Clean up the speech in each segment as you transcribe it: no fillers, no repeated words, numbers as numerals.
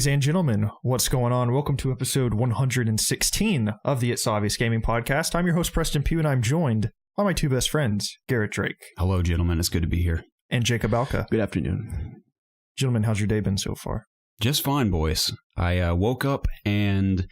Ladies and gentlemen, what's going on? Welcome to episode 116 of the ItsObviousGaming podcast. I'm your host, Preston Pugh, and I'm joined by my two best friends, Garrett Drake. Hello, gentlemen. It's good to be here. And Jacob Alka. Good afternoon. Gentlemen, how's your day been so far? Just fine, boys. I woke up and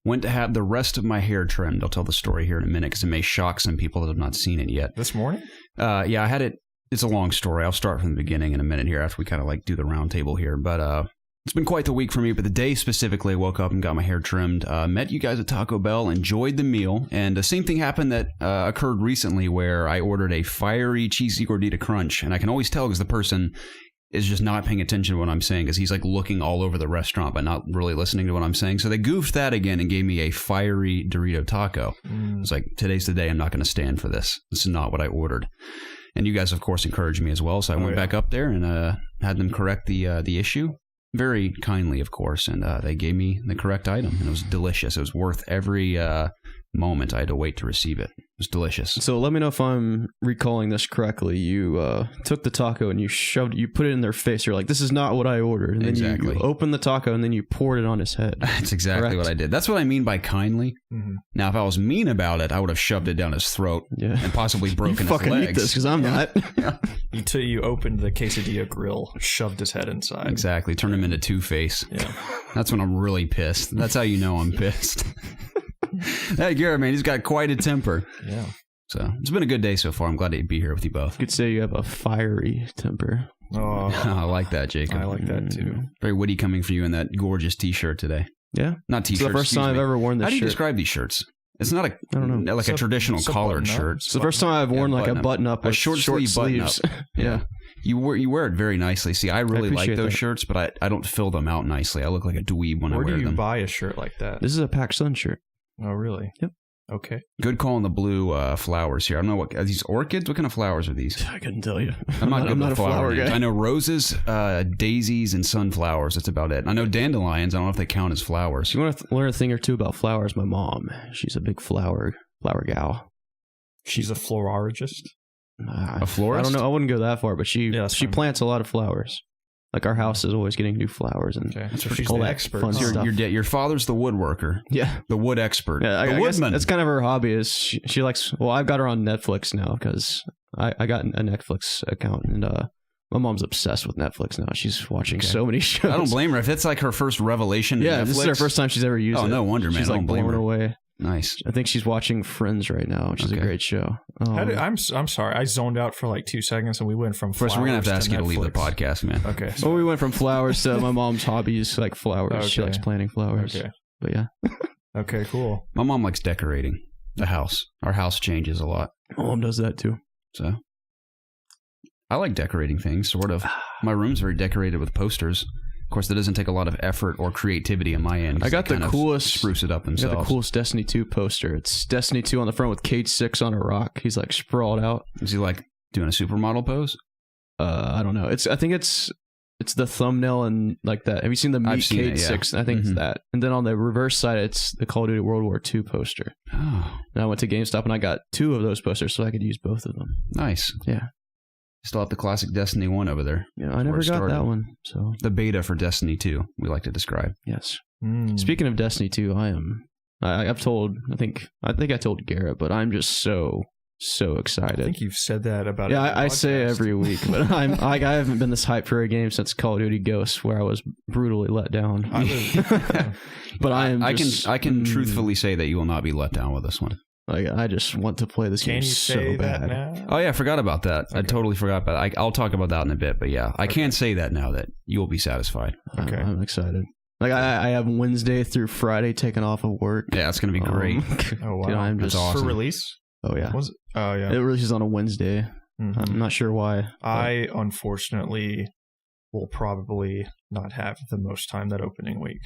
went to have the rest of my hair trimmed. I'll tell the story here in a minute because it may shock some people that have not seen it yet. This morning? Yeah, I had it. It's a long story. I'll start from the beginning in a minute here after we kind of like do the round table here. But it's been quite the week for me. But the day specifically, I woke up and got my hair trimmed. Met you guys at Taco Bell, enjoyed the meal. And the same thing happened that occurred recently where I ordered a fiery cheesy gordita crunch. And I can always tell because the person is just not paying attention to what I'm saying because he's like looking all over the restaurant but not really listening to what I'm saying. So they goofed that again and gave me a fiery Dorito taco. It's like, today's the day. I'm not going to stand for this. This is not what I ordered. And you guys, of course, encouraged me as well. So I went back up there and had them correct the issue. Very kindly, of course. And they gave me the correct item. And it was delicious. It was worth every moment I had to wait to receive it. It was delicious. So let me know if I'm recalling this correctly. You took the taco and you put it in their face. You're like, this is not what I ordered. And then you opened the taco and then you poured it on his head. That's exactly what I did. That's what I mean by kindly. Mm-hmm. Now, if I was mean about it, I would have shoved it down his throat and possibly broken his legs. You fucking eat this because I'm not. You opened the quesadilla grill, shoved his head inside. Exactly. Turned him into Two-Face. Yeah. That's when I'm really pissed. That's how you know I'm pissed. Hey, Garrett, man, he's got quite a temper. Yeah. So it's been a good day so far. I'm glad to be here with you both. You could say you have a fiery temper. Oh, I like that, Jacob. I like that too. Very witty coming from you in that gorgeous T-shirt today. Yeah. Not T-shirt. It's the first time I've ever worn this shirt. How do you describe these shirts? It's not a, I don't know, like a traditional collared shirt. It's the first time I've worn like a button-up with short sleeves. Yeah. You wear it very nicely. See, I really like those shirts, but I don't fill them out nicely. I look like a dweeb when I wear them. Where do you buy a shirt like that? This is a PacSun shirt. Oh, really? Yep. Okay. Good call on the blue flowers here. I don't know are these orchids? What kind of flowers are these? I couldn't tell you. I'm not a flower guy. I know roses, daisies, and sunflowers. That's about it. I know dandelions. I don't know if they count as flowers. You want to learn a thing or two about flowers? My mom, she's a big flower gal. She's a florologist? A florist? I don't know. I wouldn't go that far, but she plants a lot of flowers. Like our house is always getting new flowers, and that's what she's the expert. Your father's the woodworker. Yeah, the wood expert. Yeah, the woodman. That's kind of her hobby. Is she likes? Well, I've got her on Netflix now because I got a Netflix account, and my mom's obsessed with Netflix now. She's watching so many shows. I don't blame her if it's like her first revelation. Yeah, this is her first time she's ever used it. Oh, no wonder, man. She's like blown away. Nice. I think she's watching Friends right now, which is a great show. I'm sorry. I zoned out for like 2 seconds and we went from flowers. First, we're going to have to ask you to leave the podcast, man. Okay. Well, we went from flowers to my mom's hobbies, like flowers. Okay. She likes planting flowers. Okay. But yeah. Okay, cool. My mom likes decorating the house. Our house changes a lot. My mom does that too. So I like decorating things, sort of. My room's very decorated with posters. Of course, that doesn't take a lot of effort or creativity on my end. I got the coolest spruce it up themselves. I got the coolest Destiny 2 poster. It's Destiny 2 on the front with Cage 6 on a rock. He's like sprawled out. Is he like doing a supermodel pose? I don't know. I think it's the thumbnail and like that. Have you seen the Meet Cage 6? I think it's that. And then on the reverse side, it's the Call of Duty World War II poster. Oh. And I went to GameStop and I got 2 of those posters so I could use both of them. Nice. Yeah. Still have the classic Destiny 1 over there. Yeah, I never got that one. So the beta for Destiny 2, we like to describe. Yes. Speaking of Destiny 2, I've told, I think I told Garrett, but I'm just so excited. I think you've said that about I say it every week, but I haven't been this hyped for a game since Call of Duty Ghosts, where I was brutally let down. But I can truthfully say that you will not be let down with this one. Like, I just want to play this game so bad. Can you say that now? Oh, yeah, I forgot about that. Okay. I totally forgot about it. I'll talk about that in a bit, but yeah, I can say that now that you will be satisfied. Okay. I'm excited. Like, I have Wednesday through Friday taken off of work. Yeah, it's going to be great. Oh, wow. That's awesome. For release? Oh, yeah. Oh, yeah. It releases on a Wednesday. Mm-hmm. I'm not sure why. I, unfortunately, will probably not have the most time that opening week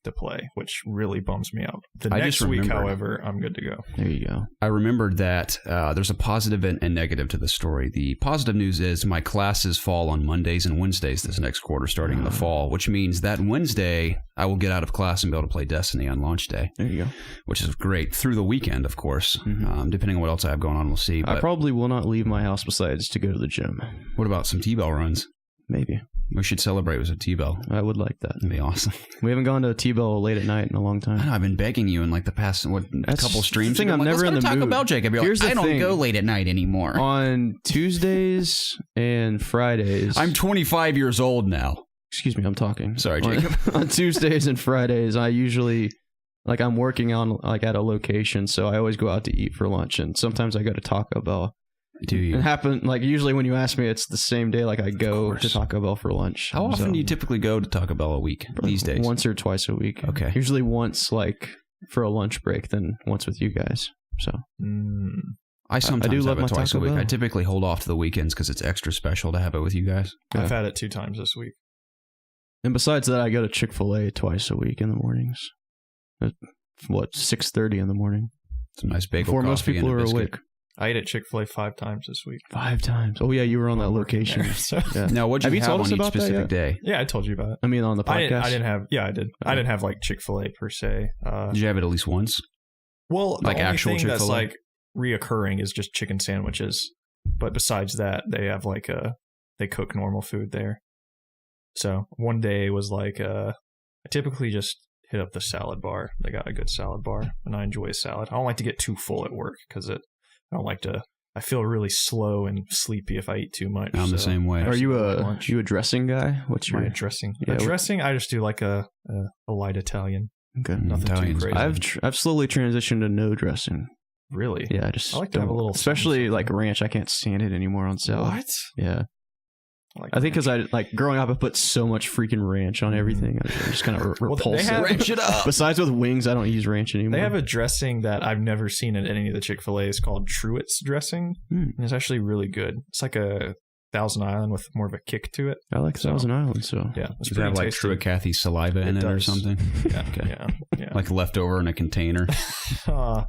to play, which really bums me out. The next week, however, I'm good to go. There you go. I remembered that there's a positive and negative to the story. The positive news is my classes fall on Mondays and Wednesdays this next quarter, starting in the fall, which means that Wednesday I will get out of class and be able to play Destiny on launch day. There you go. Which is great. Through the weekend, of course. Depending on what else I have going on, we'll see. But I probably will not leave my house besides to go to the gym. What about some T-bell runs? Maybe. We should celebrate with a T-Bell. I would like that. That'd be awesome. We haven't gone to a T-Bell late at night in a long time. I know, I've been begging you in like the past couple streams. The thing, I'm never in the Taco mood. Bell, Jake. I'd be like, I don't go late at night anymore. On Tuesdays and Fridays. I'm 25 years old now. Excuse me, I'm talking. Sorry, Jacob. On Tuesdays and Fridays, I usually, like, I'm working on, like, at a location, so I always go out to eat for lunch, and sometimes I go to Taco Bell. Do you? It happen, like, usually when you ask me, it's the same day, like, I go to Taco Bell for lunch. How often do you typically go to Taco Bell a week these days? Once or twice a week. Okay. Usually once, like, for a lunch break, then once with you guys, so. I sometimes do love have it my twice a Taco week. Bell. I typically hold off to the weekends because it's extra special to have it with you guys. I've had it 2 times this week. And besides that, I go to Chick-fil-A twice a week in the mornings. At, 6:30 in the morning. It's a nice bagel before most coffee people and a are biscuit. awake. I ate at Chick-fil-A 5 times this week. 5 times. Oh yeah, you were on that location. So. Yeah. Now, what'd Have you you have told on us each about that specific yet? day? Yeah, I told you about it. I mean, on the podcast. I didn't have. Yeah, I did. I didn't have like Chick-fil-A per se. Did you have it at least once? Well, the like only actual thing that's Chick-fil-A? like reoccurring is just chicken sandwiches. But besides that, they have like they cook normal food there. So one day was like I typically just hit up the salad bar. They got a good salad bar, and I enjoy a salad. I don't like to get too full at work because I don't like to. I feel really slow and sleepy if I eat too much. I'm the same way. Are you a dressing guy? What's your dressing? Yeah, dressing. I just do like a light Italian. Okay. Nothing Italian's too crazy. I've slowly transitioned to no dressing. Really? Yeah, I just I like to have a little especially something. like ranch. I can't stand it anymore on salad. What? Yeah. Like I think because I like growing up, I put so much freaking ranch on everything. I'm just kind of repulsive. ranch it up. Besides with wings, I don't use ranch anymore. They have a dressing that I've never seen at any of the Chick-fil-A's called Truett's dressing. And it's actually really good. It's like a Thousand Island with more of a kick to it. I like Thousand Island, so yeah, it's Does it have like Truett Cathy's saliva in it or does. something? Yeah, Okay. yeah. Like leftover in a container. Yeah.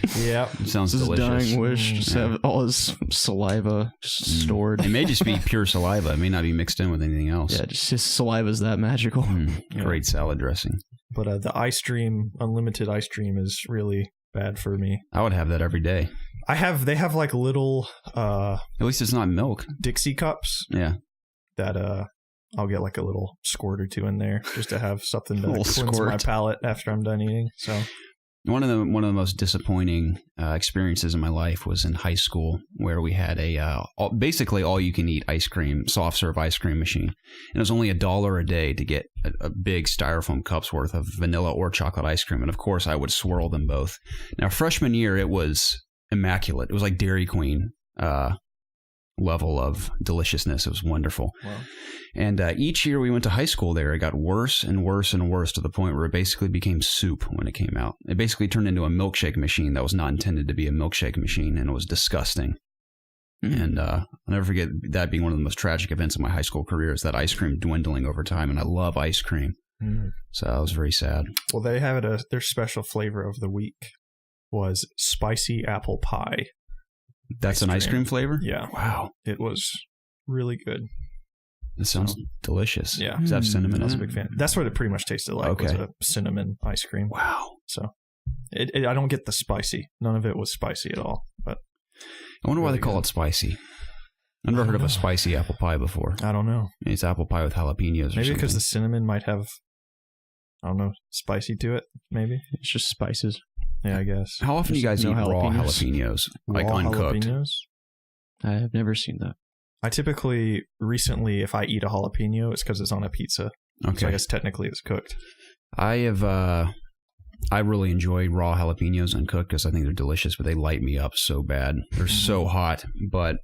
It sounds his delicious. dying wish, just have all his saliva just stored. It may just be pure saliva. It may not be mixed in with anything else. Yeah, just his saliva is that magical. Great salad dressing. But the ice stream, unlimited ice stream, is really bad for me. I would have that every day. They have like little At least it's not milk. Dixie cups Yeah. that I'll get like a little squirt or 2 in there just to have something to Little cleanse my squirt. palate after I'm done eating. So One of the most disappointing experiences in my life was in high school, where we had basically all you can eat ice cream, soft serve ice cream machine, and it was only $1 a day to get a big styrofoam cup's worth of vanilla or chocolate ice cream, and of course I would swirl them both. Now freshman year it was immaculate. It was like Dairy Queen level of deliciousness. It was wonderful. wow. And each year we went to high school there, it got worse and worse and worse to the point where it basically became soup when it came out. It basically turned into a milkshake machine that was not intended to be a milkshake machine, and it was disgusting. And I'll never forget that being one of the most tragic events of my high school career, is that ice cream dwindling over time, and I love ice cream. So I was very sad. Well, they have it. Their special flavor of the week was spicy apple pie. That's an ice cream flavor? Yeah. Wow. It was really good. That sounds delicious. Yeah. Does that have cinnamon? I was a big fan. That's what it pretty much tasted like. Okay. Was a cinnamon ice cream. Wow. So I don't get the spicy. None of it was spicy at all. But I wonder why really they call good. it spicy. I've never heard of a spicy apple pie before. I don't know. It's apple pie with jalapenos or Maybe something. because the cinnamon might have, I don't know, spicy to it. Maybe. It's just spices. Yeah, I guess. How often do you guys no eat raw jalapenos? jalapenos? Like Raw uncooked? jalapenos? I have never seen that. I typically, recently, if I eat a jalapeno, it's because it's on a pizza. Okay. So I guess technically it's cooked. I really enjoy raw jalapenos uncooked because I think they're delicious, but they light me up so bad. They're so hot. But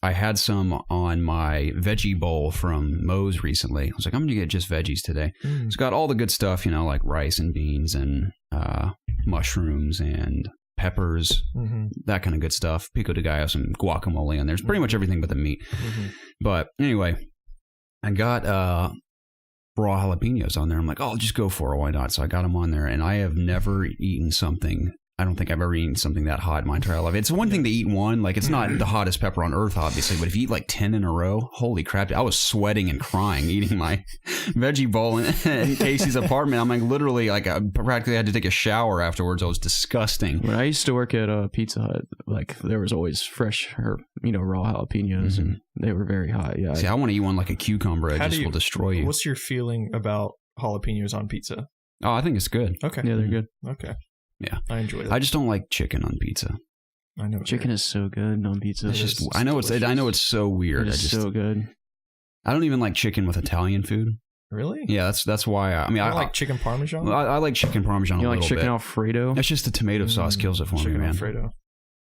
I had some on my veggie bowl from Moe's recently. I was like, I'm going to get just veggies today. It's got all the good stuff, like rice and beans and mushrooms and peppers, that kind of good stuff. Pico de gallo, some guacamole in there. It's pretty much everything but the meat. But anyway, I got raw jalapenos on there. I'm like, oh, I'll just go for it. Why not? So I got them on there, and I have never eaten something I don't think I've ever eaten something that hot in my entire life. It's one thing to eat one, like it's not the hottest pepper on earth, obviously, but if you eat like 10 in a row, holy crap! I was sweating and crying eating my veggie bowl in Casey's apartment. I'm like literally like I practically had to take a shower afterwards. It was disgusting. When I used to work at Pizza Hut, like there was always fresh, raw jalapenos, and they were very hot. Yeah. See, I want to eat one like a cucumber. It just will destroy you. What's your feeling about jalapenos on pizza? Oh, I think it's good. Okay. Yeah, they're good. Okay. Yeah, I enjoy that. I just don't like chicken on pizza. I know chicken is so good on pizza. It's just I know it's so weird. It's so good. I don't even like chicken with Italian food. Really? Yeah, that's why. I like chicken parmesan. I like chicken parmesan. You a like little chicken bit. Alfredo? That's just the tomato sauce kills it for me, man. Alfredo.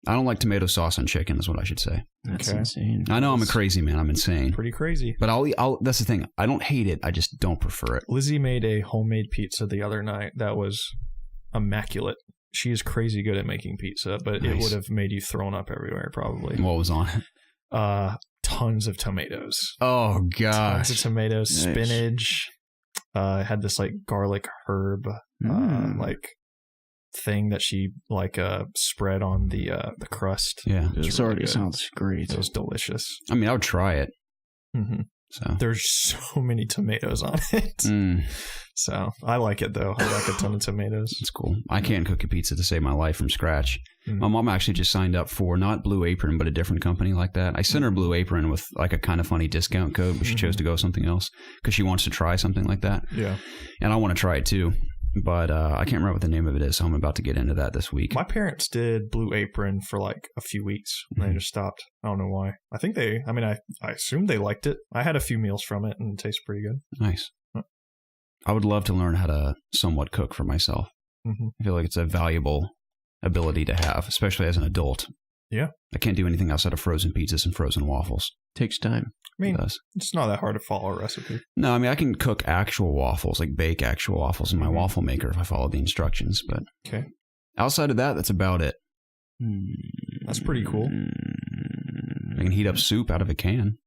I don't like tomato sauce on chicken. Is what I should say. That's insane. I know I'm a crazy man. I'm insane. Pretty crazy. But I'll. That's the thing. I don't hate it. I just don't prefer it. Lizzie made a homemade pizza the other night that was immaculate. She is crazy good at making pizza, but it would have made you thrown up everywhere probably. What was on it? Tons of tomatoes. Oh gosh. Tons of tomatoes, spinach. Had this like garlic herb like thing that she like spread on the crust. Yeah. This already sounds great. It was delicious. I mean, I would try it. Mm-hmm. So there's so many tomatoes on it. So I like it though. I like a ton of tomatoes. It's cool. I can't cook a pizza to save my life from scratch. My mom actually just signed up for not Blue Apron, but a different company like that. I sent her Blue Apron with like a kind of funny discount code, but she chose to go something else because she wants to try something like that. Yeah. And I want to try it too. But I can't remember what the name of it is, so I'm about to get into that this week. My parents did Blue Apron for like a few weeks, and they just stopped. I don't know why. I think I assume they liked it. I had a few meals from it, and it tastes pretty good. Nice. I would love to learn how to somewhat cook for myself. I feel like it's a valuable ability to have, especially as an adult. Yeah. I can't do anything outside of frozen pizzas and frozen waffles. Takes time. I mean, it's not that hard to follow a recipe. No, I mean, I can cook actual waffles, like bake actual waffles in my waffle maker if I follow the instructions. But outside of that, that's about it. That's pretty cool. I can heat up soup out of a can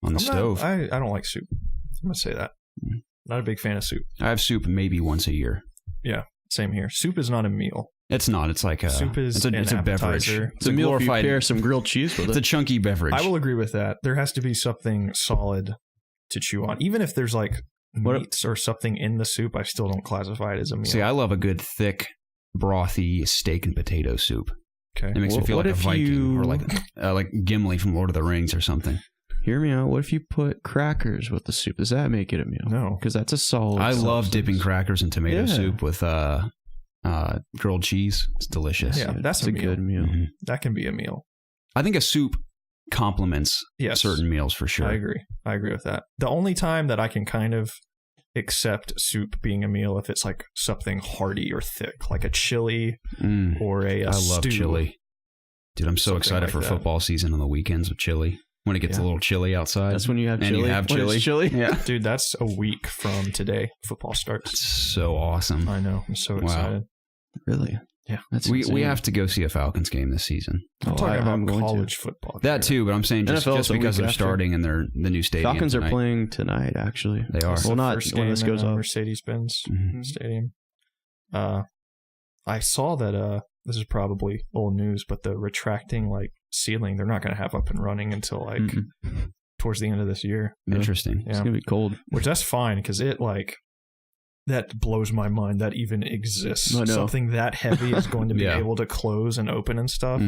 on the stove. I don't like soup. I'm going to say that. Not a big fan of soup. I have soup maybe once a year. Yeah, same here. Soup is not a meal. It's not. It's like soup is it's a beverage. It's a meal if you pair some grilled cheese with it. It's a chunky beverage. I will agree with that. There has to be something solid to chew on. Even if there's like meats or something in the soup, I still don't classify it as a meal. See, I love a good thick, brothy steak and potato soup. Okay. It makes me feel like a Viking or like Gimli from Lord of the Rings or something. Hear me out. What if you put crackers with the soup? Does that make it a meal? No. Because that's a solid I love dipping crackers in tomato soup with grilled cheese. It's delicious. Yeah, that's a good meal. That can be a meal. I think a soup complements certain meals for sure. I agree with that. The only time that I can kind of accept soup being a meal if it's like something hearty or thick, like a chili or a I love stew. chili. Dude, I'm so excited for football season on the weekends with chili. When it gets a little chilly outside. That's when you have chili. And you have chili. Chili? Yeah. Dude, that's a week from today. Football starts. That's so awesome. I know. I'm so excited. Really? Yeah. That's we have to go see a Falcons game this season. I'm talking about college football. That too, but I'm saying just because they're starting and they're the new stadium. Falcons tonight. Are playing tonight, actually. They are. Well, not when this goes up. Mercedes-Benz Stadium. I saw that this is probably old news, but the retracting ceiling they're not going to have up and running until towards the end of this year. Interesting. Yeah. It's going to be cold. Which that's fine because it that blows my mind that even exists. I know. Something that heavy is going to be able to close and open and stuff.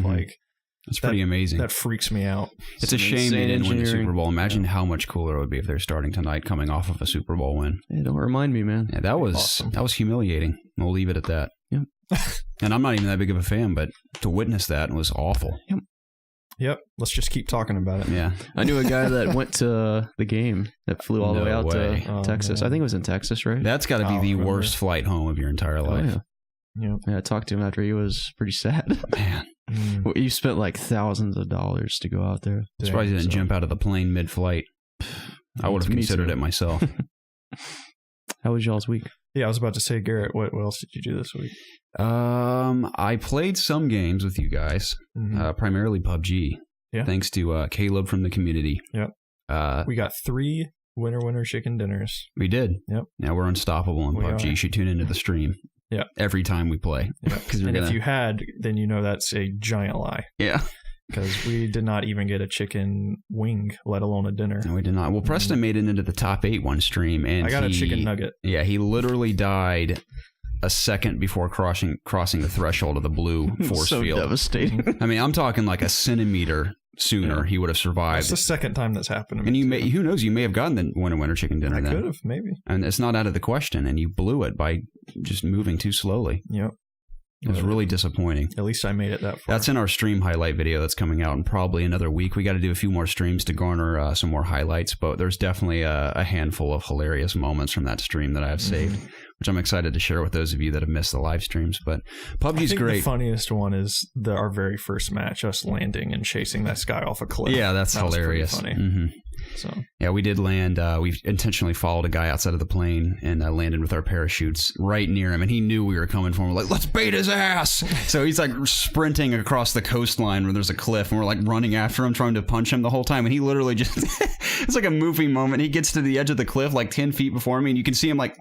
It's pretty amazing. That freaks me out. It's a shame they didn't win the Super Bowl. Imagine how much cooler it would be if they're starting tonight coming off of a Super Bowl win. Hey, don't remind me, man. Yeah, that was awesome. That was humiliating. We'll leave it at that. Yep. And I'm not even that big of a fan, but to witness that was awful. Yep. Let's just keep talking about it. Yeah. I knew a guy that went to the game that flew all the way out to Texas. Man. I think it was in Texas, right? That's got to be the worst flight home of your entire life. Yeah, I talked to him after. He was pretty sad. Man. You spent thousands of dollars to go out there. I'm surprised he didn't jump out of the plane mid-flight. I would have considered it myself. How was y'all's week? Yeah, I was about to say, Garrett, what else did you do this week? I played some games with you guys, primarily PUBG. Yeah. Thanks to Caleb from the community. Yep. We got 3 winner chicken dinners. We did. Yep. Now we're unstoppable in PUBG. You should tune into the stream. every time we play. Yeah. And if you had, then you know that's a giant lie. Yeah. Because we did not even get a chicken wing, let alone a dinner. No, we did not. Well, Preston made it into the top 8 one stream. And I got a chicken nugget. Yeah, he literally died a second before crossing the threshold of the blue force field. So devastating. I mean, I'm talking like a centimeter sooner he would have survived. It's the second time that's happened to me. And who knows, you may have gotten the winter chicken dinner then. I could have, maybe. And it's not out of the question, and you blew it by just moving too slowly. Yep. It was really disappointing. At least I made it that far. That's in our stream highlight video that's coming out in probably another week. We got to do a few more streams to garner some more highlights, but there's definitely a handful of hilarious moments from that stream that I've saved, which I'm excited to share with those of you that have missed the live streams. But PUBG's great. The funniest one is our very first match, us landing and chasing that guy off a cliff. Yeah, that's hilarious. Funny. Mm-hmm. So yeah, we did land. We intentionally followed a guy outside of the plane and landed with our parachutes right near him, and he knew we were coming for him. We're like, let's bait his ass! So he's like sprinting across the coastline where there's a cliff, and we're like running after him, trying to punch him the whole time, and he literally just it's like a movie moment. He gets to the edge of the cliff like 10 feet before me, and you can see him like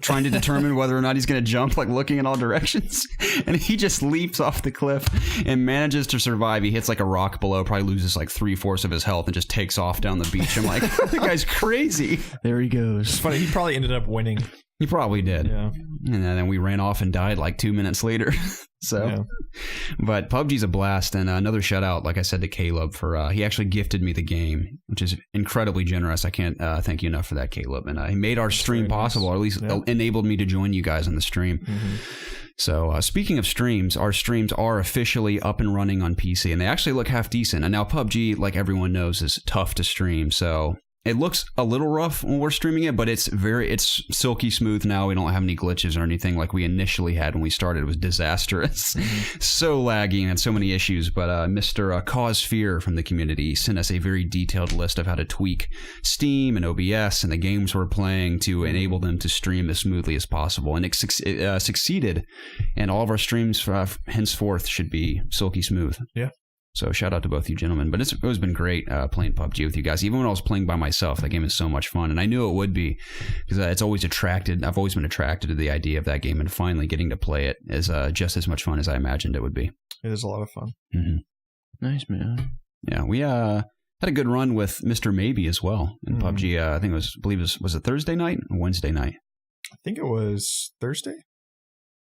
trying to determine whether or not he's going to jump, like looking in all directions, and he just leaps off the cliff and manages to survive. He hits like a rock below, probably loses like 3/4 of his health, and just takes off down the beach. I'm like, the guy's crazy. There he goes. It's funny. He probably ended up winning. He probably did. Yeah. And then we ran off and died like 2 minutes later. But PUBG's a blast. And another shout out, like I said, to Caleb for he actually gifted me the game, which is incredibly generous. I can't thank you enough for that, Caleb. And he made our stream possible, or at least enabled me to join you guys on the stream. Mm-hmm. So speaking of streams, our streams are officially up and running on PC, and they actually look half decent. And now PUBG, like everyone knows, is tough to stream. So it looks a little rough when we're streaming it, but it's silky smooth now. We don't have any glitches or anything like we initially had when we started. It was disastrous. Mm-hmm. So laggy and had so many issues. But Mr. Cause Fear from the community sent us a very detailed list of how to tweak Steam and OBS and the games we're playing to enable them to stream as smoothly as possible. And it succeeded. And all of our streams henceforth should be silky smooth. Yeah. So shout out to both you gentlemen. But it's always been great playing PUBG with you guys. Even when I was playing by myself, that game is so much fun. And I knew it would be because I've always been attracted to the idea of that game. And finally getting to play it is just as much fun as I imagined it would be. It is a lot of fun. Mm-hmm. Nice, man. Yeah, we had a good run with Mr. Maybe as well in PUBG. I think was it Thursday night or Wednesday night? I think it was Thursday.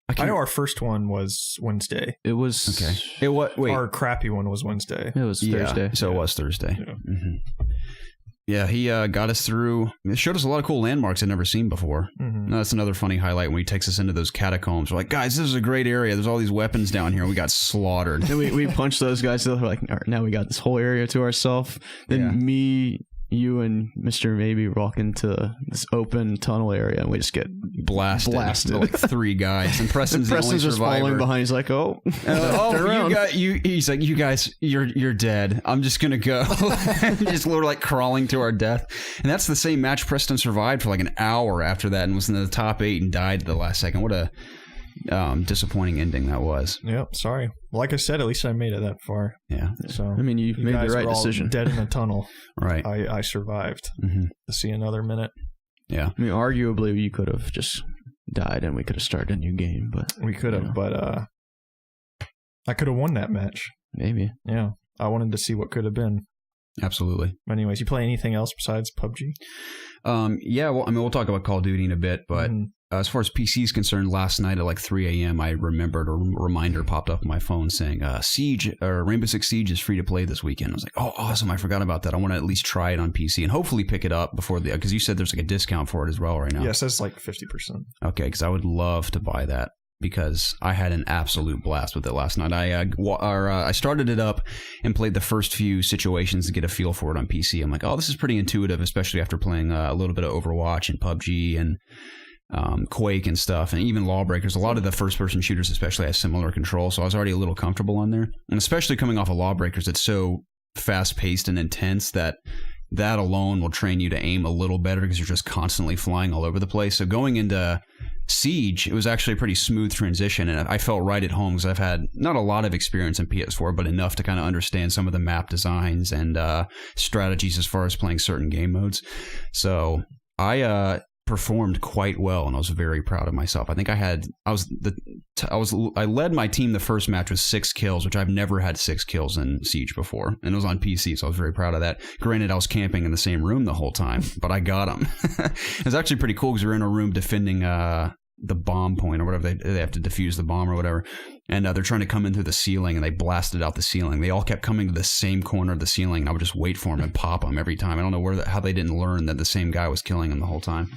I know our first one was Wednesday. It was okay. Our crappy one was Wednesday. It was Thursday. So it was Thursday. Yeah, Yeah, he got us through. It showed us a lot of cool landmarks I'd never seen before. Mm-hmm. That's another funny highlight when he takes us into those catacombs. We're like, guys, this is a great area. There's all these weapons down here. We got slaughtered. And we punched those guys. So we're like, all right, now we got this whole area to ourselves. Then you and Mr. Maybe walk into this open tunnel area, and we just get blasted. Like 3 guys, and Preston's the only just survivor. Following behind. He's like, he's like, you guys, you're dead. I'm just gonna go. Just we're like crawling to our death, and that's the same match. Preston survived for like an hour after that, and was in the top 8 and died at the last second. What a disappointing ending that was. Yep, sorry. Like I said, at least I made it that far. Yeah. So I mean, you made the right decision. Dead in a tunnel. Right. I survived to see another minute. Yeah. I mean, arguably, you could have just died, and we could have started a new game. But we could have, but I could have won that match. Maybe. Yeah. I wanted to see what could have been. Absolutely. Anyways, you play anything else besides PUBG? Yeah, well, I mean, we'll talk about Call of Duty in a bit, but as far as PC is concerned, last night at like 3 a.m., I remembered a reminder popped up on my phone saying Rainbow Six Siege is free to play this weekend. I was like, oh, awesome. I forgot about that. I want to at least try it on PC and hopefully pick it up before because you said there's like a discount for it as well right now. Yes, that's like 50%. Okay, because I would love to buy that. Because I had an absolute blast with it last night. I started it up and played the first few situations to get a feel for it on PC. I'm like, oh, this is pretty intuitive, especially after playing a little bit of Overwatch and PUBG and Quake and stuff, and even Lawbreakers. A lot of the first-person shooters especially have similar control, so I was already a little comfortable on there. And especially coming off of Lawbreakers, it's so fast-paced and intense that alone will train you to aim a little better because you're just constantly flying all over the place. So going into Siege, it was actually a pretty smooth transition, and I felt right at home because I've had not a lot of experience in PS4, but enough to kind of understand some of the map designs and strategies as far as playing certain game modes. So I performed quite well, and I was very proud of myself. I think I led my team the first match with 6 kills, which I've never had 6 kills in Siege before, and it was on PC, so I was very proud of that. Granted, I was camping in the same room the whole time, but I got them. It was actually pretty cool because we were in a room defending the bomb point or whatever. They have to defuse the bomb or whatever, and they're trying to come in through the ceiling, and they blasted out the ceiling. They all kept coming to the same corner of the ceiling, and I would just wait for them and pop them every time. I don't know how they didn't learn that the same guy was killing them the whole time.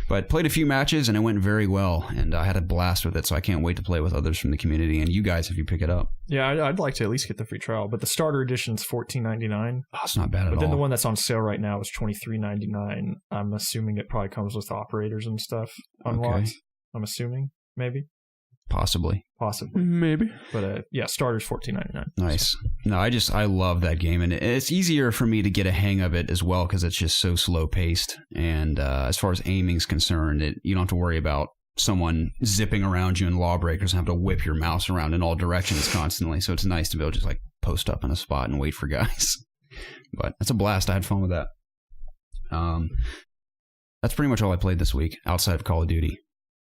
But played a few matches, and it went very well, and I had a blast with it, so I can't wait to play with others from the community, and you guys if you pick it up. Yeah, I'd like to at least get the free trial, but the starter edition's $14.99. Oh, it's not bad at all. But then the one that's on sale right now is $23.99. I'm assuming it probably comes with operators and stuff unlocked. Okay. I'm assuming, maybe. Possibly. Maybe. But yeah, starter's $14.99. Nice. So. No, I love that game, and it's easier for me to get a hang of it as well because it's just so slow paced. And as far as aiming's concerned, you don't have to worry about someone zipping around you in Lawbreakers and have to whip your mouse around in all directions constantly. So it's nice to be able to just like post up in a spot and wait for guys. But it's a blast. I had fun with that. That's pretty much all I played this week outside of Call of Duty.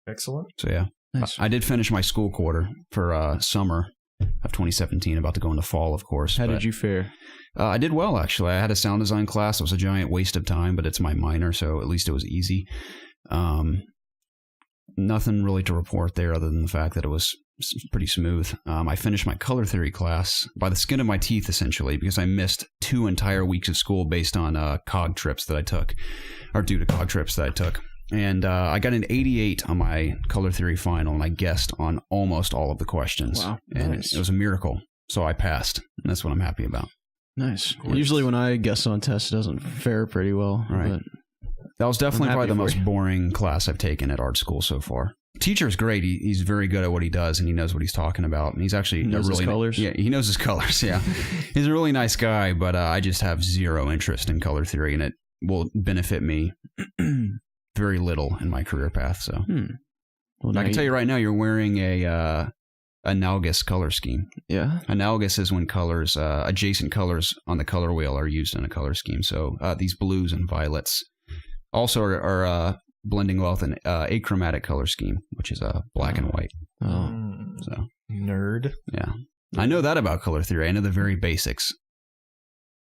Excellent. So yeah. Nice. I did finish my school quarter for summer of 2017, about to go into fall, of course. How did you fare? I did well, actually. I had a sound design class. It was a giant waste of time, but it's my minor, so at least it was easy. Nothing really to report there other than the fact that it was pretty smooth. I finished my color theory class by the skin of my teeth, essentially, because I missed 2 entire weeks of school based on COG trips that I took, or due to COG trips that I took. And I got an 88 on my color theory final, and I guessed on almost all of the questions. Wow, and nice. It was a miracle. So I passed, and that's what I'm happy about. Nice. Usually when I guess on tests, it doesn't fare pretty well. Right. That was definitely probably the most boring class I've taken at art school so far. Teacher's great. He's very good at what he does, and he knows what he's talking about. And he's actually knows his colors. Yeah, he knows his colors. Yeah, he's a really nice guy. But I just have zero interest in color theory, and it will benefit me very little in my career path. So Well, I can tell you right now, you're wearing a analogous color scheme. Yeah. Analogous is when colors, adjacent colors on the color wheel are used in a color scheme. So these blues and violets also are blending well with an achromatic color scheme, which is black and white. Oh. So nerd. Yeah. I know that about color theory. I know the very basics.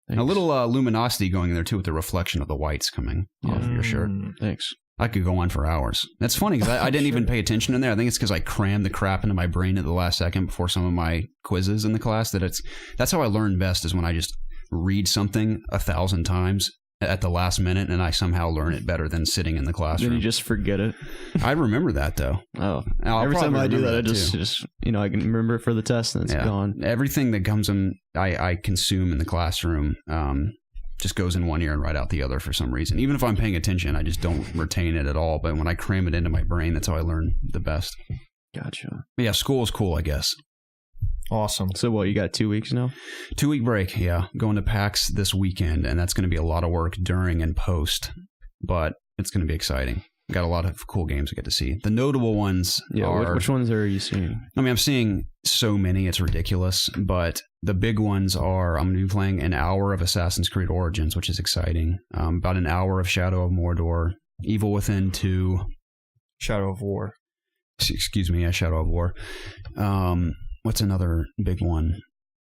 Thanks. A little luminosity going in there too with the reflection of the whites coming off of your shirt. Thanks. I could go on for hours. That's funny because I didn't even pay attention in there. I think it's because I crammed the crap into my brain at the last second before some of my quizzes in the class. That's how I learn best, is when I just read something 1,000 times at the last minute and I somehow learn it better than sitting in the classroom. Then you just forget it. I remember that though. Oh, every time I do that, I just I can remember it for the test and it's gone. Everything that comes in, I consume in the classroom. Just goes in one ear and right out the other for some reason. Even if I'm paying attention, I just don't retain it at all. But when I cram it into my brain, that's how I learn the best. Gotcha. But yeah, school is cool, I guess. Awesome. So what, you got 2 weeks now? 2-week break, yeah. Going to PAX this weekend, and that's going to be a lot of work during and post. But it's going to be exciting. Got a lot of cool games to get to see. The notable ones are... Which ones are you seeing? I mean, I'm seeing so many, it's ridiculous. But the big ones are, I'm going to be playing an hour of Assassin's Creed Origins, which is exciting. About an hour of Shadow of Mordor. Evil Within 2. Shadow of War. Excuse me, yeah, Shadow of War. What's another big one?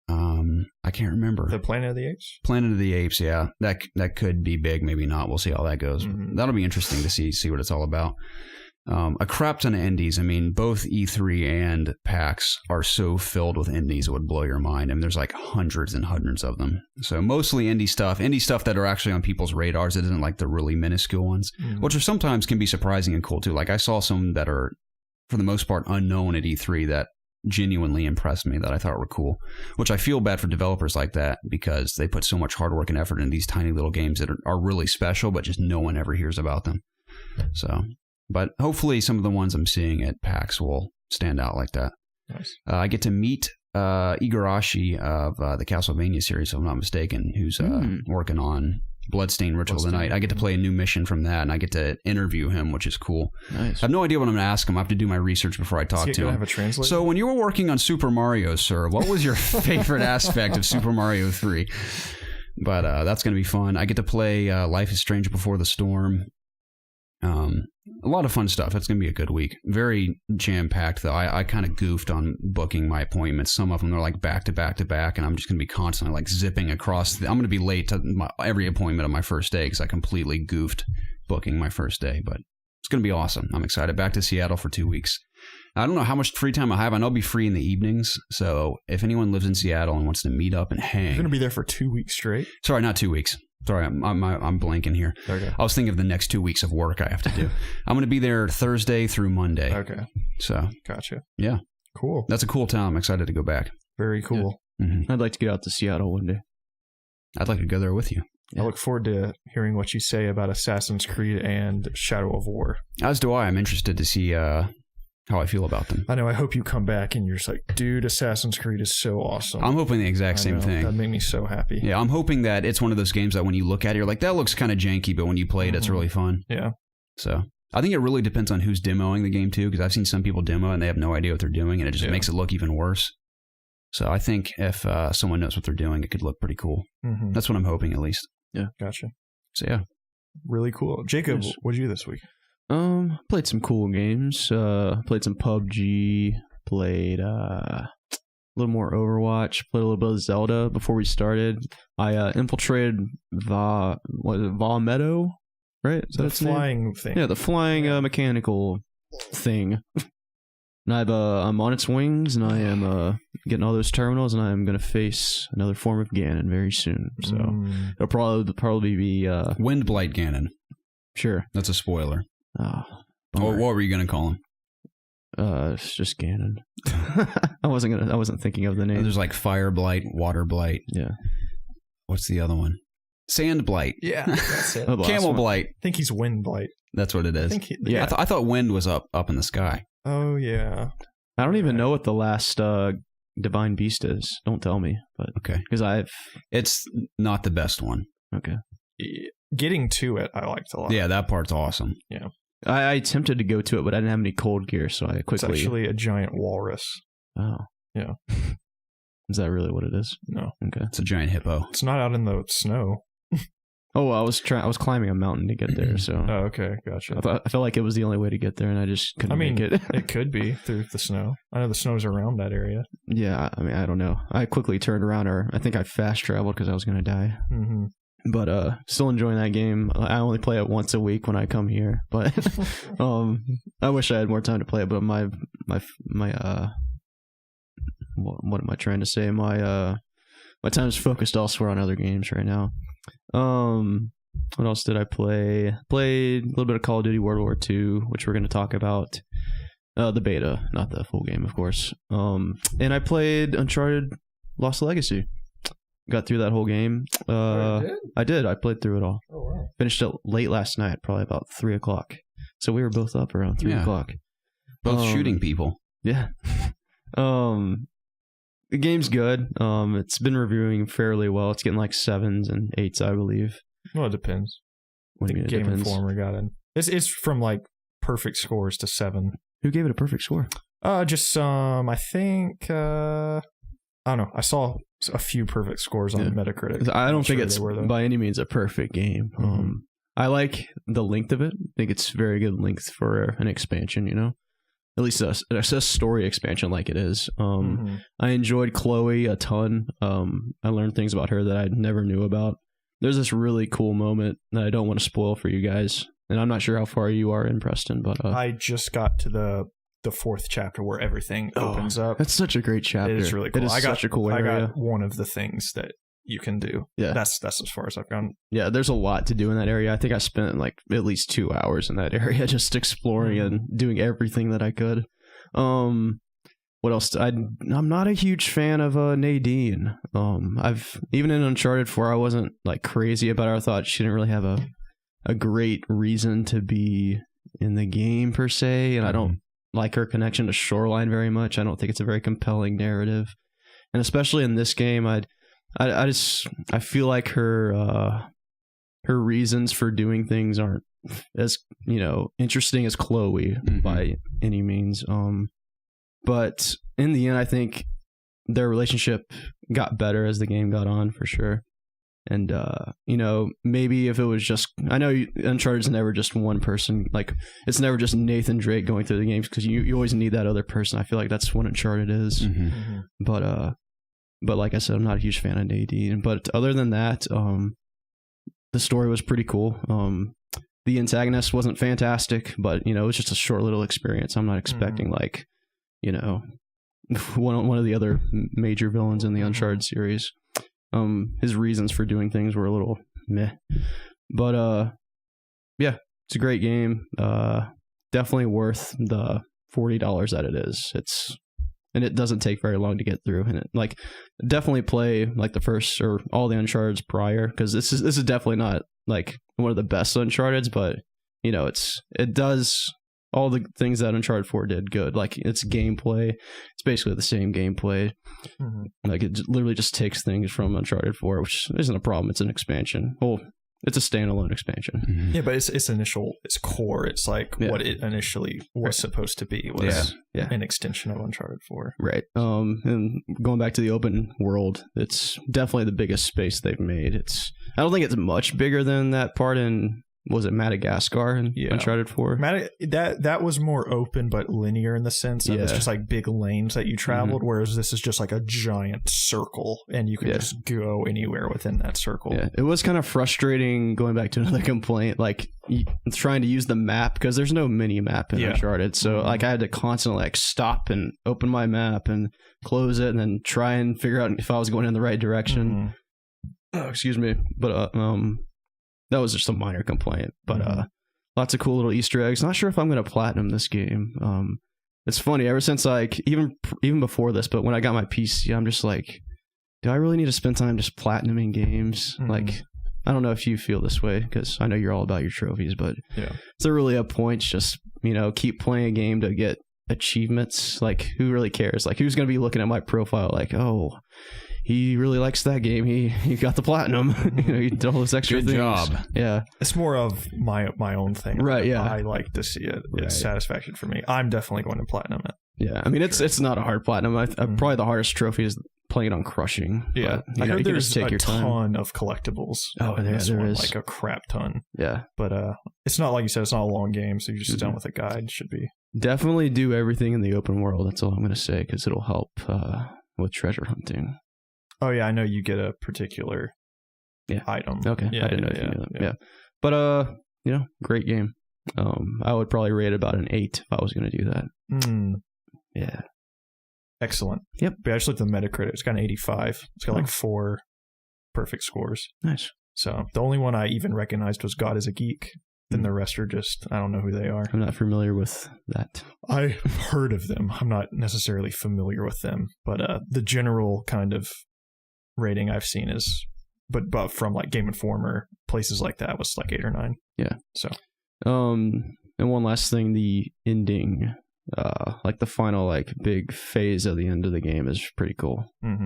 I can't remember. The Planet of the Apes? Planet of the Apes, yeah. That could be big, maybe not. We'll see how that goes. Mm-hmm. That'll be interesting to see what it's all about. A crap ton of indies. I mean, both E3 and PAX are so filled with indies, it would blow your mind. I mean, there's like hundreds and hundreds of them. So mostly indie stuff that are actually on people's radars. It isn't like the really minuscule ones, which are sometimes can be surprising and cool too. Like I saw some that are, for the most part, unknown at E3 that genuinely impressed me, that I thought were cool, which I feel bad for developers like that because they put so much hard work and effort in these tiny little games that are really special, but just no one ever hears about them. So, but hopefully some of the ones I'm seeing at PAX will stand out like that. Nice. I get to meet Igarashi of the Castlevania series, if I'm not mistaken, who's working on Bloodstained Ritual of the Night. I get to play a new mission from that, and I get to interview him, which is cool. Nice. I have no idea what I'm going to ask him. I have to do my research before I talk to him. Have a translator? So when you were working on Super Mario, sir, what was your favorite aspect of Super Mario 3? But that's going to be fun. I get to play Life is Strange Before the Storm. A lot of fun stuff. It's going to be a good week. Very jam-packed, though. I kind of goofed on booking my appointments. Some of them are like back to back to back, and I'm just going to be constantly like zipping across. I'm going to be late to every appointment on my first day because I completely goofed booking my first day, but it's going to be awesome. I'm excited. Back to Seattle for 2 weeks. I don't know how much free time I have. I know I'll be free in the evenings, so if anyone lives in Seattle and wants to meet up and hang... You're going to be there for 2 weeks straight? Sorry, not 2 weeks. Sorry, I'm blanking here. Okay. I was thinking of the next 2 weeks of work I have to do. I'm going to be there Thursday through Monday. Okay. So. Gotcha. Yeah. Cool. That's a cool town. I'm excited to go back. Very cool. Yeah. Mm-hmm. I'd like to get out to Seattle one day. I'd like to go there with you. I look forward to hearing what you say about Assassin's Creed and Shadow of War. As do I. I'm interested to see how I feel about them. I know. I hope you come back and you're just like, dude, Assassin's Creed is so awesome. I'm hoping the exact same thing. That made me so happy. Yeah, I'm hoping that it's one of those games that when you look at it, you're like, that looks kind of janky, but when you play it, it's really fun. Yeah. So I think it really depends on who's demoing the game, too, because I've seen some people demo and they have no idea what they're doing, and it just makes it look even worse. So I think if someone knows what they're doing, it could look pretty cool. Mm-hmm. That's what I'm hoping, at least. Yeah. Gotcha. So, yeah. Really cool. Jacob, what did you do this week? Played some cool games. Played some PUBG. Played a little more Overwatch. Played a little bit of Zelda before we started. I infiltrated Meadow, right? Is the flying thing. Yeah, the flying mechanical thing. And I'm on its wings, and I am getting all those terminals, and I am going to face another form of Ganon very soon. So it'll probably be Windblight Ganon. Sure, that's a spoiler. What were you gonna call him? It's just Ganon. I wasn't thinking of the name. There's like Fire Blight, Water Blight. Yeah. What's the other one? Sand Blight. Yeah, that's it. Camel Blight. I think he's Wind Blight. That's what it is. I thought wind was up in the sky. Oh yeah. I don't even know what the last Divine Beast is. Don't tell me. But okay, because it's not the best one. Okay. Getting to it, I liked a lot. Yeah, that part's awesome. Yeah. I attempted to go to it, but I didn't have any cold gear, so I quickly... It's actually a giant walrus. Oh. Yeah. Is that really what it is? No. Okay. It's a giant hippo. It's not out in the snow. Oh, I was climbing a mountain to get there, so... Oh, okay. Gotcha. I felt like it was the only way to get there, and I just couldn't make it. It could be through the snow. I know the snow's around that area. Yeah, I mean, I don't know. I quickly turned around, or I think I fast-traveled because I was going to die. Mm-hmm. But still enjoying that game. I only play it once a week when I come here. But I wish I had more time to play it. But my what am I trying to say? My time's focused elsewhere on other games right now. What else did I play? Played a little bit of Call of Duty World War II, which we're going to talk about. The beta, not the full game, of course. And I played Uncharted Lost Legacy. Got through that whole game. I did. I played through it all. Oh, wow. Finished it late last night, probably about 3 o'clock. So we were both up around 3 o'clock. Both shooting people. Yeah. The game's good. It's been reviewing fairly well. It's getting like 7s and 8s, I believe. Well, it depends. What do you mean? Game Informer got in. It's from like perfect scores to 7. Who gave it a perfect score? Just some. I think. I don't know. I saw a few perfect scores on Metacritic. I don't think it's by any means a perfect game. Mm-hmm. I like the length of it. I think it's very good length for an expansion, you know? At least a story expansion like it is. I enjoyed Chloe a ton. I learned things about her that I never knew about. There's this really cool moment that I don't want to spoil for you guys. And I'm not sure how far you are in, Preston, but... I just got to the 4th chapter where everything opens up. That's such a great chapter. It is really cool. It is such a cool area. I got one of the things that you can do. Yeah. That's as far as I've gone. Yeah, there's a lot to do in that area. I think I spent like at least 2 hours in that area just exploring and doing everything that I could. What else? I'm not a huge fan of Nadine. I've even in Uncharted 4, I wasn't like crazy about her. I thought she didn't really have a great reason to be in the game per se, and I don't like her connection to Shoreline very much. I don't think it's a very compelling narrative, and especially in this game, I feel like her reasons for doing things aren't as interesting as Chloe by any means. But in the end, I think their relationship got better as the game got on, for sure. And maybe if it was just, I know Uncharted's never just one person. Like, it's never just Nathan Drake going through the games, because you always need that other person. I feel like that's what Uncharted is. But like I said, I'm not a huge fan of Nadine. But other than that, the story was pretty cool. The antagonist wasn't fantastic, but it was just a short little experience. I'm not expecting like one of the other major villains in the Uncharted series. His reasons for doing things were a little meh, but yeah, it's a great game. Definitely worth the $40 that it is. And it doesn't take very long to get through. And it, definitely play like the first or all the Uncharteds prior, because this is definitely not like one of the best Uncharteds, but it does all the things that Uncharted 4 did good. Like, its gameplay, it's basically the same gameplay. Like, it literally just takes things from Uncharted 4, which isn't a problem. It's an expansion. Well, it's a standalone expansion. Yeah, but its core, it's like what it initially was supposed to be, was an extension of Uncharted 4. Right. And going back to the open world, it's definitely the biggest space they've made. I don't think it's much bigger than that part in, was it Madagascar in Uncharted 4? That was more open but linear in the sense that it's just like big lanes that you traveled, whereas this is just like a giant circle and you can just go anywhere within that circle. Yeah, it was kind of frustrating, going back to another complaint, like trying to use the map, because there's no mini map in Uncharted. So like I had to constantly like stop and open my map and close it and then try and figure out if I was going in the right direction. Oh, excuse me. But that was just a minor complaint, but lots of cool little Easter eggs. Not sure if I'm going to platinum this game. It's funny, ever since like even before this, but when I got my PC, I'm just like, do I really need to spend time just platinuming games? Like, I don't know if you feel this way, because I know you're all about your trophies, but is there really a point just keep playing a game to get achievements? Like, who really cares? Like, who's going to be looking at my profile like, oh, he really likes that game. He got the platinum. He did all those extra things. Good job. Yeah. It's more of my own thing. Right, yeah. I like to see it. It's satisfaction for me. I'm definitely going to platinum it. Yeah. I mean, it's not a hard platinum. Probably the hardest trophy is playing on Crushing. Yeah. I heard there's a ton of collectibles. Oh, there is. Like a crap ton. Yeah. But it's not, like you said, it's not a long game, so you just sit down with a guide. It should be. Definitely do everything in the open world. That's all I'm going to say, because it'll help with treasure hunting. Oh yeah, I know you get a particular item. Okay, I didn't know if you knew that. Yeah, but great game. I would probably rate it about an 8 if I was going to do that. Yeah, excellent. Yep. But I just looked at the Metacritic. It's got an 85. It's got like 4 perfect scores. Nice. So the only one I even recognized was God is a Geek. Then the rest are just, I don't know who they are. I'm not familiar with that. I've heard of them. I'm not necessarily familiar with them, but the general kind of rating I've seen is, but from like Game Informer, places like that, was like 8 or 9. Yeah. So, and one last thing, the ending, like the final like big phase of the end of the game is pretty cool.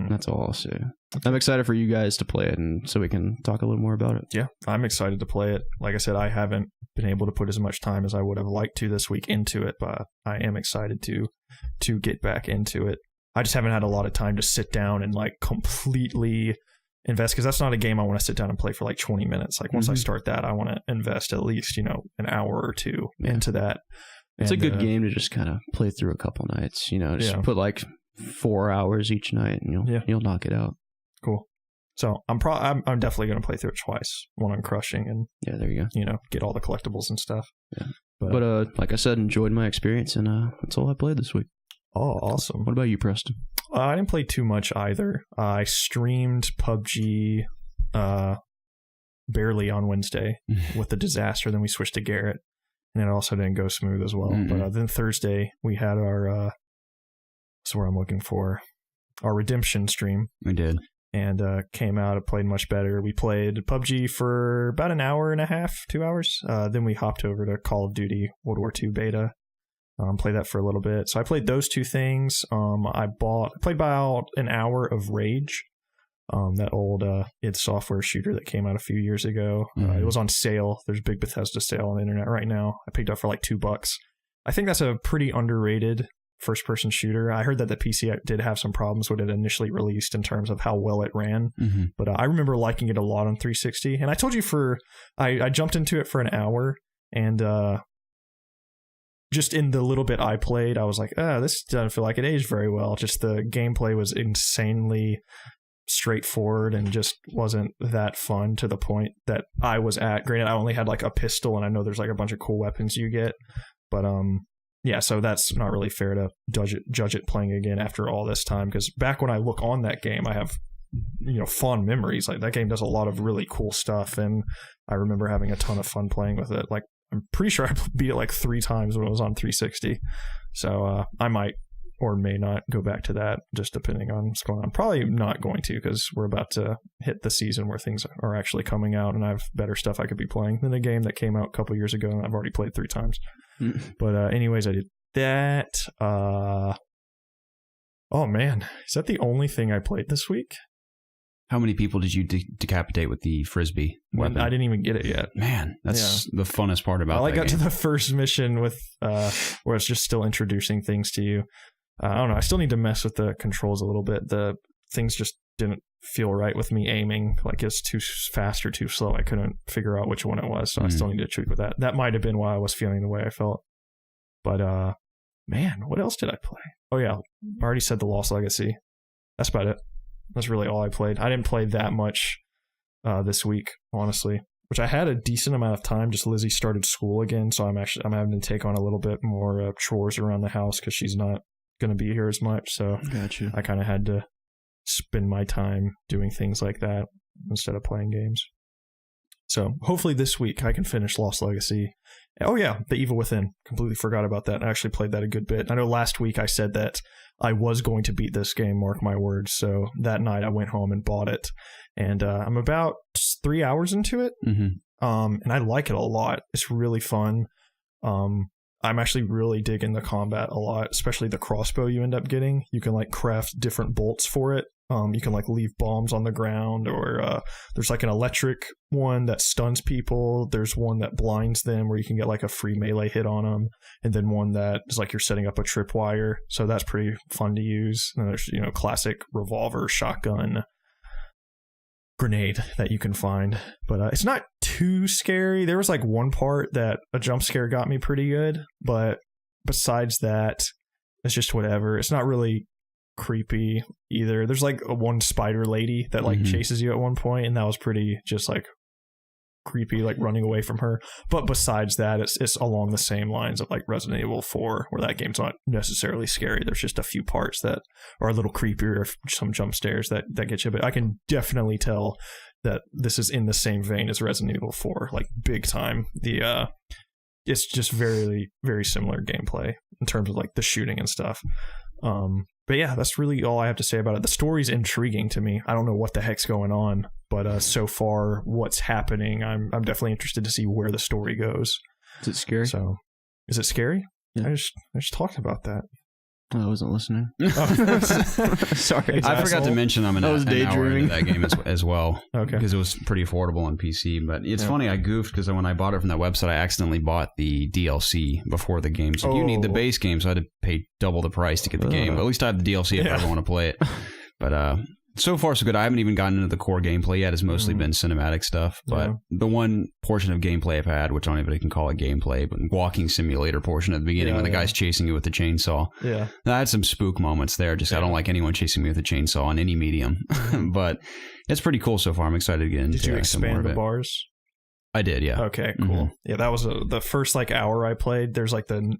That's all I'll say. I'm excited for you guys to play it, and so we can talk a little more about it. Yeah, I'm excited to play it. Like I said, I haven't been able to put as much time as I would have liked to this week into it, but I am excited to get back into it. I just haven't had a lot of time to sit down and like completely invest, because that's not a game I want to sit down and play for like 20 minutes. Like once I start that, I want to invest at least, an hour or two into that. It's a good game to just kind of play through a couple nights, just put like 4 hours each night and you'll knock it out. Cool. So I'm definitely going to play through it twice. One on Crushing and there you go. Get all the collectibles and stuff. Yeah. But like I said, enjoyed my experience, and that's all I played this week. Oh, awesome. What about you, Preston? I didn't play too much either. I streamed PUBG barely on Wednesday with the disaster. Then we switched to Garrett, and it also didn't go smooth as well. But then Thursday, we had our, that's what I'm looking for, our Redemption stream. We did. And came out, it played much better. We played PUBG for about an hour and a half, 2 hours. Then we hopped over to Call of Duty World War II beta. Played that for a little bit. So I played those two things. I played about an hour of Rage, that old id Software shooter that came out a few years ago. It was on sale. There's a big Bethesda sale on the internet right now. I picked up for like $2. I think that's a pretty underrated first-person shooter. I heard that the PC did have some problems when it initially released in terms of how well it ran, but I remember liking it a lot on 360. And I told you I jumped into it for an hour, and just in the little bit I played, I was like, this doesn't feel like it aged very well. Just the gameplay was insanely straightforward and just wasn't that fun to the point that I was at. Granted, I only had like a pistol, and I know there's like a bunch of cool weapons you get, but yeah, so that's not really fair to judge it playing again after all this time, because back when I look on that game, I have fond memories. Like, that game does a lot of really cool stuff, and I remember having a ton of fun playing with it. Like, I'm pretty sure I beat it like 3 times when it was on 360, so I might or may not go back to that, just depending on what's going on. Probably not going to, because we're about to hit the season where things are actually coming out, and I have better stuff I could be playing than a game that came out a couple years ago and I've already played 3 times. But anyways, I did that. Oh man, is that the only thing I played this week? How many people did you decapitate with the frisbee weapon? I didn't even get it yet. Man, that's the funnest part about it. I got to the first mission with where it's just still introducing things to you. I don't know. I still need to mess with the controls a little bit. The things just didn't feel right with me aiming. Like, it's too fast or too slow. I couldn't figure out which one it was, so I still need to tweak with that. That might have been why I was feeling the way I felt. But man, what else did I play? Oh yeah, I already said The Lost Legacy. That's about it. That's really all I played. I didn't play that much this week, honestly, which I had a decent amount of time. Just Lizzie started school again, so I'm having to take on a little bit more chores around the house because she's not going to be here as much. So Gotcha. I kind of had to spend my time doing things like that instead of playing games. So hopefully this week I can finish Lost Legacy. Oh yeah, The Evil Within. Completely forgot about that. I actually played that a good bit. I know last week I said that I was going to beat this game, mark my words. So that night I went home and bought it. And I'm about 3 hours into it. And I like it a lot. It's really fun. I'm actually really digging the combat a lot, especially the crossbow you end up getting. You can like craft different bolts for it. You can like leave bombs on the ground, or there's like an electric one that stuns people. There's one that blinds them where you can get like a free melee hit on them. And then one that is like you're setting up a tripwire. So that's pretty fun to use. And there's, classic revolver, shotgun, grenade that you can find. But it's not too scary. There was like one part that a jump scare got me pretty good. But besides that, it's just whatever. It's not really creepy either. There's like one spider lady that like chases you at one point, and that was pretty just like creepy, like running away from her. But besides that, it's along the same lines of like Resident Evil 4, where that game's not necessarily scary. There's just a few parts that are a little creepier, or some jump scares that get you. But I can definitely tell that this is in the same vein as Resident Evil 4, like big time. It's just very, very similar gameplay in terms of like the shooting and stuff. But yeah, that's really all I have to say about it. The story's intriguing to me. I don't know what the heck's going on, but so far, what's happening, I'm definitely interested to see where the story goes. Is it scary? So, is it scary? Yeah. I just talked about that. I wasn't listening. Sorry. I forgot to mention I'm an hour into that game as well. Okay. Because it was pretty affordable on PC. But it's funny, I goofed because when I bought it from that website, I accidentally bought the DLC before the game. So you need the base game, so I had to pay double the price to get the game. But at least I have the DLC if I ever want to play it. But so far, so good. I haven't even gotten into the core gameplay yet. It's mostly been cinematic stuff. But the one portion of gameplay I've had, which I don't even can call it gameplay, but walking simulator portion at the beginning when the guy's chasing you with the chainsaw. Yeah. I had some spook moments there. Just I don't like anyone chasing me with a chainsaw on any medium. But it's pretty cool so far. I'm excited to get into it. Did you expand the bars? I did, yeah. Okay, cool. Yeah, that was the first like hour I played. There's like the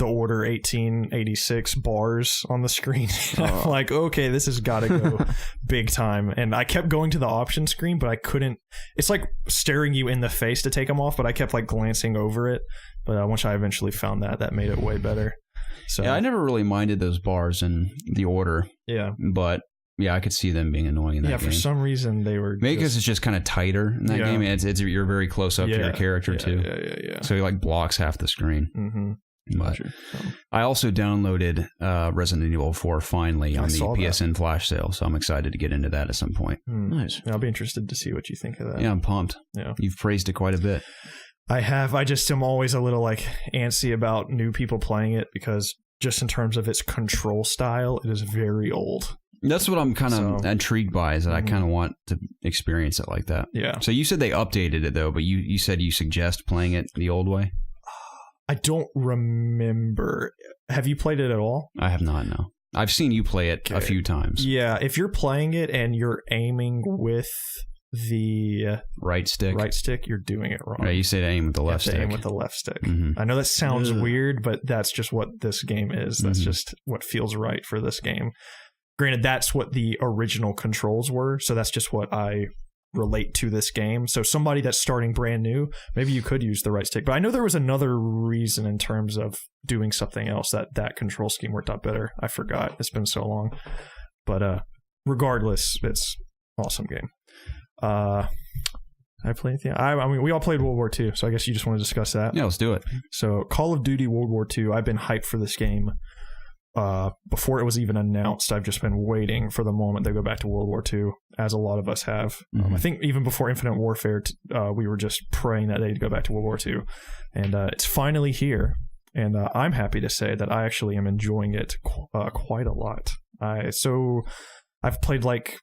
order 1886 bars on the screen. I'm like, okay, this has got to go big time. And I kept going to the option screen, but I couldn't. It's like staring you in the face to take them off, but I kept like glancing over it. But once I eventually found that made it way better. So yeah, I never really minded those bars in the order. Yeah. But yeah, I could see them being annoying in that game. Yeah, for some reason they were. Maybe because it's just kind of tighter in that game. It's you're very close up to your character too. Yeah. So he like blocks half the screen. Mm-hmm. But I also downloaded Resident Evil 4 finally on the PSN flash sale, so I'm excited to get into that at some point. Nice. I'll be interested to see what you think of that. Yeah, I'm pumped. Yeah. You've praised it quite a bit. I have. I just am always a little like antsy about new people playing it because just in terms of its control style, it is very old. That's what I'm kind of intrigued by, is that I kind of want to experience it like that. Yeah. So you said they updated it, though, but you said you suggest playing it the old way? I don't remember. Have you played it at all? I have not, no. I've seen you play it a few times. Yeah, if you're playing it and you're aiming with the right stick, you're doing it wrong. Yeah, you say to aim with the left stick. Aim with the left stick. Mm-hmm. I know that sounds weird, but that's just what this game is. That's just what feels right for this game. Granted, that's what the original controls were, so that's just what I relate to this game. So somebody that's starting brand new, maybe you could use the right stick. But I know there was another reason in terms of doing something else that control scheme worked out better. I forgot. It's been so long. But regardless, it's an awesome game. I play anything? I mean, we all played World War II, so I guess you just want to discuss that. Yeah, let's do it. So Call of Duty World War II, I've been hyped for this game. Before it was even announced, I've just been waiting for the moment they go back to World War II, as a lot of us have. I think even before Infinite Warfare, we were just praying that they'd go back to World War II. And it's finally here. And I'm happy to say that I actually am enjoying it quite a lot. I've played like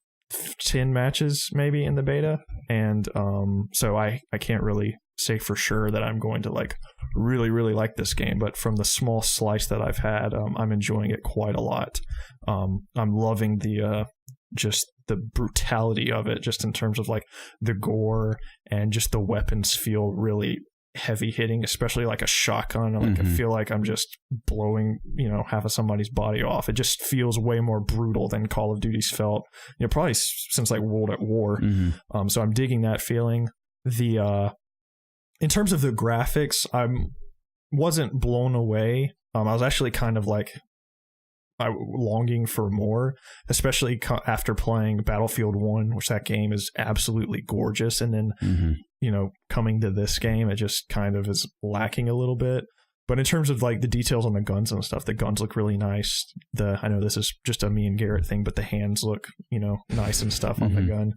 10 matches maybe in the beta. And so I can't really say for sure that I'm going to like really, really like this game, but from the small slice that I've had, I'm enjoying it quite a lot. I'm loving the just the brutality of it, just in terms of like the gore, and just the weapons feel really heavy hitting, especially like a shotgun. Like I feel like I'm just blowing, half of somebody's body off. It just feels way more brutal than Call of Duty's felt, probably since like World at War. So I'm digging that feeling. In terms of the graphics, I wasn't blown away. I was actually kind of like longing for more, especially after playing Battlefield 1, which that game is absolutely gorgeous. And then, coming to this game, it just kind of is lacking a little bit. But in terms of like the details on the guns and stuff, the guns look really nice. I know this is just a me and Garrett thing, but the hands look, nice and stuff on the gun.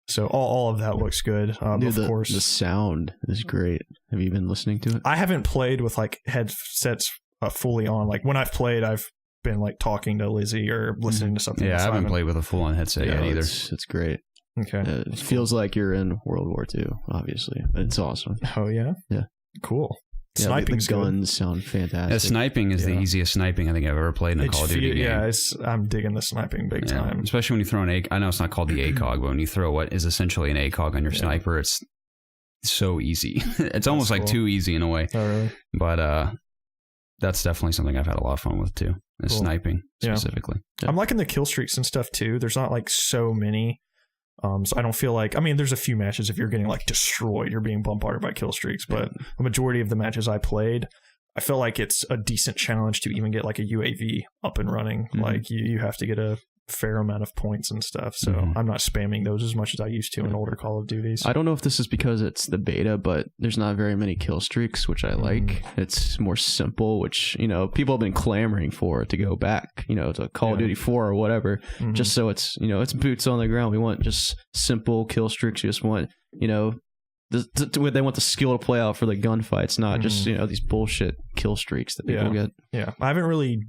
So all of that looks good. Dude, of course, the sound is great. Have you been listening to it? I haven't played with like headsets fully on. Like when I've played, I've been like talking to Lizzie or listening to something. Yeah, I haven't played with a full-on headset yet either. It's great. Okay. It feels like you're in World War II, obviously. It's awesome. Oh, yeah? Yeah. Cool. Yeah, Sniping's the guns sound fantastic. Yeah, sniping is the easiest sniping I think I've ever played in a Call of Duty game. Yeah, I'm digging the sniping big time. Especially when you throw I know it's not called the ACOG, but when you throw what is essentially an ACOG on your sniper, it's so easy. It's almost like too easy in a way. Oh, really? But that's definitely something I've had a lot of fun with too. Sniping specifically. Yeah. I'm liking the kill streaks and stuff too. There's not like so many. So I don't feel like, there's a few matches if you're getting like destroyed, you're being bombarded by kill streaks, but the majority of the matches I played, I feel like it's a decent challenge to even get like a UAV up and running. Like you have to get a fair amount of points and stuff. So I'm not spamming those as much as I used to in older Call of Duties. I don't know if this is because it's the beta, but there's not very many kill streaks, which I like. It's more simple, which, people have been clamoring for it to go back, to Call of Duty 4 or whatever, just so it's, it's boots on the ground. We want just simple kill streaks. We just want, they want the skill to play out for the gunfights, not just, these bullshit kill streaks that people get. Yeah. I haven't really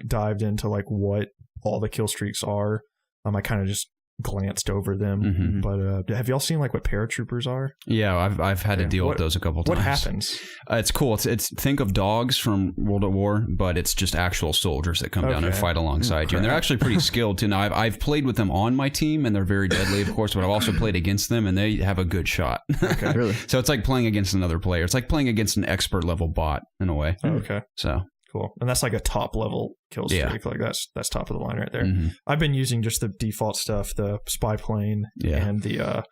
dived into like what all the kill streaks are. I kind of just glanced over them, but have y'all seen like what paratroopers are? Yeah, I've had to deal with those a couple times. What happens? It's cool. It's think of dogs from World at War, but it's just actual soldiers that come down and fight alongside you, and they're actually pretty skilled too. Now I've played with them on my team, and they're very deadly, of course, but I've also played against them, and they have a good shot. Okay, really? So it's like playing against another player. It's like playing against an expert level bot in a way. Okay, so. Cool. And that's like a top level kill streak. Like that's top of the line right there. I've been using just the default stuff, the spy plane and the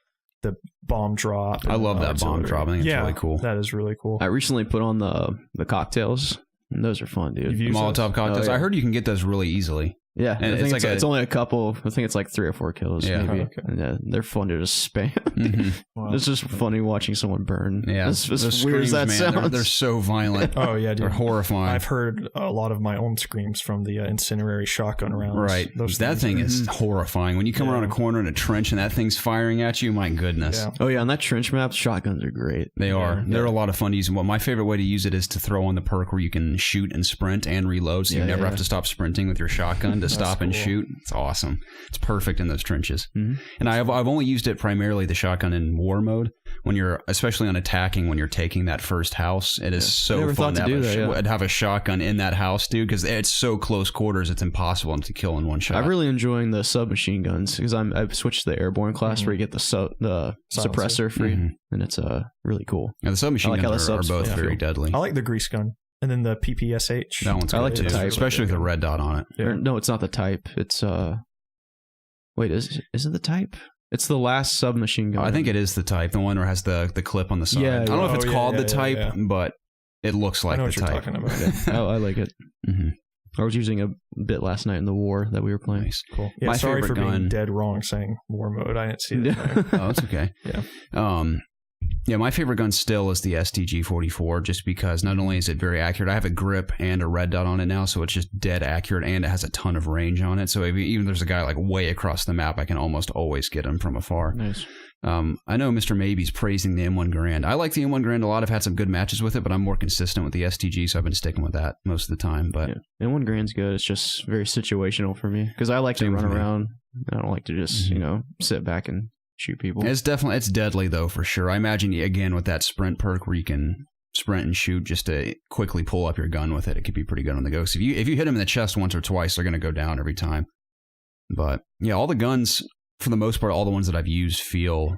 bomb drop. I love that bomb drop. I think it's really cool. That is really cool. I recently put on the cocktails. And those are fun, dude. Molotov cocktails. I heard you can get those really easily. Yeah, And I think it's like it's only a couple. I think it's like 3 or 4 kills, Yeah. maybe. Oh, okay. And they're fun to just spam. Wow. It's just funny watching someone burn. Yeah, as those weird as that screams, man, sounds. they're so violent. Oh yeah, They're dude. horrifying. I've heard a lot of my own screams from the incendiary shotgun rounds. Right. That thing is horrifying. When you come around a corner in a trench and that thing's firing at you, my goodness. Yeah. Oh yeah, on that trench map, shotguns are great. They are. Yeah. They're a lot of fun to use. Well, my favorite way to use it is to throw on the perk where you can shoot and sprint and reload, so you never have to stop sprinting with your shotgun to stop and shoot. It's awesome. It's perfect in those trenches. Mm-hmm. And I've only used it primarily, the shotgun, in war mode, when you're, especially on attacking, when you're taking that first house. It is so fun to have a shotgun in that house, dude, because it's so close quarters, it's impossible to kill in one shot. I'm really enjoying the submachine guns because I've switched to the airborne class where you get the suppressor free, and it's really cool. Yeah, the submachine guns are both very deadly. I like the grease gun. And then the PPSH. That one's good. I like the type, especially with the red dot on it. Yeah. No, it's not the type. It's wait, is it the type? It's the last submachine gun. I think it is the type, the one where it has the clip on the side. Yeah, I don't know if it's called the type, but it looks like I know the what type. you're talking about. I like it. Mm-hmm. I was using a bit last night in the war that we were playing. Nice. Cool. Yeah, My sorry favorite for being gun- dead wrong saying war mode. I didn't see that. Oh, it's okay. Yeah. Yeah, my favorite gun still is the STG-44, just because not only is it very accurate, I have a grip and a red dot on it now, so it's just dead accurate, and it has a ton of range on it. So even if there's a guy like way across the map, I can almost always get him from afar. Nice. I know Mr. Maybe's praising the M1 Garand. I like the M1 Garand a lot. I've had some good matches with it, but I'm more consistent with the STG, so I've been sticking with that most of the time. But yeah. And 1 Grand's good. It's just very situational for me because I like to run around. I don't like to just sit back and shoot people. It's deadly though, for sure. I imagine, again, with that sprint perk where you can sprint and shoot just to quickly pull up your gun with it, it could be pretty good on the go. So if you hit them in the chest once or twice, they're going to go down every time. But yeah, all the guns, for the most part, all the ones that I've used feel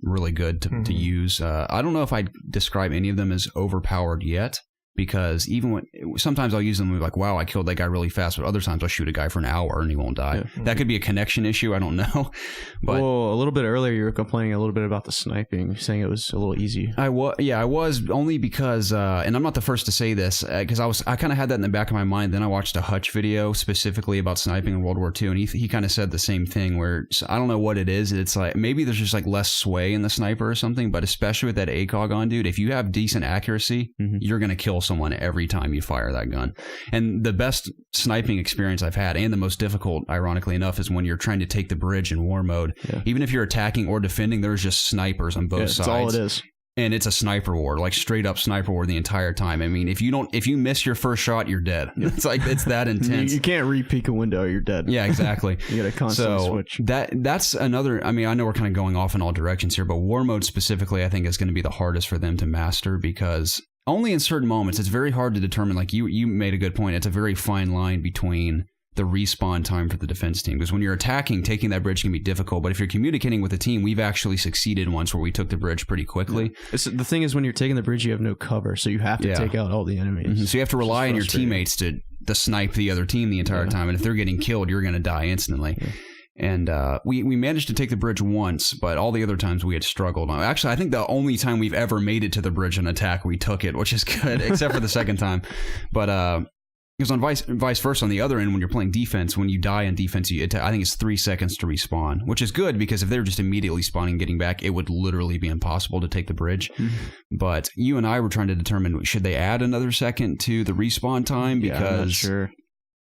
really good to use. I don't know if I'd describe any of them as overpowered yet, because even when sometimes I'll use them and be like, wow, I killed that guy really fast, but other times I'll shoot a guy for an hour and he won't die. Yeah. That could be a connection issue. I don't know. But well, a little bit earlier you were complaining a little bit about the sniping, saying it was a little easy. I was only because, and I'm not the first to say this, because I kind of had that in the back of my mind. Then I watched a Hutch video specifically about sniping in World War II, and he kind of said the same thing, where I don't know what it is. It's like maybe there's just like less sway in the sniper or something, but especially with that ACOG on, dude, if you have decent accuracy, you're going to kill someone every time you fire that gun. And the best sniping experience I've had, and the most difficult, ironically enough, is when you're trying to take the bridge in war mode. Yeah. Even if you're attacking or defending, there's just snipers on both sides. That's all it is. And it's a sniper war, like straight up sniper war the entire time. I mean, if you miss your first shot, you're dead. It's like, it's that intense. You can't re-peek a window, you're dead. Yeah, exactly. You got to constantly switch. That's another, I mean, I know we're kind of going off in all directions here, but war mode specifically, I think is going to be the hardest for them to master, because only in certain moments, it's very hard to determine. Like you made a good point. It's a very fine line between the respawn time for the defense team, because when you're attacking, taking that bridge can be difficult. But if you're communicating with the team, we've actually succeeded once where we took the bridge pretty quickly. Yeah. The thing is, when you're taking the bridge, you have no cover, so you have to take out all the enemies. So you have to rely on your teammates to snipe the other team the entire time. And if they're getting killed, you're going to die instantly. Yeah. And we managed to take the bridge once, but all the other times we had struggled. Actually, I think the only time we've ever made it to the bridge on attack, we took it, which is good, except for the second time. But because on vice versa, on the other end, when you're playing defense, when you die in defense, I think it's 3 seconds to respawn, which is good, because if they were just immediately spawning and getting back, it would literally be impossible to take the bridge. But you and I were trying to determine, should they add another second to the respawn time? Because I'm not sure.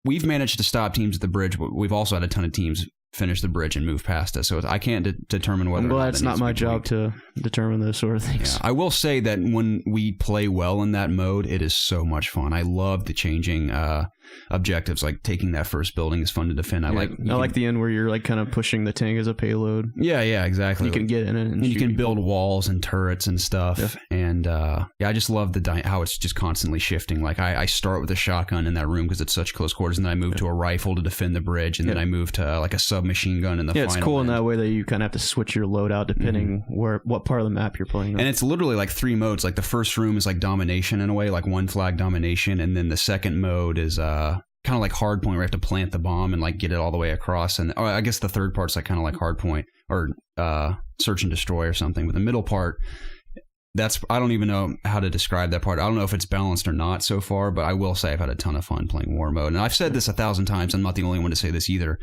We've managed to stop teams at the bridge, but we've also had a ton of teams finish the bridge and move past us. So I can't determine whether. I'm glad it's not my job to determine those sort of things. Yeah, I will say that when we play well in that mode, it is so much fun. I love the changing objectives, like taking that first building is fun to defend. I like the end where you're like kind of pushing the tank as a payload. Yeah, exactly. You can get in it and you can build walls and turrets and stuff. Yeah. And I just love how it's just constantly shifting. Like I start with a shotgun in that room because it's such close quarters, and then I move to a rifle to defend the bridge, and then I move to like a submachine gun in the final. Yeah, it's cool in that way that you kind of have to switch your loadout depending what part of the map you're playing on. And it's literally like 3 modes. Like the first room is like domination in a way, like one flag domination, and then the second mode is kind of like hard point, where you have to plant the bomb and like get it all the way across. And I guess the third part's like kind of like hard point or search and destroy or something. But the middle part I don't even know how to describe that part. I don't know if it's balanced or not so far, but I will say I've had a ton of fun playing War Mode. And I've said this 1,000 times. I'm not the only one to say this either.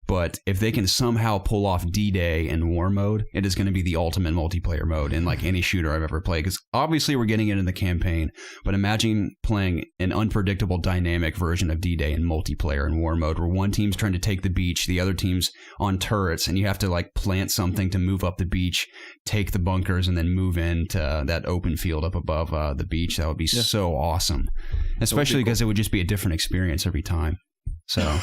But if they can somehow pull off D-Day in War Mode, it is going to be the ultimate multiplayer mode in like any shooter I've ever played. Because obviously we're getting it in the campaign, but imagine playing an unpredictable dynamic version of D-Day in multiplayer in War Mode, where one team's trying to take the beach, the other team's on turrets, and you have to like plant something to move up the beach, take the bunkers, and then move into that open field up above the beach. That would be so awesome, especially because it would just be a different experience every time. So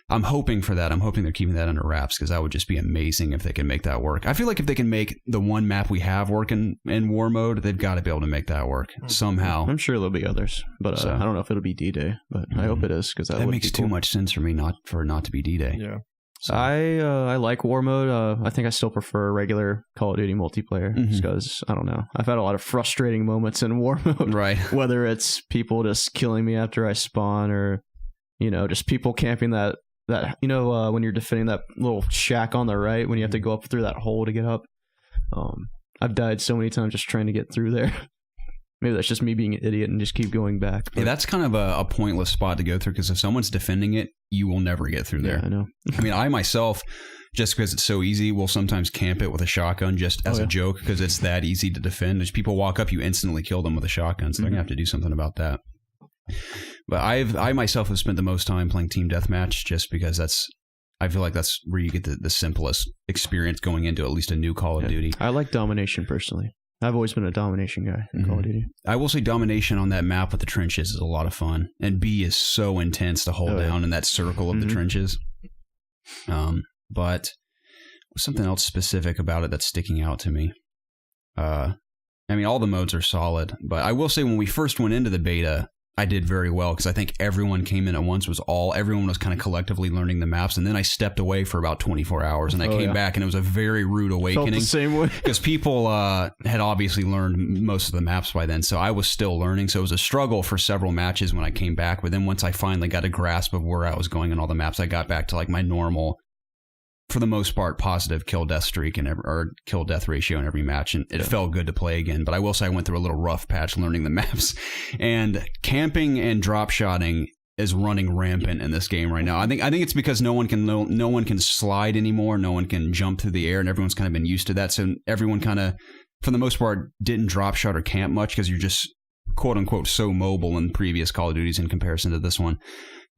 I'm hoping for that. I'm hoping they're keeping that under wraps, because that would just be amazing if they can make that work. I feel like if they can make the one map we have work in War Mode, they've got to be able to make that work somehow. I'm sure there'll be others, but I don't know if it'll be D-Day, but I hope it is, because that makes too much sense for me not to be D-Day. Yeah. So. I like War Mode. I think I still prefer regular Call of Duty multiplayer, because I don't know. I've had a lot of frustrating moments in War Mode, right? Whether it's people just killing me after I spawn, or just people camping that when you're defending that little shack on the right, when you have to go up through that hole to get up. I've died so many times just trying to get through there. Maybe that's just me being an idiot and just keep going back. Yeah, that's kind of a pointless spot to go through, because if someone's defending it, you will never get through there. Yeah, I know. I mean, I myself, just because it's so easy, will sometimes camp it with a shotgun just as a joke, because it's that easy to defend. As people walk up, you instantly kill them with a shotgun, so they're going to have to do something about that. But I myself have spent the most time playing Team Deathmatch, just because I feel like that's where you get the simplest experience going into at least a new Call of Duty. I like Domination personally. I've always been a Domination guy in Call of Duty. I will say Domination on that map with the trenches is a lot of fun. And B is so intense to hold down in that circle of the trenches. But something else specific about it that's sticking out to me. I mean, all the modes are solid, but I will say when we first went into the beta, I did very well, because I think everyone came in at once. Everyone was kind of collectively learning the maps, and then I stepped away for about 24 hours, and I came back, and it was a very rude awakening. Felt the same way. Because people had obviously learned most of the maps by then, so I was still learning. So it was a struggle for several matches when I came back, but then once I finally got a grasp of where I was going in all the maps, I got back to like my normal, for the most part, positive kill-death streak or kill-death ratio in every match, and it felt good to play again. But I will say I went through a little rough patch learning the maps, and camping and drop-shotting is running rampant in this game right now. I think it's because no one can slide anymore, no one can jump through the air, and everyone's kind of been used to that. So everyone kind of, for the most part, didn't drop-shot or camp much, because you're just quote-unquote so mobile in previous Call of Duties in comparison to this one.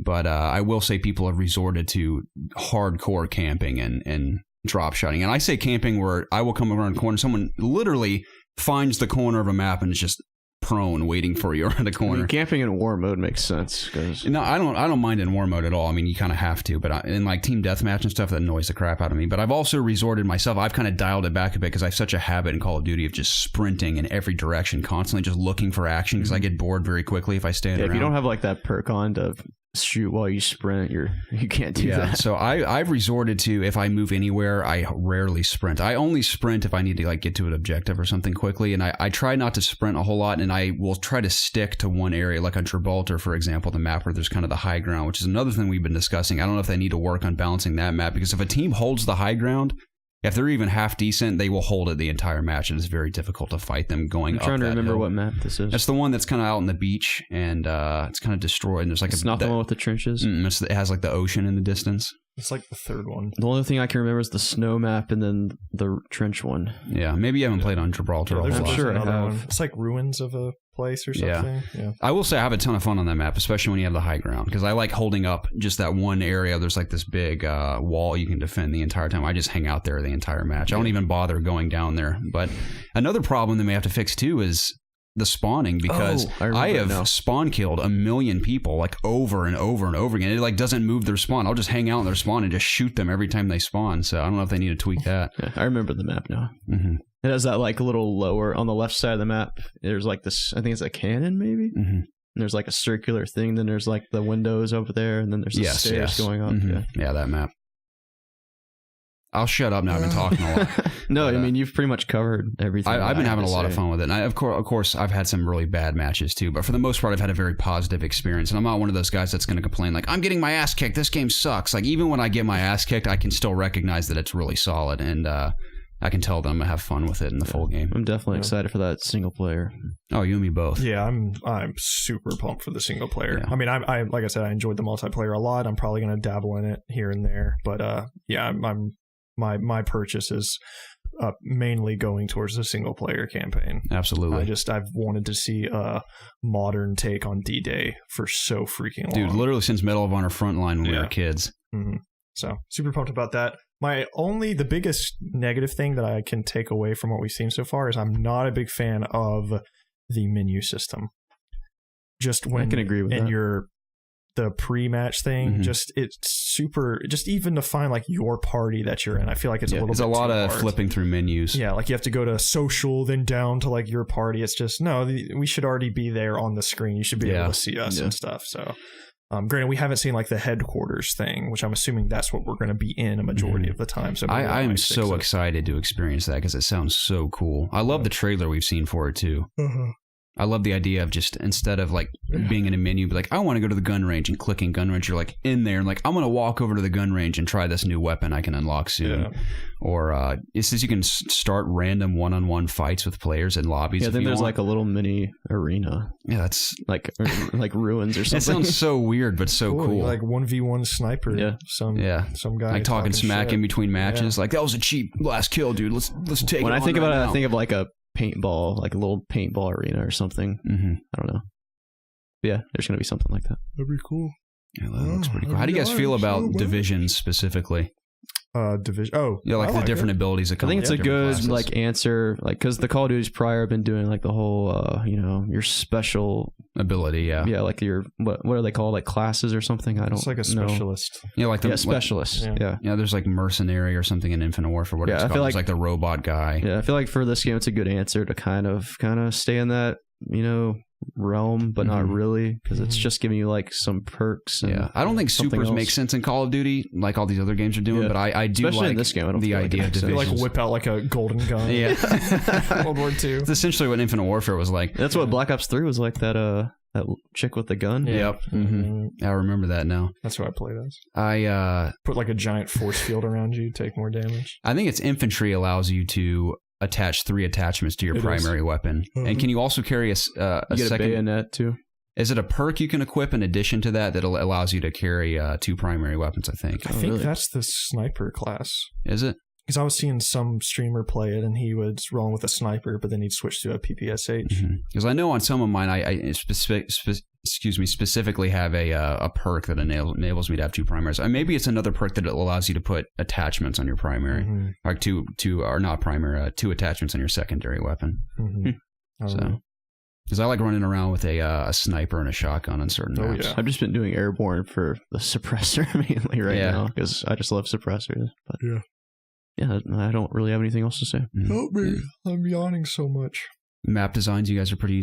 But I will say people have resorted to hardcore camping and drop shotting. And I say camping where I will come around a corner, someone literally finds the corner of a map and is just prone waiting for you around the corner. I mean, camping in War Mode makes sense. No, I don't mind in War Mode at all. I mean, you kind of have to, but in like Team Deathmatch and stuff, that annoys the crap out of me. But I've also resorted myself. I've kind of dialed it back a bit, because I have such a habit in Call of Duty of just sprinting in every direction, constantly just looking for action, because I get bored very quickly if I stand around. If you don't have like that perk on to shoot while you sprint, you can't do that. So I've resorted to, if I move anywhere, I rarely sprint. I only sprint if I need to like get to an objective or something quickly, and I try not to sprint a whole lot, and I will try to stick to one area, like on Gibraltar, for example, the map where there's kind of the high ground, which is another thing we've been discussing. I don't know if they need to work on balancing that map, because if a team holds the high ground, if they're even half decent, they will hold it the entire match, and it's very difficult to fight them going up. I'm trying to remember hill. what map this is. It's the one that's kind of out on the beach, and it's kind of destroyed. And there's like it's not the one with the trenches. It has like the ocean in the distance. It's like the third one. The only thing I can remember is the snow map and then the trench one. Yeah, maybe you haven't played on Gibraltar. Yeah, I'm sure I have. One. It's like ruins of a place or something. Yeah. I will say I have a ton of fun on that map, especially when you have the high ground, because I like holding up just that one area. There's like this big wall you can defend the entire time. I just hang out there the entire match. I don't even bother going down there. But another problem they may have to fix too is the spawning, because I have spawn killed 1 million people like over and over and over again. It like doesn't move their spawn. I'll just hang out in their spawn and just shoot them every time they spawn. So I don't know if they need to tweak that. Yeah, I remember the map now. It has that like little lower on the left side of the map. There's like this, I think it's a cannon maybe. And there's like a circular thing. Then there's like the windows over there, and then there's the stairs going up. Yeah, that map. I'll shut up now. I've been talking a lot. No, I mean, you've pretty much covered everything. I've been having a lot of fun with it. And of course, I've had some really bad matches too. But for the most part, I've had a very positive experience. And I'm not one of those guys that's going to complain like, I'm getting my ass kicked. This game sucks. Like, even when I get my ass kicked, I can still recognize that it's really solid. And I can tell that I'm gonna have fun with it in the full game. I'm definitely excited for that single player. Oh, you and me both. Yeah, I'm super pumped for the single player. Yeah. I mean, I like I said, I enjoyed the multiplayer a lot. I'm probably gonna dabble in it here and there, but my purchase is mainly going towards the single player campaign. Absolutely. I've wanted to see a modern take on D-Day for so freaking long. Dude, literally since Medal of Honor Frontline when we were kids. Mm-hmm. So super pumped about that. The biggest negative thing that I can take away from what we've seen so far is I'm not a big fan of the menu system. Just when I can agree with that. The pre-match thing, it's super. Just even to find like your party that you're in, I feel like it's a little. It's bit a lot too of hard. flipping through menus. Yeah, like you have to go to social, then down to like your party. It's just we should already be there on the screen. You should be able to see us and stuff. So. Granted, we haven't seen like the headquarters thing, which I'm assuming that's what we're going to be in a majority of the time. So I am so excited to experience that because it sounds so cool. I love the trailer we've seen for it too. I love the idea of just instead of like being in a menu, be like, I want to go to the gun range and clicking gun range. You're like in there and like, I'm going to walk over to the gun range and try this new weapon I can unlock soon. Yeah. Or it says you can start random one-on-one fights with players in lobbies. Yeah, then there's like a little mini arena. Yeah, that's like ruins or something. It sounds so weird, but so cool. Like 1v1 sniper. Yeah. Some guy like talking smack shit in between matches. Like that was a cheap last kill, dude. Let's take it. When I think about it, I think of like a paintball, like a little paintball arena or something. I don't know. Yeah, there's gonna be something like that. That'd be cool. Yeah, that looks pretty cool. How do you guys feel about divisions specifically? Division. Oh, yeah, like the different abilities that come. I think it's a good like answer, like because the Call of Duties prior have been doing like the whole, your special ability. Yeah, like your what are they called, like classes or something? I don't. It's like a specialist. Yeah, like the specialist. Yeah, there's like mercenary or something in Infinite Warfare. What it's called. There's like the robot guy. Yeah, I feel like for this game, it's a good answer to kind of stay in that realm, but not really, because it's just giving you like some perks. And I don't think supers make sense in Call of Duty like all these other games are doing, but I do especially like in this game. I don't the idea of divisions. You like whip out like a golden gun. Yeah, World War II. It's essentially what Infinite Warfare was like. That's what Black Ops 3 was like. That chick with the gun. Yep. I remember that now. That's what I played as. I put like a giant force field around you, take more damage. I think it's infantry allows you to attach 3 attachments to your primary weapon. And can you also carry a second bayonet too? Is it a perk you can equip in addition to that allows you to carry 2 primary weapons, I think? I think that's the sniper class. Is it? Because I was seeing some streamer play it and he was rolling with a sniper, but then he'd switch to a PPSH. Because I know on some of mine, I specifically have a perk that enables me to have 2 primaries. Maybe it's another perk that allows you to put attachments on your primary, like 2 attachments on your secondary weapon. So, because I like running around with a sniper and a shotgun on certain maps. Yeah. I've just been doing airborne for the suppressor mainly now because I just love suppressors. But yeah, I don't really have anything else to say. Help me. I'm yawning so much. Map designs you guys are pretty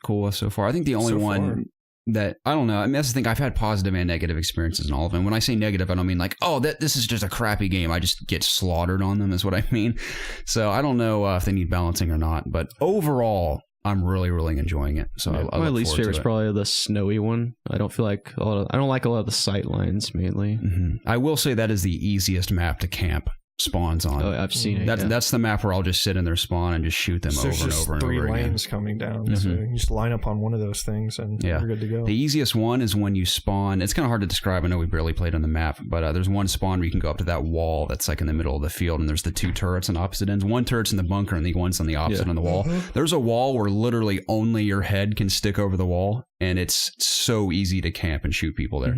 cool with so far. I think the only one that, I don't know, I mean, that's the thing, I've had positive and negative experiences in all of them. When I say negative, I don't mean like, this is just a crappy game. I just get slaughtered on them is what I mean. So I don't know if they need balancing or not. But overall, I'm really, really enjoying it. So I my least favorite is probably the snowy one. I don't like a lot of the sight lines mainly. I will say that is the easiest map to camp spawns on. Oh, I've seen it. That's the map where I'll just sit in their spawn and just shoot them over and over and over again. There's 3 lanes coming down. So you just line up on one of those things and you're good to go. The easiest one is when you spawn. It's kind of hard to describe. I know we barely played on the map, but there's one spawn where you can go up to that wall that's like in the middle of the field, and there's the 2 turrets on opposite ends. One turret's in the bunker and the one's on the opposite on the wall. There's a wall where literally only your head can stick over the wall, and it's so easy to camp and shoot people there.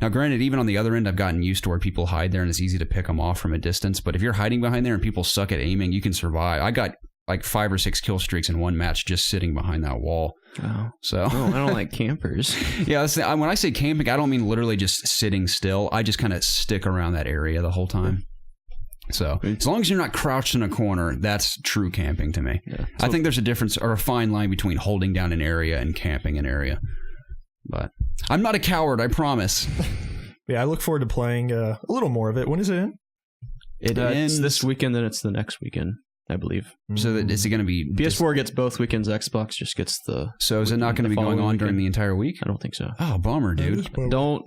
Now, granted, even on the other end, I've gotten used to where people hide there and it's easy to pick them off from a distance. But if you're hiding behind there and people suck at aiming, you can survive. I got like 5 or 6 kill streaks in one match just sitting behind that wall. So I don't like campers. Yeah, when I say camping, I don't mean literally just sitting still. I just kind of stick around that area the whole time. So as long as you're not crouched in a corner, that's true camping to me. Yeah. I think there's a difference or a fine line between holding down an area and camping an area. But I'm not a coward, I promise. Yeah, I look forward to playing a little more of it. When is it in? It ends this weekend, then it's the next weekend, I believe. So is it going to be... PS4 gets both weekends, Xbox just gets the... So is it not going to be going on during the entire week? I don't think so. Oh, bummer, dude. Don't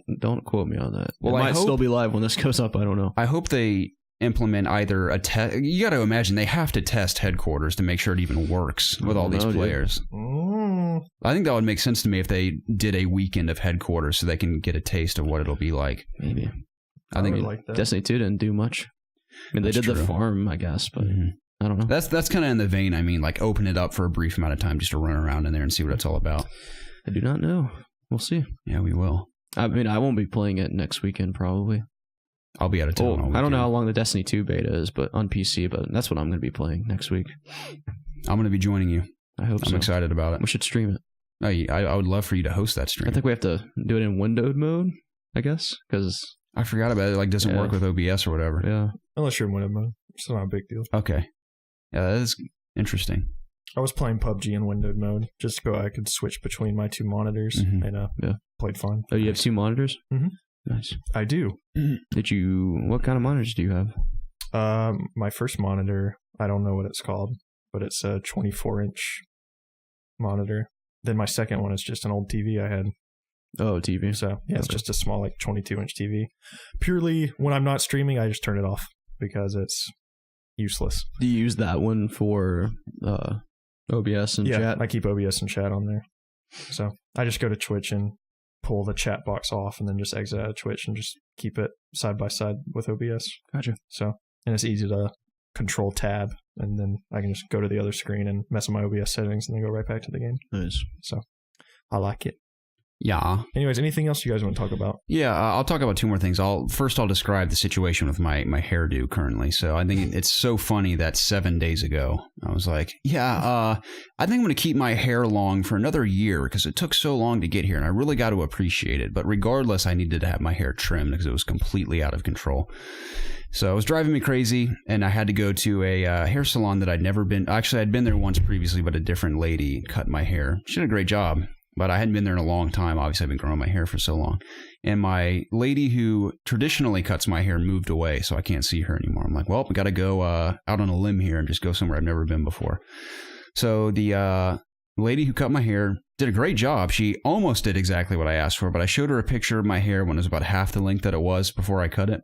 quote me on that. Well, it might still be live when this goes up, I don't know. I hope they implement either a test. You got to imagine they have to test headquarters to make sure it even works with all these players. I think that would make sense to me if they did a weekend of headquarters so they can get a taste of what it'll be like. Maybe. I think like that. Destiny 2 didn't do much. I mean, they did the farm, I guess, but I don't know. That's kind of in the vein. I mean, like open it up for a brief amount of time just to run around in there and see what it's all about. I do not know. We'll see. Yeah, we will. I mean, I won't be playing it next weekend, probably. I'll be out of town. I don't know how long the Destiny 2 beta is, but on PC, but that's what I'm going to be playing next week. I'm going to be joining you. I hope so. I'm excited about it. We should stream it. I would love for you to host that stream. I think we have to do it in windowed mode, I guess, because... I forgot about it. Like, doesn't work with OBS or whatever. Yeah. Unless you're in windowed mode. It's not a big deal. Okay. Yeah, that is interesting. I was playing PUBG in windowed mode just so I could switch between my two monitors and played fine. Oh, you have two monitors? Mm-hmm. Nice. I do. What kind of monitors do you have? My first monitor, I don't know what it's called, but it's a 24-inch monitor. Then my second one is just an old TV I had. Oh, TV. So, yeah, it's just a small, like, 22-inch TV. Purely, when I'm not streaming, I just turn it off because it's useless. Do you use that one for OBS and chat? Yeah, I keep OBS and chat on there. So, I just go to Twitch and pull the chat box off and then just exit out of Twitch and just keep it side by side with OBS. Gotcha. So, and it's easy to control tab, and then I can just go to the other screen and mess with my OBS settings and then go right back to the game. Nice. So, I like it. Yeah. Anyways, anything else you guys want to talk about? Yeah, I'll talk about two more things. I'll describe the situation with my hairdo currently. So I think it's so funny that 7 days ago, I was like, I think I'm going to keep my hair long for another year because it took so long to get here and I really got to appreciate it. But regardless, I needed to have my hair trimmed because it was completely out of control. So it was driving me crazy, and I had to go to a hair salon that I'd never been. Actually, I'd been there once previously, but a different lady cut my hair. She did a great job. But I hadn't been there in a long time. Obviously, I've been growing my hair for so long. And my lady who traditionally cuts my hair moved away, so I can't see her anymore. I'm like, well, we got to go out on a limb here and just go somewhere I've never been before. So the lady who cut my hair did a great job. She almost did exactly what I asked for, but I showed her a picture of my hair when it was about half the length that it was before I cut it.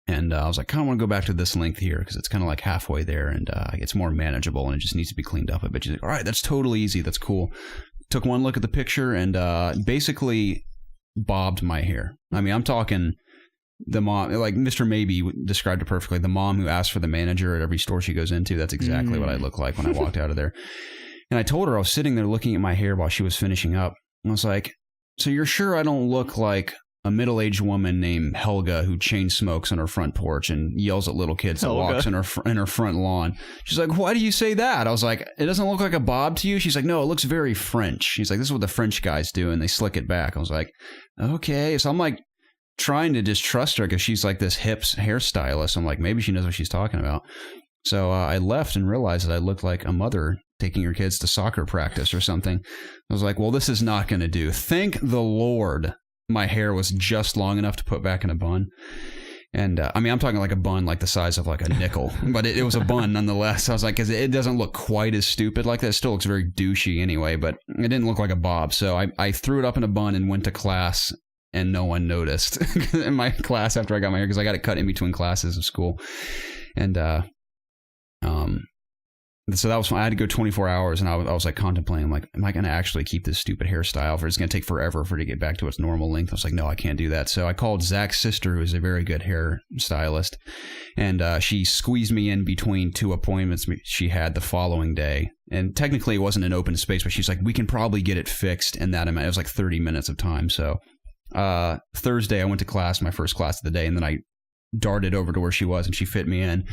And I was like, I kind of want to go back to this length here because it's kind of like halfway there and it's more manageable and it just needs to be cleaned up a bit. She's like, all right, that's totally easy. That's cool. Took one look at the picture and basically bobbed my hair. I mean, I'm talking the mom, like Mr. Maybe described it perfectly. The mom who asks for the manager at every store she goes into, that's exactly what I look like when I walked out of there. And I told her, I was sitting there looking at my hair while she was finishing up. And I was like, so you're sure I don't look like a middle-aged woman named Helga who chain smokes on her front porch and yells at little kids that walks in her front lawn. She's like, why do you say that? I was like, it doesn't look like a bob to you? She's like, no, it looks very French. She's like, this is what the French guys do, and they slick it back. I was like, okay. So I'm like trying to just trust her because she's like this hip hairstylist. I'm like, maybe she knows what she's talking about. So I left and realized that I looked like a mother taking her kids to soccer practice or something. I was like, well, this is not going to do. Thank the Lord my hair was just long enough to put back in a bun. And I mean, I'm talking like a bun like the size of like a nickel, but it was a bun nonetheless. I was like, because it doesn't look quite as stupid like that. It still looks very douchey anyway, but it didn't look like a bob. So I threw it up in a bun and went to class and no one noticed in my class after I got my hair because I got it cut in between classes of school. And so that was fun. I had to go 24 hours and I was like contemplating, like, am I going to actually keep this stupid hairstyle for it's going to take forever for it to get back to its normal length? I was like, no, I can't do that. So I called Zach's sister, who is a very good hair stylist, and she squeezed me in between two appointments she had the following day. And technically it wasn't an open space, but she's like, we can probably get it fixed in that amount. It was like 30 minutes of time. So Thursday I went to class, my first class of the day, and then I darted over to where she was and she fit me in.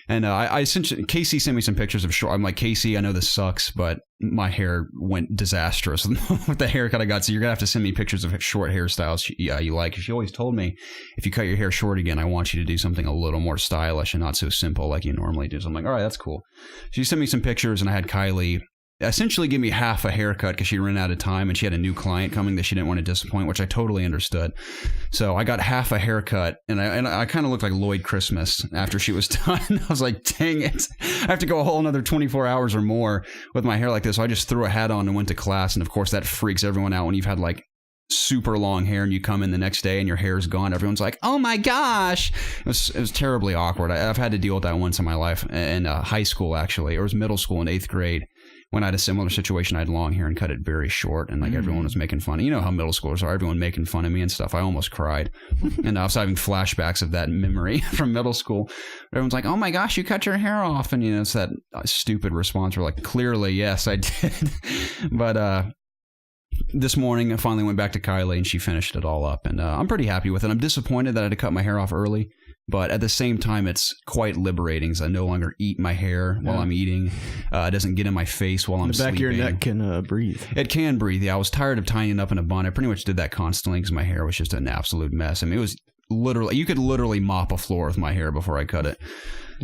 And I essentially, Casey sent me some pictures of short. I'm like, Casey, I know this sucks, but my hair went disastrous with the haircut I got. So you're going to have to send me pictures of short hairstyles you like. She always told me, if you cut your hair short again, I want you to do something a little more stylish and not so simple like you normally do. So I'm like, all right, that's cool. She sent me some pictures and I had Kylie essentially give me half a haircut because she ran out of time and she had a new client coming that she didn't want to disappoint, which I totally understood. So I got half a haircut and I kind of looked like Lloyd Christmas after she was done. I was like, dang it. I have to go a whole another 24 hours or more with my hair like this. So I just threw a hat on and went to class. And of course that freaks everyone out when you've had like super long hair and you come in the next day and your hair's gone. Everyone's like, oh my gosh. It was terribly awkward. I've had to deal with that once in my life, in high school actually. Or it was middle school in 8th grade. When I had a similar situation, I had long hair and cut it very short, and like everyone was making fun of. You know how middle schoolers are, everyone making fun of me and stuff. I almost cried. And I was having flashbacks of that memory from middle school. Everyone's like, oh my gosh, you cut your hair off. And, you know, it's that stupid response. We're like, clearly, yes, I did. But this morning, I finally went back to Kylie, and she finished it all up. And I'm pretty happy with it. I'm disappointed that I had to cut my hair off early. But at the same time, it's quite liberating, so I no longer eat my hair while I'm eating. It doesn't get in my face while I'm sleeping. The back of your neck can breathe. It can breathe. Yeah, I was tired of tying it up in a bun. I pretty much did that constantly because my hair was just an absolute mess. I mean, it was literally, you could literally mop a floor with my hair before I cut it.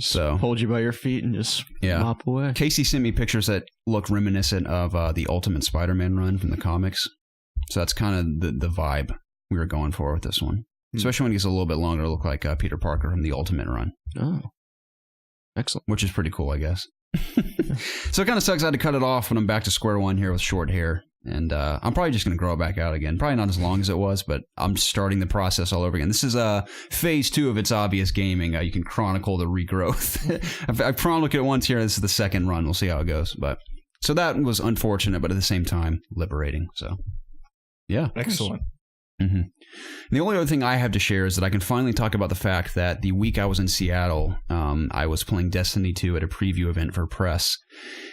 So hold you by your feet and just mop away. Casey sent me pictures that look reminiscent of the Ultimate Spider-Man run from the comics. So that's kind of the vibe we were going for with this one. Especially when it gets a little bit longer, it'll look like Peter Parker from the Ultimate Run. Oh. Excellent. Which is pretty cool, I guess. So it kind of sucks I had to cut it off when I'm back to square one here with short hair. And I'm probably just going to grow it back out again. Probably not as long as it was, but I'm starting the process all over again. This is phase 2 of ItsObviousGaming. You can chronicle the regrowth. I've chronicled it once here. This is the second run. We'll see how it goes. But so that was unfortunate, but at the same time, liberating. So, yeah. Excellent. Mm-hmm. The only other thing I have to share is that I can finally talk about the fact that the week I was in Seattle, I was playing Destiny 2 at a preview event for press.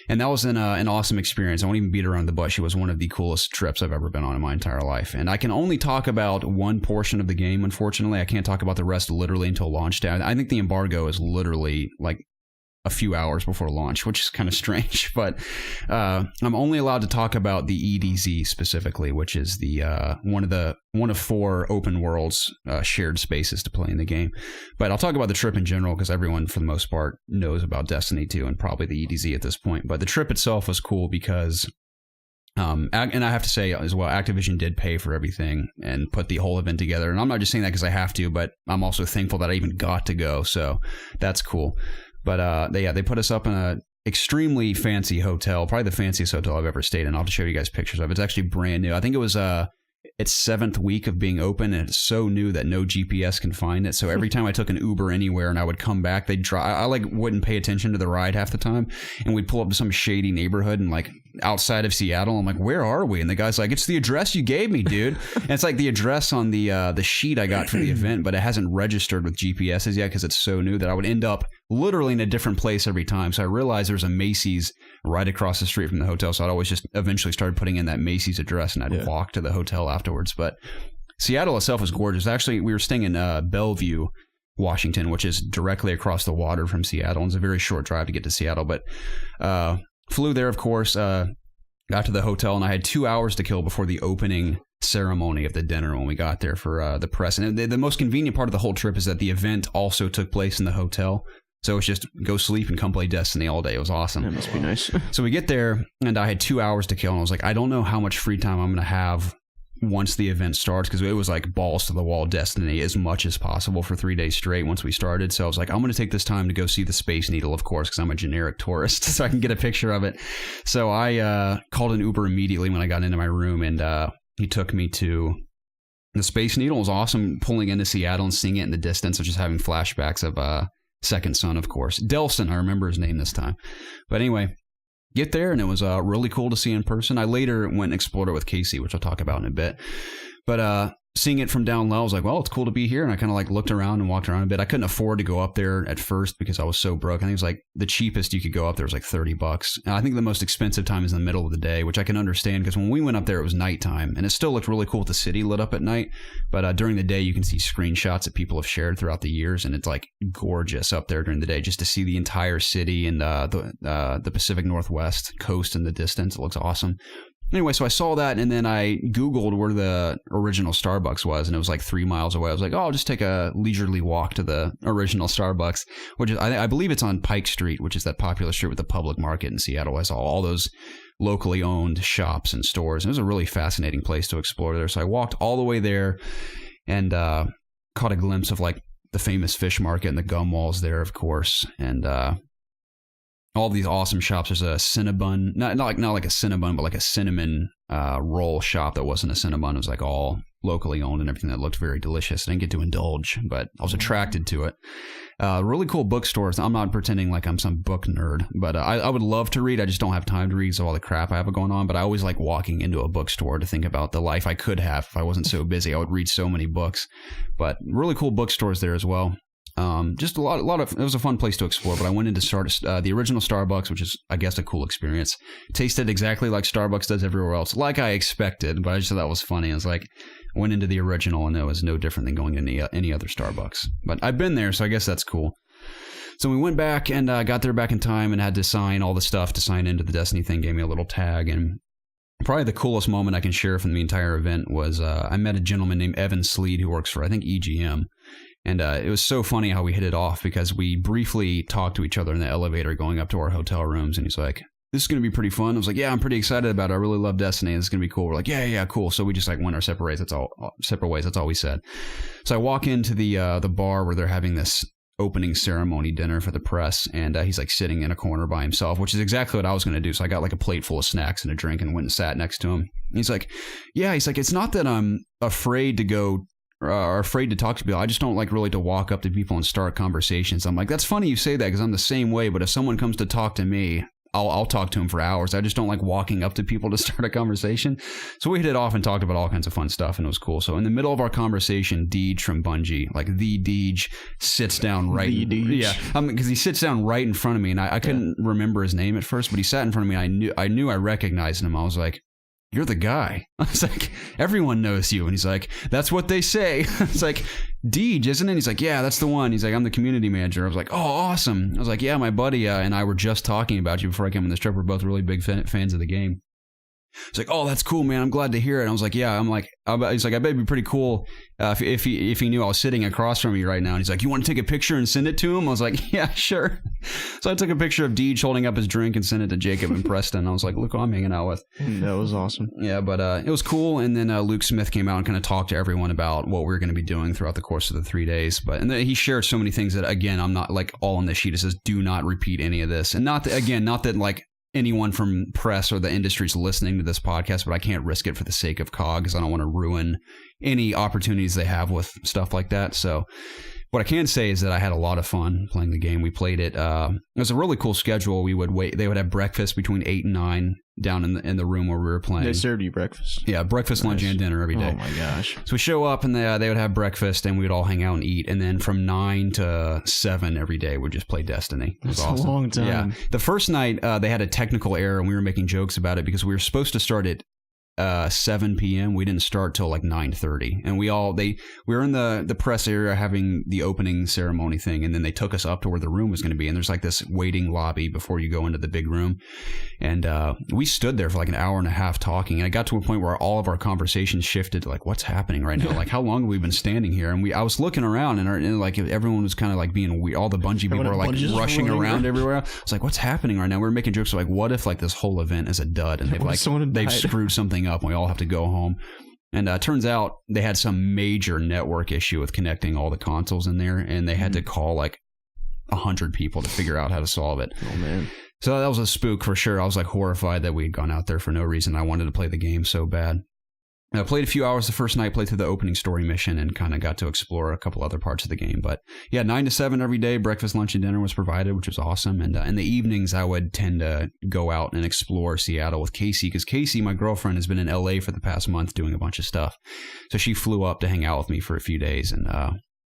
And that was an awesome experience. I won't even beat around the bush. It was one of the coolest trips I've ever been on in my entire life. And I can only talk about one portion of the game, unfortunately. I can't talk about the rest literally until launch day. I think the embargo is literally like a few hours before launch, which is kind of strange. But I'm only allowed to talk about the EDZ specifically, which is the one of 4 open worlds shared spaces to play in the game. But I'll talk about the trip in general because everyone, for the most part, knows about Destiny 2 and probably the EDZ at this point. But the trip itself was cool because, and I have to say as well, Activision did pay for everything and put the whole event together. And I'm not just saying that because I have to, but I'm also thankful that I even got to go. So that's cool. But they put us up in a extremely fancy hotel, probably the fanciest hotel I've ever stayed in. I'll have to show you guys pictures of it. It's actually brand new. I think it was its 7th week of being open, and it's so new that no GPS can find it. So every time I took an Uber anywhere and I would come back, they'd drive. I like wouldn't pay attention to the ride half the time, and we'd pull up to some shady neighborhood and like outside of Seattle. I'm like, where are we? And the guy's like, it's the address you gave me, dude. And it's like the address on the sheet I got for the event, but it hasn't registered with GPSs yet because it's so new that I would end up literally in a different place every time. So I realized there's a Macy's right across the street from the hotel. So I'd always just eventually started putting in that Macy's address, and I'd walk to the hotel afterwards. But Seattle itself was gorgeous. Actually, we were staying in Bellevue, Washington, which is directly across the water from Seattle. And it's a very short drive to get to Seattle. But flew there, of course, got to the hotel, and I had 2 hours to kill before the opening ceremony of the dinner when we got there for the press. And the most convenient part of the whole trip is that the event also took place in the hotel. So it's just go sleep and come play Destiny all day. It was awesome. That must be nice. So we get there, and I had 2 hours to kill, and I was like, I don't know how much free time I'm going to have once the event starts, because it was like balls to the wall Destiny as much as possible for 3 days straight once we started. So I was like, I'm going to take this time to go see the Space Needle, of course, because I'm a generic tourist, so I can get a picture of it. So I called an Uber immediately when I got into my room, and he took me to the Space Needle. It was awesome pulling into Seattle and seeing it in the distance, and just having flashbacks of Second Son, of course. Delson, I remember his name this time. But anyway, get there, and it was really cool to see in person. I later went and explored it with Casey, which I'll talk about in a bit. But seeing it from down low, I was like, well, it's cool to be here. And I kind of like looked around and walked around a bit. I couldn't afford to go up there at first because I was so broke. I think it was like the cheapest you could go up there was like $30. And I think the most expensive time is in the middle of the day, which I can understand because when we went up there, it was nighttime, and it still looked really cool with the city lit up at night. But during the day, you can see screenshots that people have shared throughout the years, and it's like gorgeous up there during the day just to see the entire city and the Pacific Northwest coast in the distance. It looks awesome. Anyway, so I saw that, and then I Googled where the original Starbucks was, and it was like 3 miles away. I was like, oh, I'll just take a leisurely walk to the original Starbucks, which is, I believe it's on Pike Street, which is that popular street with the public market in Seattle. I saw all those locally owned shops and stores, and it was a really fascinating place to explore there. So I walked all the way there and caught a glimpse of like the famous fish market and the gum walls there, of course, and all these awesome shops. There's a Cinnabon, not like a Cinnabon, but like a cinnamon roll shop that wasn't a Cinnabon. It was like all locally owned and everything that looked very delicious. I didn't get to indulge, but I was attracted to it. Really cool bookstores. I'm not pretending like I'm some book nerd, but I would love to read. I just don't have time to read because of all the crap I have going on. But I always like walking into a bookstore to think about the life I could have if I wasn't so busy. I would read so many books. But really cool bookstores there as well. Just a lot of, it was a fun place to explore, but I went into the original Starbucks, which is, I guess, a cool experience. Tasted exactly like Starbucks does everywhere else, like I expected, but I just thought that was funny. I was like, went into the original and it was no different than going to any other Starbucks. But I've been there, so I guess that's cool. So we went back and got there back in time and had to sign all the stuff to sign into the Destiny thing, gave me a little tag. And probably the coolest moment I can share from the entire event was I met a gentleman named Evan Sleed who works for, I think, EGM. And it was so funny how we hit it off because we briefly talked to each other in the elevator going up to our hotel rooms. And he's like, this is going to be pretty fun. I was like, yeah, I'm pretty excited about it. I really love Destiny. It's going to be cool. We're like, yeah, cool. So we just like went our separate ways. That's all we said. So I walk into the bar where they're having this opening ceremony dinner for the press. And he's like sitting in a corner by himself, which is exactly what I was going to do. So I got like a plate full of snacks and a drink and went and sat next to him. And he's like, it's not that I'm afraid to go are afraid to talk to people. I just don't like really to walk up to people and start conversations. I'm like, that's funny you say that because I'm the same way. But if someone comes to talk to me, I'll talk to him for hours. I just don't like walking up to people to start a conversation. So we hit it off and talked about all kinds of fun stuff, and it was cool. So in the middle of our conversation, Deej from Bungie, like the Deej, sits down right. Because he sits down right in front of me, and I couldn't remember his name at first, but he sat in front of me. And I knew I recognized him. I was like, you're the guy. I was like, everyone knows you. And he's like, that's what they say. It's like, Deej, isn't it? He's like, yeah, that's the one. He's like, I'm the community manager. I was like, oh, awesome. I was like, yeah, my buddy and I were just talking about you before I came on this trip. We're both really big fans of the game. He's like, oh, that's cool, man. I'm glad to hear it. And I was like, yeah. He's like, I bet it'd be pretty cool if he knew I was sitting across from you right now. And he's like, you want to take a picture and send it to him? I was like, yeah, sure. So I took a picture of Deej holding up his drink and sent it to Jacob and Preston. I was like, look who I'm hanging out with. That was awesome. Yeah, but it was cool. And then Luke Smith came out and kind of talked to everyone about what we were going to be doing throughout the course of the 3 days. And then he shared so many things that, again, I'm not like all on the sheet. It says, do not repeat any of this. And not that like anyone from press or the industry is listening to this podcast, but I can't risk it for the sake of COG because I don't want to ruin any opportunities they have with stuff like that. So what I can say is that I had a lot of fun playing the game. We played it. It was a really cool schedule. We would wait. They would have breakfast between 8 and 9 down in the room where we were playing. They served you breakfast? Yeah, breakfast, lunch, and dinner every day. Oh my gosh. So we show up and they would have breakfast and we would all hang out and eat. And then from 9 to 7 every day, we'd just play Destiny. It was That's awesome. A long time. Yeah. The first night, they had a technical error and we were making jokes about it because we were supposed to start at 7 p.m. We didn't start till like 9:30, and we were in the press area having the opening ceremony thing, and then they took us up to where the room was going to be, and there's like this waiting lobby before you go into the big room, and we stood there for like an hour and a half talking, and I got to a point where all of our conversations shifted to like, what's happening right now? Like, how long have we been standing here? And I was looking around, and like everyone was kind of like being weird. All the Bungie people were like rushing around everywhere. I was like, what's happening right now? We were making jokes like, what if like this whole event is a dud and they've screwed something up and we all have to go home. And turns out they had some major network issue with connecting all the consoles in there, and they had to call like 100 people to figure out how to solve it. Oh man. So that was a spook for sure. I was like horrified that we'd gone out there for no reason. I wanted to play the game so bad. I played a few hours the first night, played through the opening story mission, and kind of got to explore a couple other parts of the game. But yeah, 9 to 7 every day, breakfast, lunch, and dinner was provided, which was awesome. And in the evenings, I would tend to go out and explore Seattle with Casey, because Casey, my girlfriend, has been in LA for the past month doing a bunch of stuff. So she flew up to hang out with me for a few days, and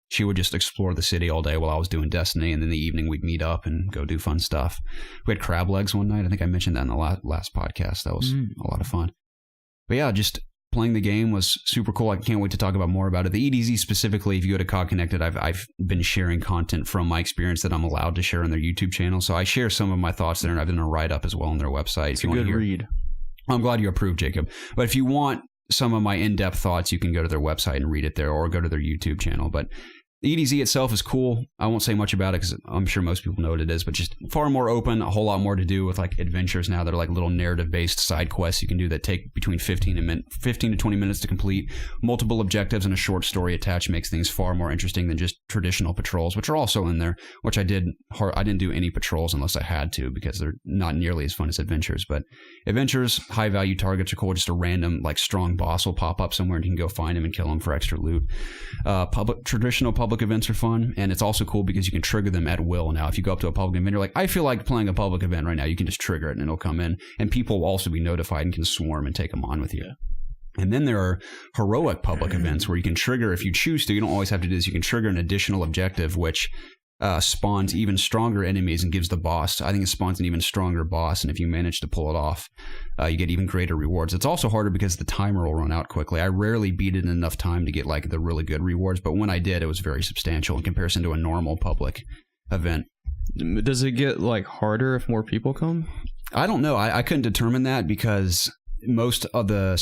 she would just explore the city all day while I was doing Destiny, and then in the evening we'd meet up and go do fun stuff. We had crab legs one night. I think I mentioned that in the last podcast. That was a lot of fun. But yeah, just playing the game was super cool. I can't wait to talk about more about it. The EDZ specifically, if you go to COG Connected, I've been sharing content from my experience that I'm allowed to share on their YouTube channel. So I share some of my thoughts there, and I've done a write-up as well on their website. It's a good read. I'm glad you approved, Jacob. But if you want some of my in-depth thoughts, you can go to their website and read it there, or go to their YouTube channel. But EDZ itself is cool. I won't say much about it because I'm sure most people know what it is, but just far more open, a whole lot more to do with like adventures now that are like little narrative-based side quests you can do that take between 15 to 20 minutes to complete. Multiple objectives and a short story attached makes things far more interesting than just traditional patrols, which are also in there, which I didn't do any patrols unless I had to because they're not nearly as fun as adventures. But adventures, high-value targets are cool. Just a random, like, strong boss will pop up somewhere and you can go find him and kill him for extra loot. Traditional public events are fun, and it's also cool because you can trigger them at will now. If you go up to a public event, you're like, I feel like playing a public event right now, you can just trigger it and it'll come in, and people will also be notified and can swarm and take them on with you. And then there are heroic public events where you can trigger, if you choose to, you don't always have to do this, you can trigger an additional objective which spawns even stronger enemies and gives the boss, I think it spawns an even stronger boss, and if you manage to pull it off, you get even greater rewards. It's also harder because the timer will run out quickly. I rarely beat it in enough time to get like the really good rewards, but when I did, it was very substantial in comparison to a normal public event. Does it get like harder if more people come? I don't know. I couldn't determine that because most of the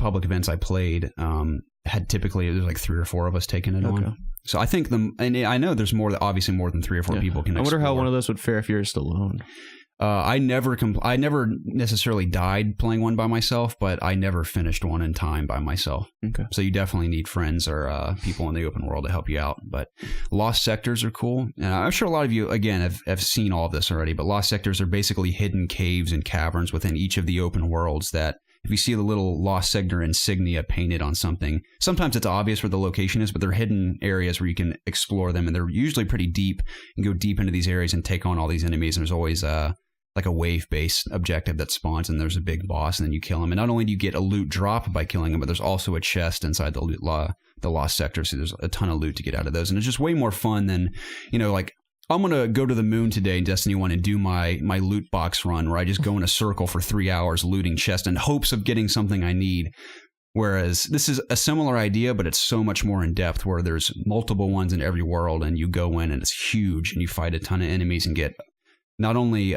public events I played had typically, there's like 3 or 4 of us taking it on. So I think and I know there's obviously more than 3 or 4 people can explore. I wonder how one of those would fare if you're just alone. I never necessarily died playing one by myself, but I never finished one in time by myself. Okay. So you definitely need friends or people in the open world to help you out. But lost sectors are cool. And I'm sure a lot of you, again, have seen all of this already, but lost sectors are basically hidden caves and caverns within each of the open worlds that if you see the little lost sector insignia painted on something, sometimes it's obvious where the location is, but they're hidden areas where you can explore them, and they're usually pretty deep. You can go deep into these areas and take on all these enemies, and there's always like a wave-based objective that spawns, and there's a big boss, and then you kill him. And not only do you get a loot drop by killing him, but there's also a chest inside the lost sector, so there's a ton of loot to get out of those. And it's just way more fun than, like, I'm going to go to the moon today in Destiny 1 and do my loot box run where I just go in a circle for 3 hours looting chests in hopes of getting something I need. Whereas this is a similar idea, but it's so much more in depth where there's multiple ones in every world and you go in and it's huge and you fight a ton of enemies and get not only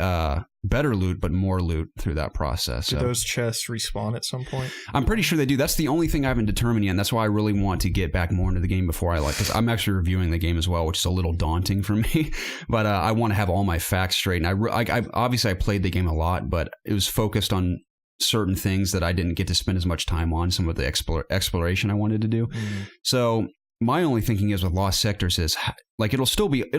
better loot, but more loot through that process. Do those chests respawn at some point? I'm pretty sure they do. That's the only thing I haven't determined yet, and that's why I really want to get back more into the game before because I'm actually reviewing the game as well, which is a little daunting for me. But I want to have all my facts straight. And obviously I played the game a lot, but it was focused on certain things that I didn't get to spend as much time on, some of the exploration I wanted to do. So my only thinking is with Lost Sectors is like it'll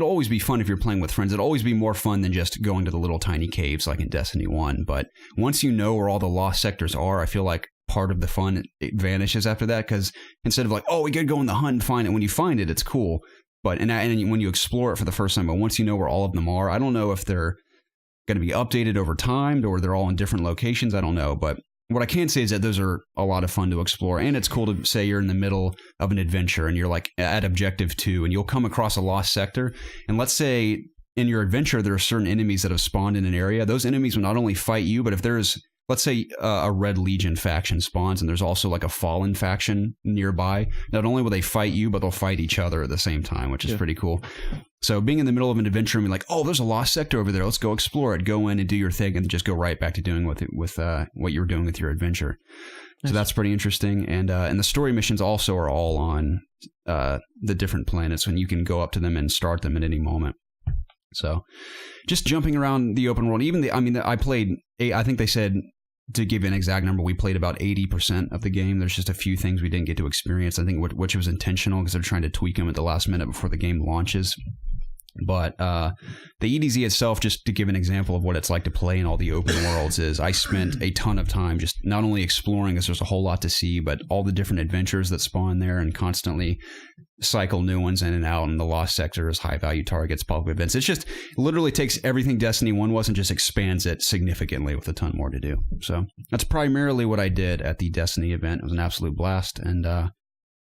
always be fun if you're playing with friends. It'll always be more fun than just going to the little tiny caves like in Destiny 1. But once you know where all the Lost Sectors are, I feel like part of the fun it vanishes after that, because instead of like, oh, we gotta go in the hunt and find it, when you find it, it's cool. But and when you explore it for the first time, but once you know where all of them are, I don't know if they're going to be updated over time or they're all in different locations. I don't know, but what I can say is that those are a lot of fun to explore, and it's cool to say you're in the middle of an adventure and you're like at objective 2 and you'll come across a lost sector, and let's say in your adventure there are certain enemies that have spawned in an area. Those enemies will not only fight you, but if there's, let's say a Red Legion faction spawns and there's also like a Fallen faction nearby, not only will they fight you, but they'll fight each other at the same time, which is pretty cool. So being in the middle of an adventure and be like, oh, there's a lost sector over there, let's go explore it, go in and do your thing, and just go right back to doing with what you were doing with your adventure. Nice. So that's pretty interesting. And the story missions also are all on the different planets, and you can go up to them and start them at any moment. So just jumping around the open world, I played, I think they said, to give you an exact number, we played about 80% of the game. There's just a few things we didn't get to experience, I think, which was intentional because they're trying to tweak them at the last minute before the game launches. But the EDZ itself, just to give an example of what it's like to play in all the open worlds, is I spent a ton of time just not only exploring, because there's a whole lot to see, but all the different adventures that spawn there and constantly cycle new ones in and out, and the lost sectors, high value targets, public events. It's just literally takes everything Destiny 1 was and just expands it significantly with a ton more to do. So that's primarily what I did at the Destiny event. It was an absolute blast, and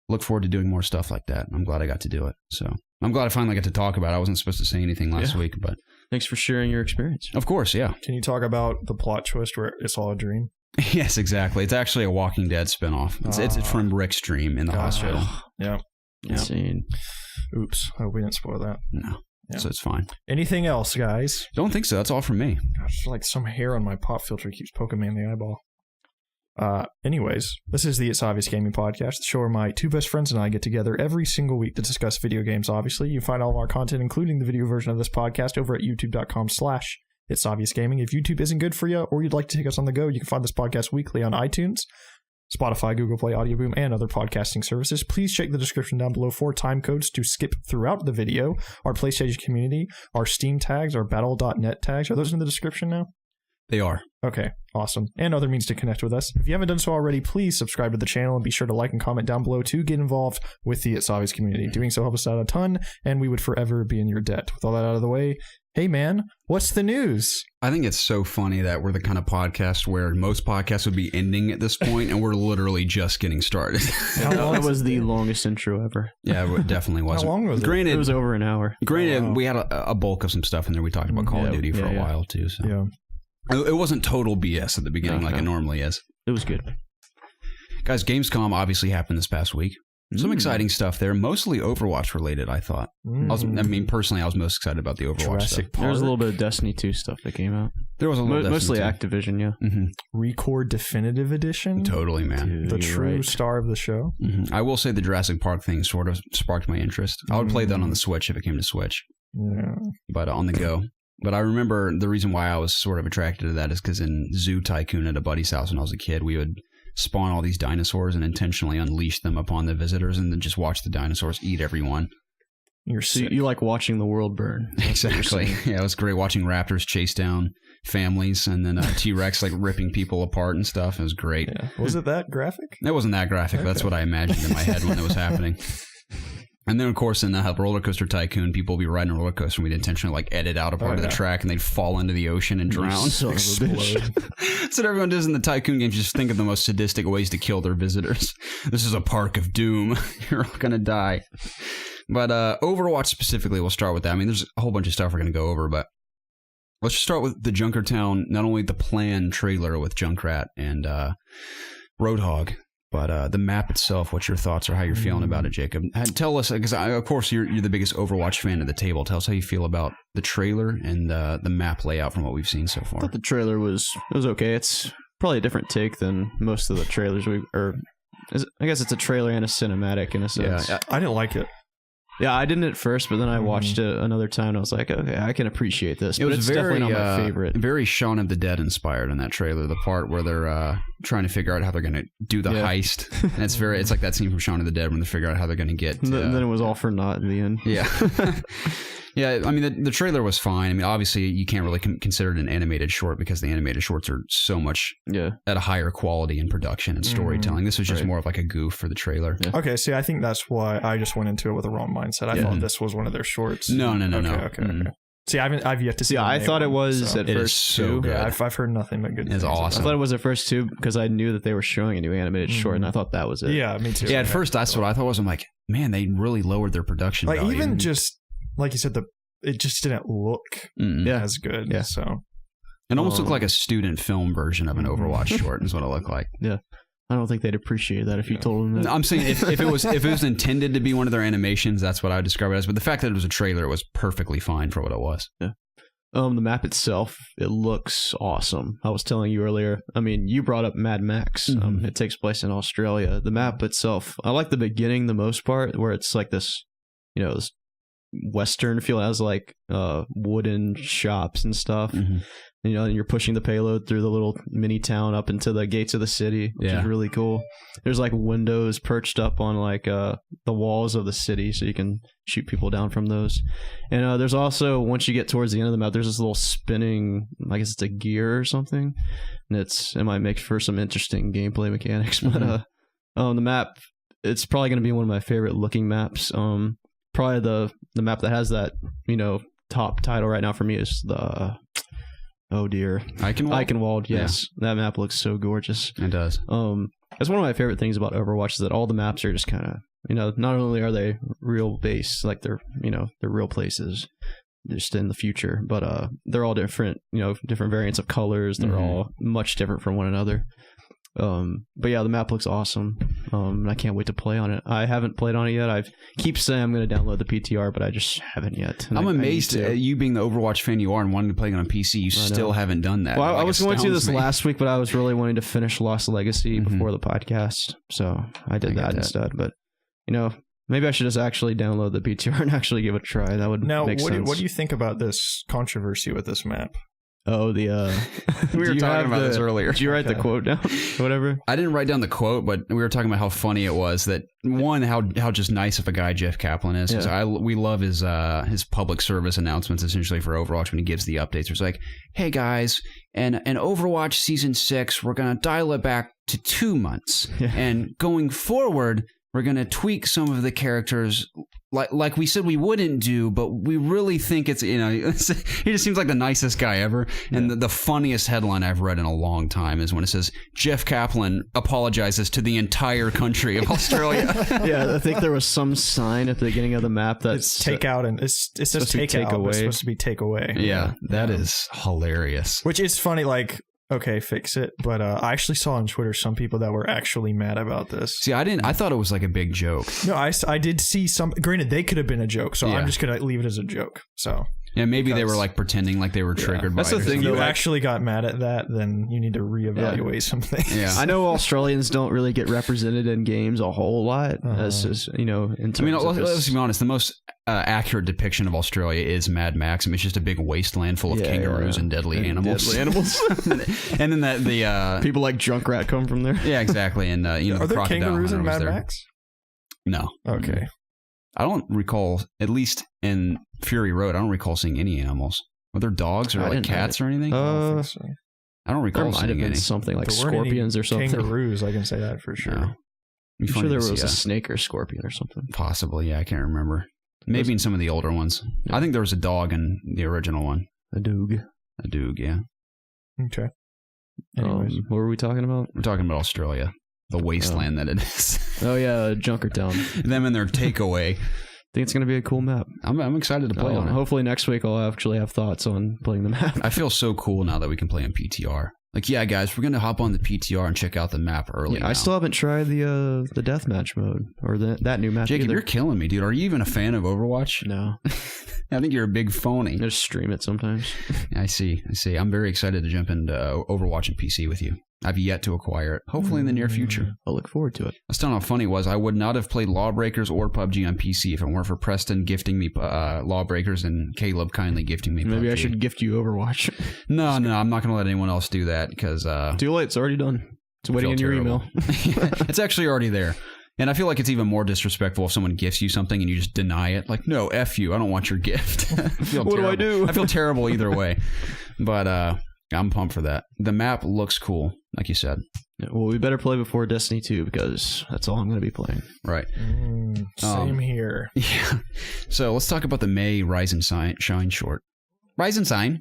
look forward to doing more stuff like that. I'm glad I got to do it. So I'm glad I finally got to talk about it. I wasn't supposed to say anything last week, but thanks for sharing your experience. Of course, yeah. Can you talk about the plot twist where it's all a dream? Yes, exactly. It's actually a Walking Dead spinoff. It's from Rick's dream in the hospital. Yeah. Insane. Oops. I hope we didn't spoil that. No. Yeah. So it's fine. Anything else, guys? Don't think so. That's all from me. Gosh, like some hair on my pop filter keeps poking me in the eyeball. Anyways, this is the It's Obvious Gaming podcast, the show where my two best friends and I get together every single week to discuss video games. Obviously, you can find all of our content, including the video version of this podcast, over at youtube.com/ItsObviousGaming. If YouTube isn't good for you, or you'd like to take us on the go, you can find this podcast weekly on iTunes, Spotify, Google Play, Audio Boom, and other podcasting services. Please check the description down below for time codes to skip throughout the video, our PlayStation community, our Steam tags, our Battle.net tags. Are those in the description now? They are. Okay, awesome. And other means to connect with us. If you haven't done so already, please subscribe to the channel and be sure to like and comment down below to get involved with the It's Obvious community. Doing so helps us out a ton, and we would forever be in your debt. With all that out of the way, hey man, what's the news? I think it's so funny that we're the kind of podcast where most podcasts would be ending at this point, and we're literally just getting started. That was the longest intro ever. Yeah, it definitely was. How long was it? It was over an hour. Granted, Oh, wow. We had a bulk of some stuff in there. We talked about Call of Duty for a while, too. So. Yeah. It wasn't total BS at the beginning like it normally is. It was good. Guys, Gamescom obviously happened this past week. Some exciting stuff there, mostly Overwatch related, I thought. Personally, I was most excited about the Overwatch Jurassic stuff. Park. There was a little bit of Destiny 2 stuff that came out. There was a little Mostly Destiny Activision, yeah. Mm-hmm. Record Definitive Edition? Totally, man. Dude, The you're true right. star of the show? Mm-hmm. I will say the Jurassic Park thing sort of sparked my interest. I would play that on the Switch if it came to Switch, Yeah. but on the go. But I remember the reason why I was sort of attracted to that is because in Zoo Tycoon at a buddy's house when I was a kid, we would spawn all these dinosaurs and intentionally unleash them upon the visitors and then just watch the dinosaurs eat everyone. You're So sick. you like watching the world burn. Exactly. Yeah, it was great watching raptors chase down families and then T-Rex like ripping people apart and stuff. It was great. Yeah. Was it that graphic? It wasn't that graphic, but that's what I imagined in my head when it was happening. And then, of course, in Roller Coaster Tycoon, people would be riding a roller coaster and we'd intentionally like edit out a part of the track and they'd fall into the ocean and drown. Explode. That's what everyone does in the Tycoon games. Just think of the most sadistic ways to kill their visitors. This is a park of doom. You're all going to die. But Overwatch specifically, we'll start with that. I mean, there's a whole bunch of stuff we're going to go over, but let's just start with the Junkertown, not only the planned trailer with Junkrat and Roadhog, but the map itself. What's your thoughts or how you're feeling about it, Jacob? Tell us, because of course you're the biggest Overwatch fan at the table. Tell us how you feel about the trailer and the map layout from what we've seen so I far. thought the trailer was okay. It's probably a different take than most of the trailers I guess it's a trailer and a cinematic in a sense. Yeah, I didn't like it. Yeah, I didn't at first, but then I watched it another time and I was like, okay, I can appreciate this. It was it's very, definitely not my favorite. Very Shaun of the Dead inspired in that trailer. The part where they're trying to figure out how they're going to do the heist. And it's like that scene from Shaun of the Dead when they figure out how they're going to get. And then it was all for naught in the end. Yeah. Yeah, I mean, the trailer was fine. I mean, obviously, you can't really consider it an animated short because the animated shorts are so much at a higher quality in production and storytelling. This was just more of like a goof for the trailer. Yeah. Okay, see, I think that's why I just went into it with the wrong mindset. I thought this was one of their shorts. No. Okay. See, I've yet to see. Yeah, I thought it was at It is first so too. good. Yeah, I've heard nothing but good things. It's awesome. I thought it was at first too because I knew that they were showing a new animated short, and I thought that was it. Yeah, me too. Yeah, at first that's what I thought was. I'm like, man, they really lowered their production like value. even just like you said, it just didn't look as good. Yeah. So it almost looked like a student film version of an Overwatch short. Is what it looked like. Yeah. I don't think they'd appreciate that if you told them that. I'm saying if it was intended to be one of their animations, that's what I would describe it as. But the fact that it was a trailer, it was perfectly fine for what it was. Yeah. The map itself, it looks awesome. I was telling you earlier. I mean, you brought up Mad Max. It takes place in Australia. The map itself, I like the beginning the most part, where it's like this, this Western feel. It has like wooden shops and stuff. And you're pushing the payload through the little mini town up into the gates of the city, which is really cool. There's like windows perched up on like the walls of the city, so you can shoot people down from those. And there's also, once you get towards the end of the map, there's this little spinning, I guess it's a gear or something, and it might make for some interesting gameplay mechanics. But the map, it's probably going to be one of my favorite looking maps. Probably the map that has that top title right now for me is the Eichenwald. Yes, that map looks so gorgeous. It does. That's one of my favorite things about Overwatch is that all the maps are just kind of not only are they real based, like they're real places just in the future, but they're all different, different variants of colors. They're all much different from one another. But yeah, the map looks awesome. And I can't wait to play on it. I haven't played on it yet. I keep saying I'm going to download the PTR, but I just haven't yet. I'm amazed at you being the Overwatch fan you are and wanting to play it on PC. You still haven't done that. Well, I was going to do this last week, but I was really wanting to finish Lost Legacy before the podcast, so I did that instead. But maybe I should just actually download the PTR and actually give it a try. That would make sense. What do you think about this controversy with this map? Oh, we were talking about this earlier. Did you write the quote down? Whatever. I didn't write down the quote, but we were talking about how funny it was that how just nice of a guy Jeff Kaplan is. Yeah. We love his public service announcements essentially for Overwatch when he gives the updates. It's like, hey guys, and Overwatch Season 6, we're gonna dial it back to 2 months, and going forward, we're gonna tweak some of the characters. Like we said we wouldn't do, but we really think it's, he just seems like the nicest guy ever. And the funniest headline I've read in a long time is when it says, Jeff Kaplan apologizes to the entire country of Australia. Yeah, I think there was some sign at the beginning of the map that it's take out, and it says take out, but it's supposed to be take away. Yeah, that is hilarious. Which is funny, like, okay, fix it. But I actually saw on Twitter some people that were actually mad about this. See, I thought it was like a big joke. No, I did see some. Granted, they could have been a joke, so I'm just gonna leave it as a joke. So yeah, maybe they were like pretending like they were triggered. That's by the it. thing. If you actually got mad at that, then you need to reevaluate some things. Yeah, I know Australians don't really get represented in games a whole lot. As in terms let's be honest. The most accurate depiction of Australia is Mad Max. It's just a big wasteland full of kangaroos and deadly animals. And then the people like Junkrat come from there. Yeah, exactly. And are the there kangaroos in Mad Max? No. Okay. I don't recall, at least in Fury Road, I don't recall seeing any animals. Were there dogs or like cats or anything? I don't think so. I don't recall seeing any. Something like scorpions or something. Kangaroos, I can say that for sure. No. I'm sure there was a snake or scorpion or something. Possibly, yeah. I can't remember. Maybe in some of the older ones. Yeah. I think there was a dog in the original one. A doog, yeah. Okay. Anyways. What were we talking about? We're talking about Australia. The wasteland that it is. Oh, yeah, Junkertown. Them and their takeaway. I think it's going to be a cool map. I'm excited to play on it. Hopefully next week I'll actually have thoughts on playing the map. I feel so cool now that we can play on PTR. Like, yeah, guys, we're going to hop on the PTR and check out the map early now. I still haven't tried the deathmatch mode or that new map Jacob, either. You're killing me, dude. Are you even a fan of Overwatch? No. I think you're a big phony. I just stream it sometimes. I see. I'm very excited to jump into Overwatch and PC with you. I've yet to acquire it. Hopefully in the near future. I'll look forward to it. I was telling how funny it was. I would not have played Lawbreakers or PUBG on PC if it weren't for Preston gifting me Lawbreakers and Caleb kindly gifting me PUBG. Maybe I should gift you Overwatch. No, I'm not going to let anyone else do that because... Too late. It's already done. It's waiting in your email. It's actually already there. And I feel like it's even more disrespectful if someone gifts you something and you just deny it. Like, no, F you. I don't want your gift. What do I do? I feel terrible either way. But I'm pumped for that. The map looks cool, like you said. Yeah, well, we better play before Destiny 2 because that's all I'm going to be playing. Right. Same here. Yeah. So let's talk about the May Rise and Shine short. Rise and Shine.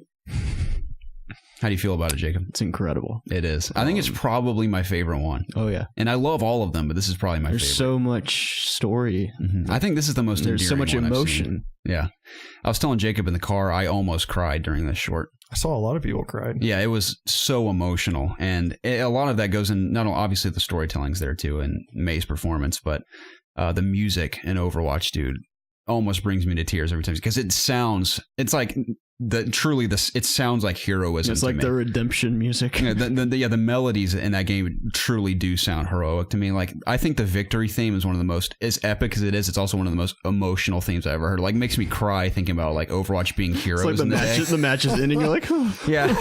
How do you feel about it, Jacob? It's incredible. It is. I think it's probably my favorite one. Oh, yeah. And I love all of them, but this is probably my favorite. There's so much story. Mm-hmm. I think this is the most endearing one. There's so much emotion. Yeah. I was telling Jacob in the car, I almost cried during this short. I saw a lot of people cried. Yeah, it was so emotional. And a lot of that goes in, not only obviously the storytelling's there too, and May's performance, but the music in Overwatch, dude, almost brings me to tears every time. Because it sounds like heroism. It's like the redemption music. Yeah, the melodies in that game truly do sound heroic to me. Like, I think the victory theme is one of the most, as epic as it is, it's also one of the most emotional themes I've ever heard. Like, makes me cry thinking about like Overwatch being heroes. It's like the match is ending. You're like, oh. Yeah,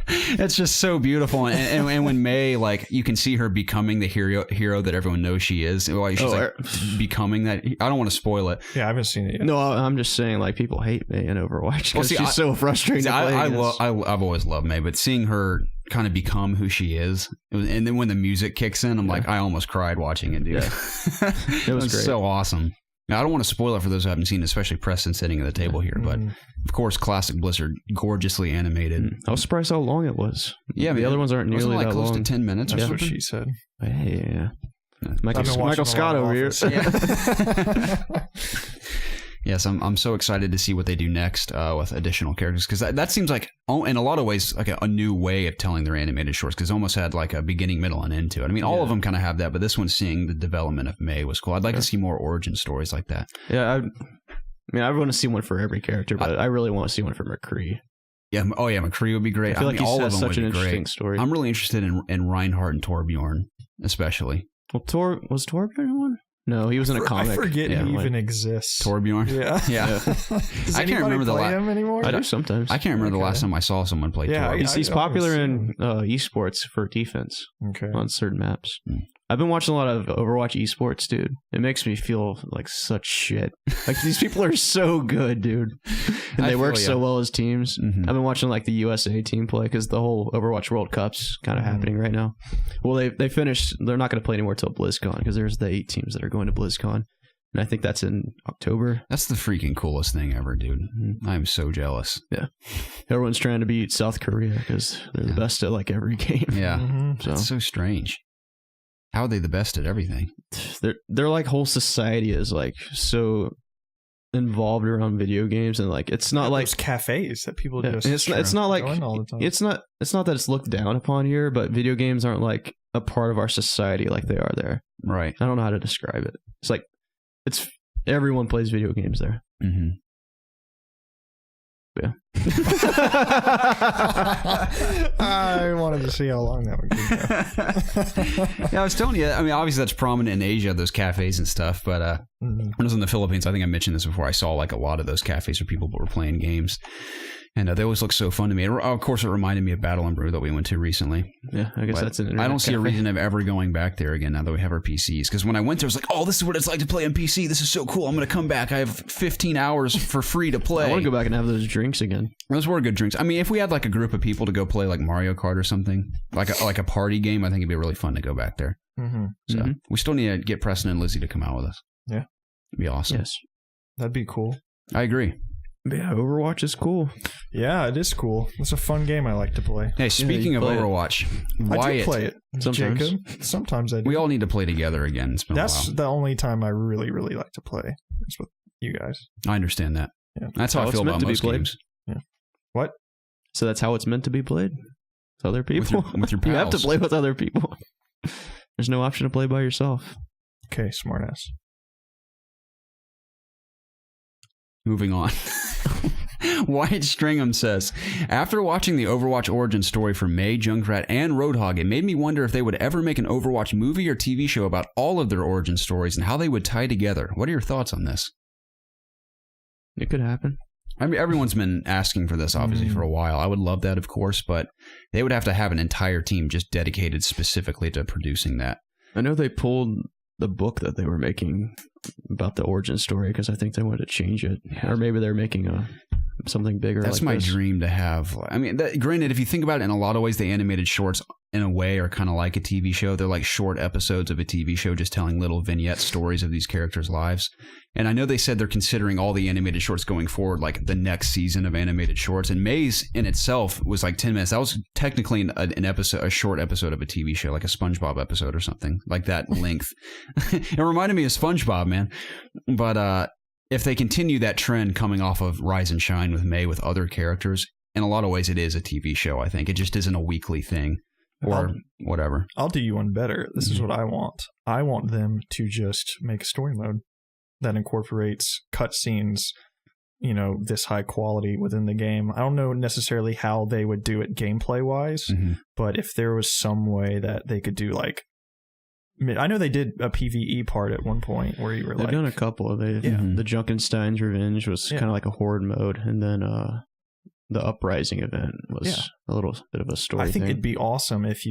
it's just so beautiful. And when May, like, you can see her becoming the hero that everyone knows she is. Like, she's becoming that. I don't want to spoil it. Yeah, I haven't seen it yet. No, I'm just saying, like, people hate May in Overwatch because she's so frustrating. I've always loved May, but seeing her kind of become who she is, and then when the music kicks in, I'm like, I almost cried watching it, dude. Yeah. It was great. So awesome. Now, I don't want to spoil it for those who haven't seen it, especially Preston sitting at the table here, but of course, classic Blizzard, gorgeously animated. I was surprised how long it was. Yeah, the other ones aren't nearly that close long. To 10 minutes or something. That's what she said. Yeah. Michael Scott over here. Yes, I'm so excited to see what they do next with additional characters, because that seems like, in a lot of ways, like a new way of telling their animated shorts, because it almost had like a beginning, middle, and end to it. I mean, all of them kind of have that, but this one, seeing the development of May was cool. I'd like to see more origin stories like that. Yeah, I want to see one for every character, but I really want to see one for McCree. Yeah, McCree would be great. I feel like all he of has them such would an be interesting great. story. I'm really interested in Reinhardt and Torbjorn, especially. Well, was Torbjorn one? No, he was in a comic. I forget he even exists. Torbjorn? Yeah. I can't remember the last him anymore. I do sometimes. I can't remember the last time I saw someone play Torbjorn. He's popular in esports for defense on certain maps. I've been watching a lot of Overwatch esports, dude. It makes me feel like such shit. Like, these people are so good, dude. And they work so well as teams. Mm-hmm. I've been watching like the USA team play, because the whole Overwatch World Cup's kind of happening right now. Well, they finished. They're not going to play anymore till BlizzCon, because there's the 8 teams that are going to BlizzCon. And I think that's in October. That's the freaking coolest thing ever, dude. Mm-hmm. I'm so jealous. Yeah. Everyone's trying to beat South Korea because they're the best at like every game. Yeah. Mm-hmm. That's so strange. How are they the best at everything? Their like whole society is like so involved around video games, and like it's not like those cafes that people just it's not like all the time. It's not that it's looked down upon here, but video games aren't like a part of our society like they are there. Right. I don't know how to describe it. It's like everyone plays video games there. Mm-hmm. Yeah. I wanted to see how long that would go. Yeah, I was telling you, I mean, obviously that's prominent in Asia, those cafes and stuff, but when I was in the Philippines, I think I mentioned this before, I saw like a lot of those cafes where people were playing games. And they always look so fun to me. And of course, it reminded me of Battle and Brew that we went to recently. Yeah, I guess that's an internet I don't see cafe. a reason of ever going back there again now that we have our PCs. Because when I went there, I was like, oh, this is what it's like to play on PC. This is so cool. I'm going to come back. I have 15 hours for free to play. I want to go back and have those drinks again. Those were good drinks. I mean, if we had like a group of people to go play like Mario Kart or something, like a party game, I think it'd be really fun to go back there. Mm-hmm. So we still need to get Preston and Lizzie to come out with us. Yeah. It'd be awesome. Yes. That'd be cool. I agree. Yeah, Overwatch is cool. Yeah, it is cool. It's a fun game I like to play. Hey, speaking of Overwatch, I do play it. Sometimes. Jacob, sometimes I do. We all need to play together again. It's been a while. That's the only time I really, really like to play. Is with you guys. I understand that. Yeah. That's how I feel about most games. Yeah. What? So that's how it's meant to be played? With other people? With your pals. You have to play with other people. There's no option to play by yourself. Okay, smartass. Moving on. Wyatt Stringham says, after watching the Overwatch origin story for May, Junkrat, and Roadhog, it made me wonder if they would ever make an Overwatch movie or TV show about all of their origin stories and how they would tie together. What are your thoughts on this? It could happen. I mean, everyone's been asking for this, obviously, for a while. I would love that, of course, but they would have to have an entire team just dedicated specifically to producing that. I know they pulled the book that they were making about the origin story because I think they wanted to change it. Yeah. Or maybe they're making something bigger. That's like my this. dream to have. I mean, granted, if you think about it, in a lot of ways, the animated shorts, in a way, are kind of like a TV show. They're like short episodes of a TV show, just telling little vignette stories of these characters' lives. And I know they said they're considering all the animated shorts going forward, like the next season of animated shorts. And Maze in itself was like 10 minutes. That was technically an episode, a short episode of a TV show, like a SpongeBob episode or something like that length. It reminded me of SpongeBob, man. But if they continue that trend coming off of Rise and Shine with May with other characters, in a lot of ways, it is a TV show, I think. It just isn't a weekly thing or whatever. I'll do you one better. This is what I want. I want them to just make a story mode that incorporates cutscenes, you know, this high quality within the game. I don't know necessarily how they would do it gameplay wise, but if there was some way that they could do like, I know they did a PvE part at one point where you were They've done a couple of it. Yeah. The Junkenstein's Revenge was kind of like a horde mode, and then the Uprising event was a little bit of a story. I think thing. it'd be awesome if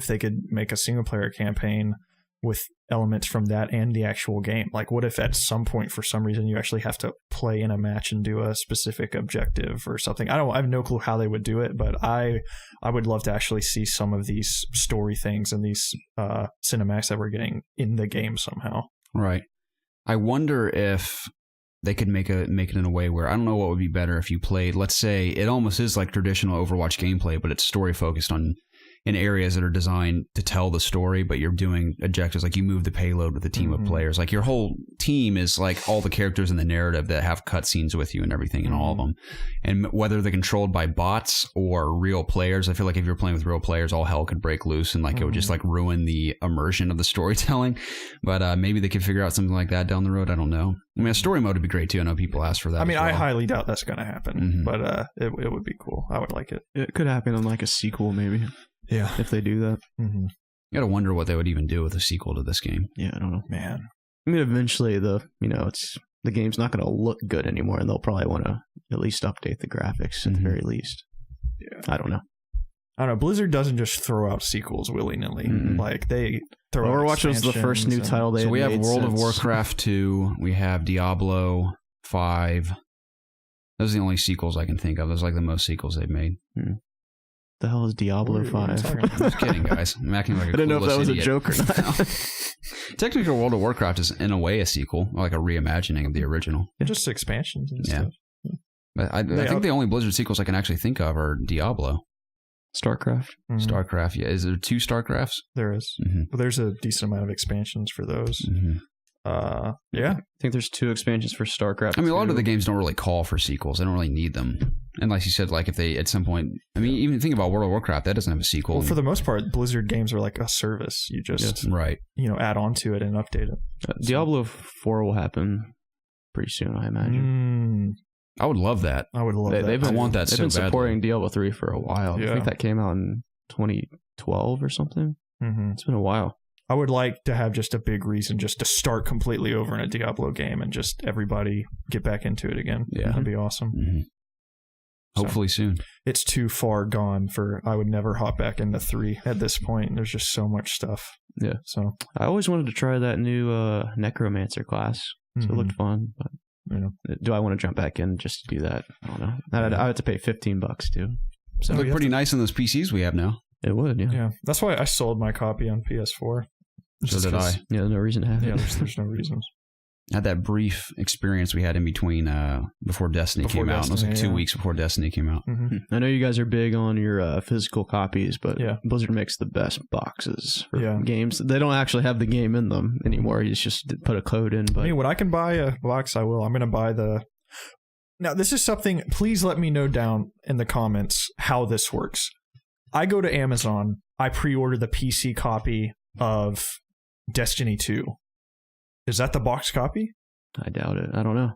they could make a single player campaign with elements from that and the actual game. Like, what if at some point, for some reason, you actually have to play in a match and do a specific objective or something? I have no clue how they would do it, but I would love to actually see some of these story things and these cinematics that we're getting in the game somehow. Right. I wonder if they could make it in a way where, I don't know what would be better if you played, let's say, it almost is like traditional Overwatch gameplay, but it's story focused on in areas that are designed to tell the story, but you're doing objectives like you move the payload with a team of players. Like your whole team is like all the characters in the narrative that have cutscenes with you and everything in all of them. And whether they're controlled by bots or real players, I feel like if you're playing with real players, all hell could break loose and like it would just like ruin the immersion of the storytelling. But maybe they could figure out something like that down the road. I don't know. I mean, a story mode would be great too. I know people ask for that. I mean, as well. I highly doubt that's going to happen, but it would be cool. I would like it. It could happen in like a sequel, maybe. Yeah, if they do that. Mm-hmm. You gotta wonder what they would even do with a sequel to this game. Yeah, I don't know, man. I mean, eventually the game's not going to look good anymore, and they'll probably want to at least update the graphics at the very least. Yeah, I don't know. Blizzard doesn't just throw out sequels willy nilly. Like they throw. Overwatch was the first new title they. So we have World of Warcraft 2. We have Diablo 5. Those are the only sequels I can think of. Those are like the most sequels they've made. The hell is Diablo 5? I'm just kidding, guys. I'm acting like a I didn't know if that was idiot. a joke or not. Technically, World of Warcraft is in a way a sequel, or like a reimagining of the original. Just expansions and stuff. But I think the only Blizzard sequels I can actually think of are Diablo. StarCraft. StarCraft, yeah. Is there 2 StarCrafts? There is. But there's a decent amount of expansions for those. Yeah. I think there's 2 expansions for StarCraft. I mean, a lot of the games don't really call for sequels. They don't really need them. And like you said, like if they at some point, I mean, even think about World of Warcraft, that doesn't have a sequel. Well, for the most part, Blizzard games are like a service. You just add on to it and update it. Diablo 4 will happen pretty soon, I imagine. I would love that. I would love that. I want that so badly. They've been supporting Diablo 3 for a while. Yeah. I think that came out in 2012 or something. It's been a while. I would like to have just a big reason just to start completely over in a Diablo game and just everybody get back into it again. Yeah. That'd be awesome. Hopefully soon. It's too far gone for I would never hop back into 3 at this point. There's just so much stuff. Yeah. So I always wanted to try that new Necromancer class. So it looked fun. But do I want to jump back in just to do that? I don't know. I have to pay $15 too. So it looked pretty nice on those PCs we have now. It would, yeah. Yeah. That's why I sold my copy on PS4. So did I. Yeah, no reason to have it. Yeah, there's no reasons. I had that brief experience we had in between before Destiny came out. It was like 2 weeks before Destiny came out. I know you guys are big on your physical copies, but Blizzard makes the best boxes for games. They don't actually have the game in them anymore. You just put a code in. But I mean, when I can buy a box, I will. I'm going to buy the... Now, this is something... Please let me know down in the comments how this works. I go to Amazon. I pre-order the PC copy of Destiny 2. Is that the box copy? I doubt it. I don't know.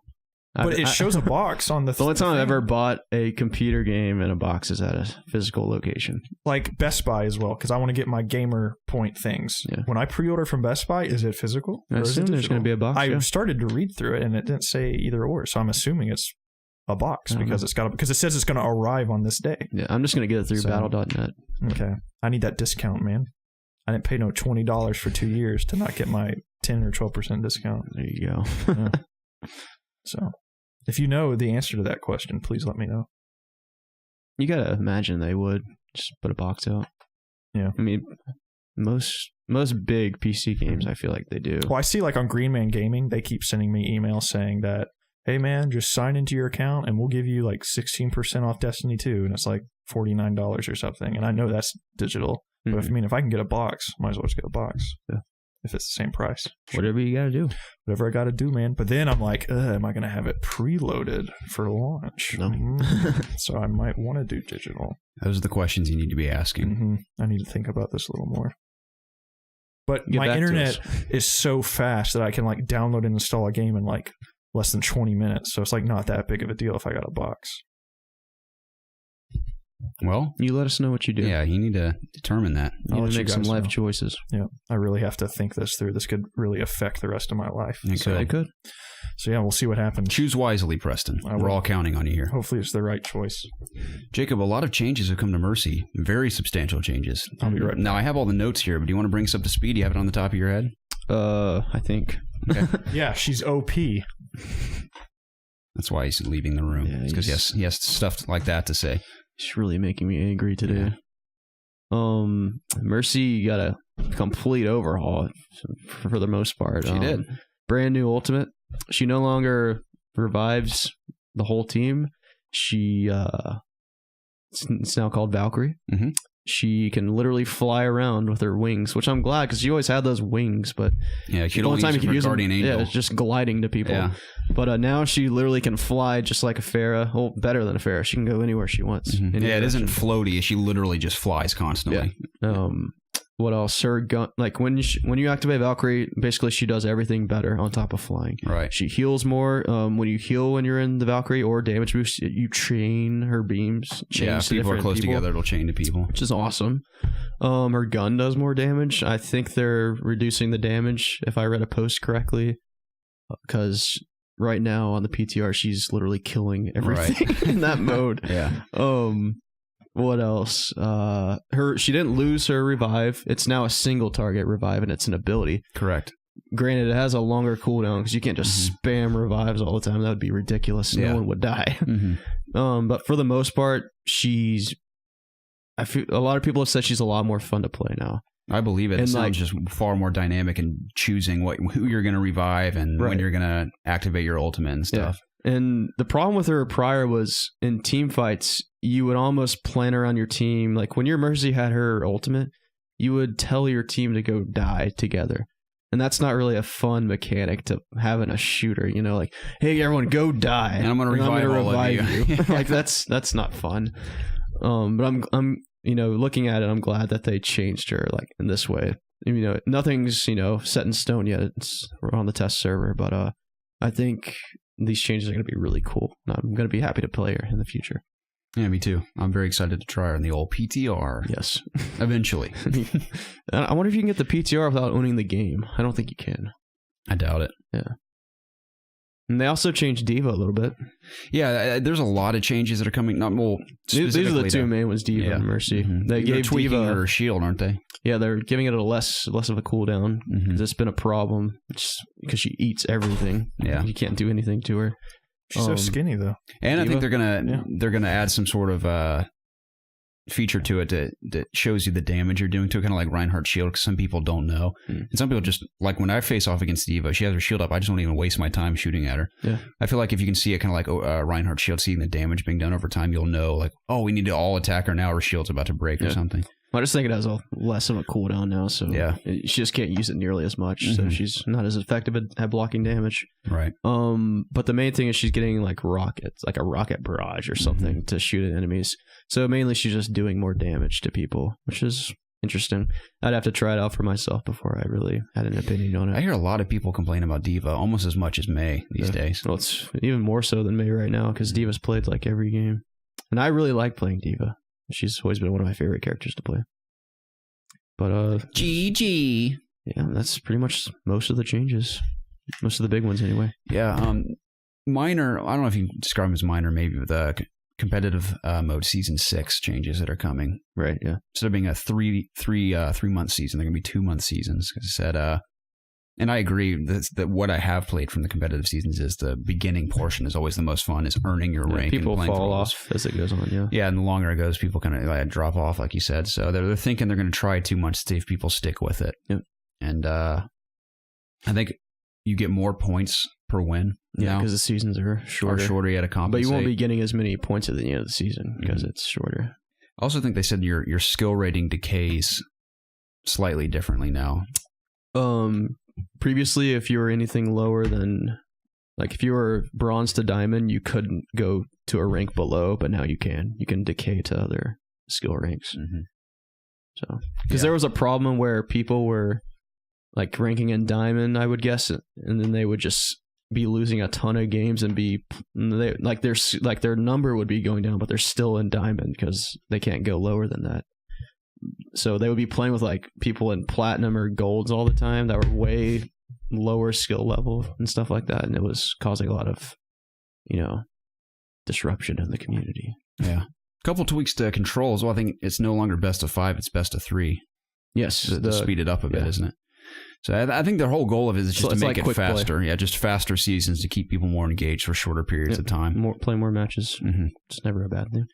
But it shows a box on the... The only time I've ever bought a computer game in a box is at a physical location. Like Best Buy as well, because I want to get my gamer point things. Yeah. When I pre-order from Best Buy, is it physical? I assume there's going to be a box. I started to read through it, and it didn't say either or, so I'm assuming it's a box because it says it's going to arrive on this day. Yeah, I'm just going to get it through battle.net. Okay. I need that discount, man. I didn't pay no $20 for 2 years to not get my 10 or 12% discount. There you go. So, if you know the answer to that question, please let me know. You gotta imagine they would just put a box out. Yeah. I mean, most big PC games, I feel like they do. Well, I see like on Green Man Gaming, they keep sending me emails saying that, hey man, just sign into your account and we'll give you like 16% off Destiny 2. And it's like $49 or something. And I know that's digital. But if I can get a box, might as well just get a box. Yeah. If it's the same price. Whatever you gotta do. Whatever I gotta do, man. But then I'm like, am I gonna have it preloaded for launch? No. So I might want to do digital. Those are the questions you need to be asking. I need to think about this a little more. But my internet is so fast that I can like download and install a game in like less than 20 minutes. So it's like not that big of a deal if I got a box. Well, you let us know what you do. Yeah, you need to determine that. You need to make some life choices. Yeah, I really have to think this through. This could really affect the rest of my life. It could. So yeah, we'll see what happens. Choose wisely, Preston. We're all counting on you here. Hopefully it's the right choice. Jacob, a lot of changes have come to Mercy. Very substantial changes. I'll be right back. Now, I have all the notes here, but do you want to bring us up to speed? Do you have it on the top of your head? I think. Okay. Yeah, she's OP. That's why he's leaving the room. It's because he has stuff like that to say. It's really making me angry today. Yeah. Mercy got a complete overhaul for the most part. She did. Brand new ultimate. She no longer revives the whole team. She it's now called Valkyrie. she can literally fly around with her wings, which I'm glad because she always had those wings, but Yeah, the only time you can use Guardian them, Angel. it's just gliding to people. Yeah. But now she literally can fly just like a Pharah. Well, better than a Pharah. She can go anywhere she wants. Mhm. Any Yeah, it isn't direction. floaty. She literally just flies constantly. What else? Her gun, like when you activate Valkyrie, basically she does everything better on top of flying. Right. She heals more. When you heal when you're in the Valkyrie or damage boost, you chain her beams. Yeah, if people are close together, it'll chain to people. Which is awesome. Her gun does more damage. I think they're reducing the damage, if I read a post correctly, because right now on the PTR she's literally killing everything in that mode. Yeah. What else? She didn't lose her revive. It's now a single target revive, and it's an ability. Correct. Granted, it has a longer cooldown because you can't just spam revives all the time. That would be ridiculous. Yeah. No one would die. Mm-hmm. But for the most part, I feel a lot of people have said she's a lot more fun to play now. I believe it. And It sounds just far more dynamic in choosing who you're going to revive and when you're going to activate your ultimate and stuff. Yeah. And the problem with her prior was in team fights, you would almost plan around your team. Like when your Mercy had her ultimate, you would tell your team to go die together. And that's not really a fun mechanic to have in a shooter, like, hey, everyone go die. And I'm going to revive all of you. Like that's not fun. But I'm looking at it, I'm glad that they changed her like in this way. Nothing's, set in stone yet. We're on the test server, but I think these changes are going to be really cool. I'm going to be happy to play her in the future. Yeah, me too. I'm very excited to try her in the old PTR. Yes. Eventually. I wonder if you can get the PTR without owning the game. I don't think you can. I doubt it. Yeah. And they also changed Diva a little bit. Yeah, there's a lot of changes that are coming. These are the two main ones, Diva and Mercy. Mm-hmm. They They're gave tweaking Diva her shield, aren't they? Yeah, they're giving it a less of a cooldown. Mm-hmm. It's been a problem because she eats everything. Yeah, you can't do anything to her. She's so skinny though. And Diva? I think they're gonna add some sort of feature to it that shows you the damage you're doing to it, kind of like Reinhardt's shield, because some people don't know. And some people just, like when I face off against Diva, she has her shield up, I just don't even waste my time shooting at her. Yeah. I feel like if you can see it kind of like Reinhardt's shield, seeing the damage being done over time, you'll know like, oh, we need to all attack her now, her shield's about to break or something. I just think it has less of a cooldown now, so she just can't use it nearly as much, so she's not as effective at blocking damage. Right. But the main thing is she's getting like rockets, like a rocket barrage or something to shoot at enemies. So mainly she's just doing more damage to people, which is interesting. I'd have to try it out for myself before I really had an opinion on it. I hear a lot of people complain about Diva almost as much as Mei these days. Well, it's even more so than Mei right now because Diva's played like every game. And I really like playing Diva. She's always been one of my favorite characters to play. But GG. Yeah, that's pretty much most of the changes. Most of the big ones anyway. Yeah, minor, I don't know if you can describe them as minor, maybe the competitive mode season 6 changes that are coming. Right, yeah. Instead of being a 3-month season, they're going to be 2-month seasons. Because I said, and I agree that what I have played from the competitive seasons is the beginning portion is always the most fun, is earning your rank. People and fall off as it goes on, yeah. Yeah, and the longer it goes, people kind of drop off, like you said. So they're thinking they're going to try 2 months to see if people stick with it. Yep. And I think you get more points per win. Yeah, because the seasons are shorter. You had to compensate. But you won't be getting as many points at the end of the season because it's shorter. I also think they said your skill rating decays slightly differently now. Previously, if you were anything lower than, like if you were bronze to diamond, you couldn't go to a rank below, but now you can. You can decay to other skill ranks. Mm-hmm. So, because there was a problem where people were like ranking in diamond, I would guess, and then they would just be losing a ton of games and their number would be going down, but they're still in diamond because they can't go lower than that. So they would be playing with like people in platinum or golds all the time that were way lower skill level and stuff like that, and it was causing a lot of disruption in the community. Yeah, a couple tweaks to controls. Well, I think it's no longer best of 5; it's best of 3. Yes, to speed it up a bit, isn't it? So I think their whole goal of it is just to make it faster. Play. Yeah, just faster seasons to keep people more engaged for shorter periods of time. Play more matches. Mm-hmm. It's never a bad thing.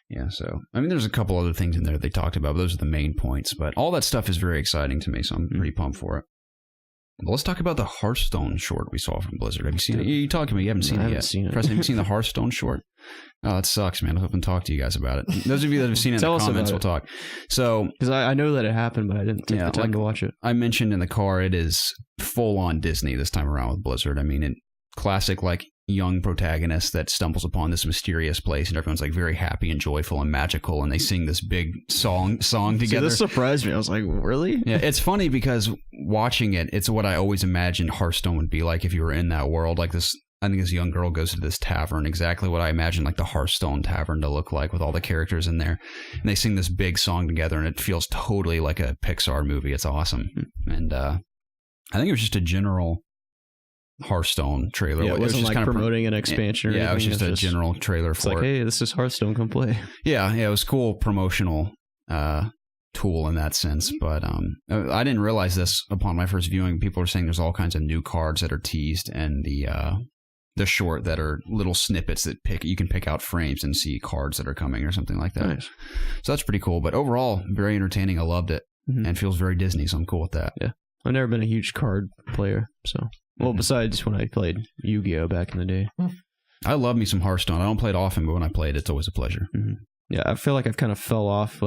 Yeah, so, I mean, there's a couple other things in there they talked about, but those are the main points. But all that stuff is very exciting to me, so I'm pretty pumped for it. But let's talk about the Hearthstone short we saw from Blizzard. Have you seen it? You talked to me. You haven't seen it yet. Seen it. Preston, have you seen the Hearthstone short? Oh, that sucks, man. I'll hope and talk to you guys about it. Those of you that have seen it in the comments will talk. So, because I know that it happened, but I didn't take the time to watch it. I mentioned in the car, it is full on Disney this time around with Blizzard. I mean, classic young protagonist that stumbles upon this mysterious place, and everyone's very happy and joyful and magical, and they sing this big song together. See, this surprised me. I was like, really? Yeah, it's funny because watching it, it's what I always imagined Hearthstone would be like if you were in that world. I think this young girl goes to this tavern, exactly what I imagined the Hearthstone tavern to look like with all the characters in there. And they sing this big song together, and it feels totally like a Pixar movie. It's awesome. And I think it was just a general Hearthstone trailer. Yeah, it wasn't just promoting an expansion or anything. Yeah, it was just a general trailer for it. Hey, this is Hearthstone, come play. Yeah, it was cool promotional tool in that sense, but I didn't realize this upon my first viewing. People are saying there's all kinds of new cards that are teased, and the short that are little snippets that you can pick out frames and see cards that are coming or something like that. Nice. So that's pretty cool, but overall very entertaining. I loved it, and feels very Disney, so I'm cool with that. Yeah, I've never been a huge card player, so besides when I played Yu-Gi-Oh back in the day. I love me some Hearthstone. I don't play it often, but when I play it, it's always a pleasure. Yeah, I feel like I've kind of fell off.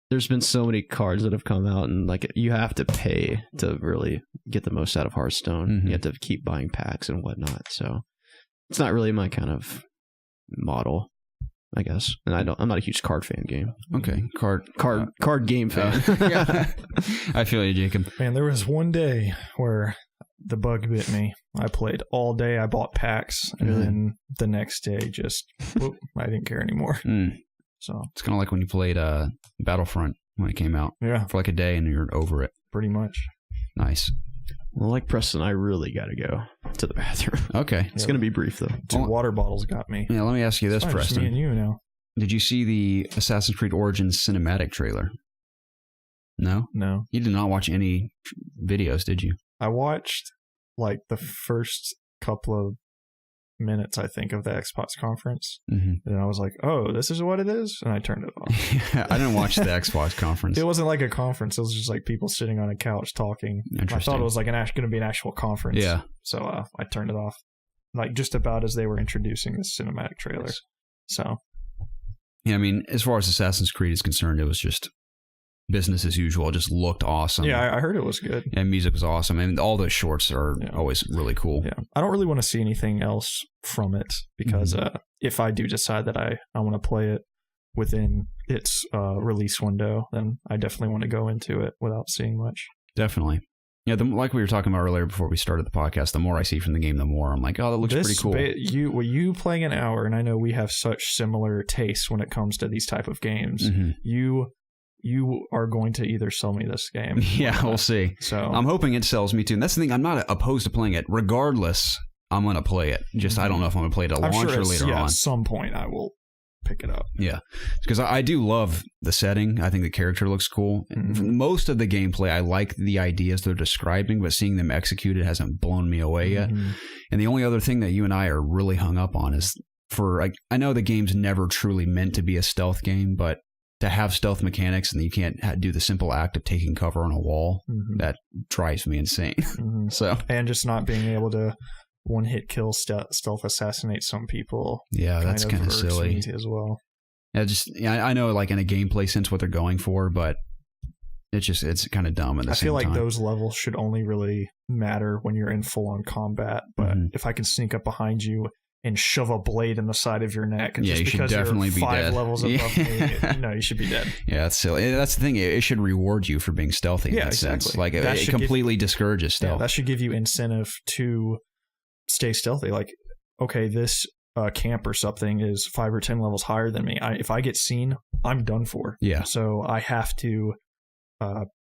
There's been so many cards that have come out, and you have to pay to really get the most out of Hearthstone. You have to keep buying packs and whatnot. So it's not really my kind of model, I guess. And I'm not a huge card fan game. Okay, card game fan. Yeah. I feel you, Jacob. Man, there was one day where the bug bit me. I played all day. I bought packs, and then the next day, I didn't care anymore. So it's kind of like when you played Battlefront when it came out. Yeah, for a day, and you're over it. Pretty much. Nice. Well, like Preston, I really got to go to the bathroom. Okay, it's going to be brief though. 2 water bottles got me. Yeah, let me ask you this, Preston. Me and you now. Did you see the Assassin's Creed Origins cinematic trailer? No. You did not watch any videos, did you? I watched the first couple of minutes, I think, of the Xbox conference, and I was like, "Oh, this is what it is," and I turned it off. Yeah, I didn't watch the Xbox conference. It wasn't like a conference; it was just people sitting on a couch talking. I thought it was going to be an actual conference. Yeah. So I turned it off, just about as they were introducing this cinematic trailer. Nice. So. Yeah, I mean, as far as Assassin's Creed is concerned, it was just business as usual. It just looked awesome. Yeah, I heard it was good. And music was awesome. And all those shorts are always really cool. Yeah, I don't really want to see anything else from it because if I do decide that I want to play it within its release window, then I definitely want to go into it without seeing much. Definitely. Yeah, like we were talking about earlier before we started the podcast, the more I see from the game, the more I'm like, oh, that looks pretty cool. You playing an hour, and I know we have such similar tastes when it comes to these type of games. You are going to either sell me this game. Yeah, we'll see. So I'm hoping it sells me too. And that's the thing. I'm not opposed to playing it. Regardless, I'm going to play it. Just I don't know if I'm going to play it at launch or later on. At some point, I will pick it up. Yeah, because I do love the setting. I think the character looks cool. Most of the gameplay, I like the ideas they're describing, but seeing them executed hasn't blown me away yet. And the only other thing that you and I are really hung up on is I know the game's never truly meant to be a stealth game, but to have stealth mechanics and you can't do the simple act of taking cover on a wall, that drives me insane. So, and just not being able to one-hit kill stealth assassinate some people. Yeah, that's kind of silly as well. Yeah, I know in a gameplay sense what they're going for, but it's kind of dumb at the same time. I feel like those levels should only really matter when you're in full-on combat, but if I can sneak up behind you and shove a blade in the side of your neck, and just because you're 5 levels above me, no, you should be dead. Yeah, that's silly. That's the thing. It should reward you for being stealthy in that sense. It completely discourages stealth. Yeah, that should give you incentive to stay stealthy. Okay, this camp or something is 5 or 10 levels higher than me. If I get seen, I'm done for. Yeah. So I have to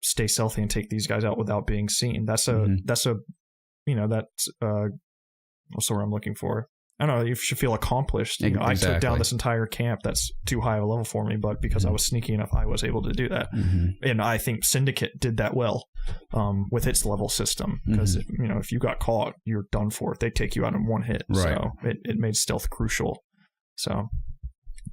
stay stealthy and take these guys out without being seen. That's what's the word I'm looking for. I don't know, you should feel accomplished. Exactly. I took down this entire camp that's too high of a level for me, but because I was sneaky enough, I was able to do that. And I think Syndicate did that well with its level system, because if you got caught, you're done for. They take you out in one hit. Right. So it made stealth crucial. So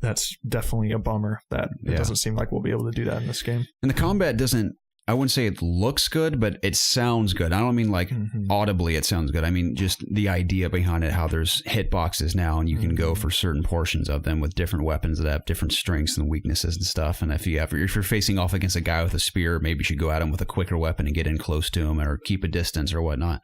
that's definitely a bummer that it doesn't seem like we'll be able to do that in this game. And the combat doesn't, I wouldn't say it looks good, but it sounds good. I don't mean like audibly it sounds good. I mean just the idea behind it, how there's hitboxes now and you can go for certain portions of them with different weapons that have different strengths and weaknesses and stuff. And if you're facing off against a guy with a spear, maybe you should go at him with a quicker weapon and get in close to him or keep a distance or whatnot.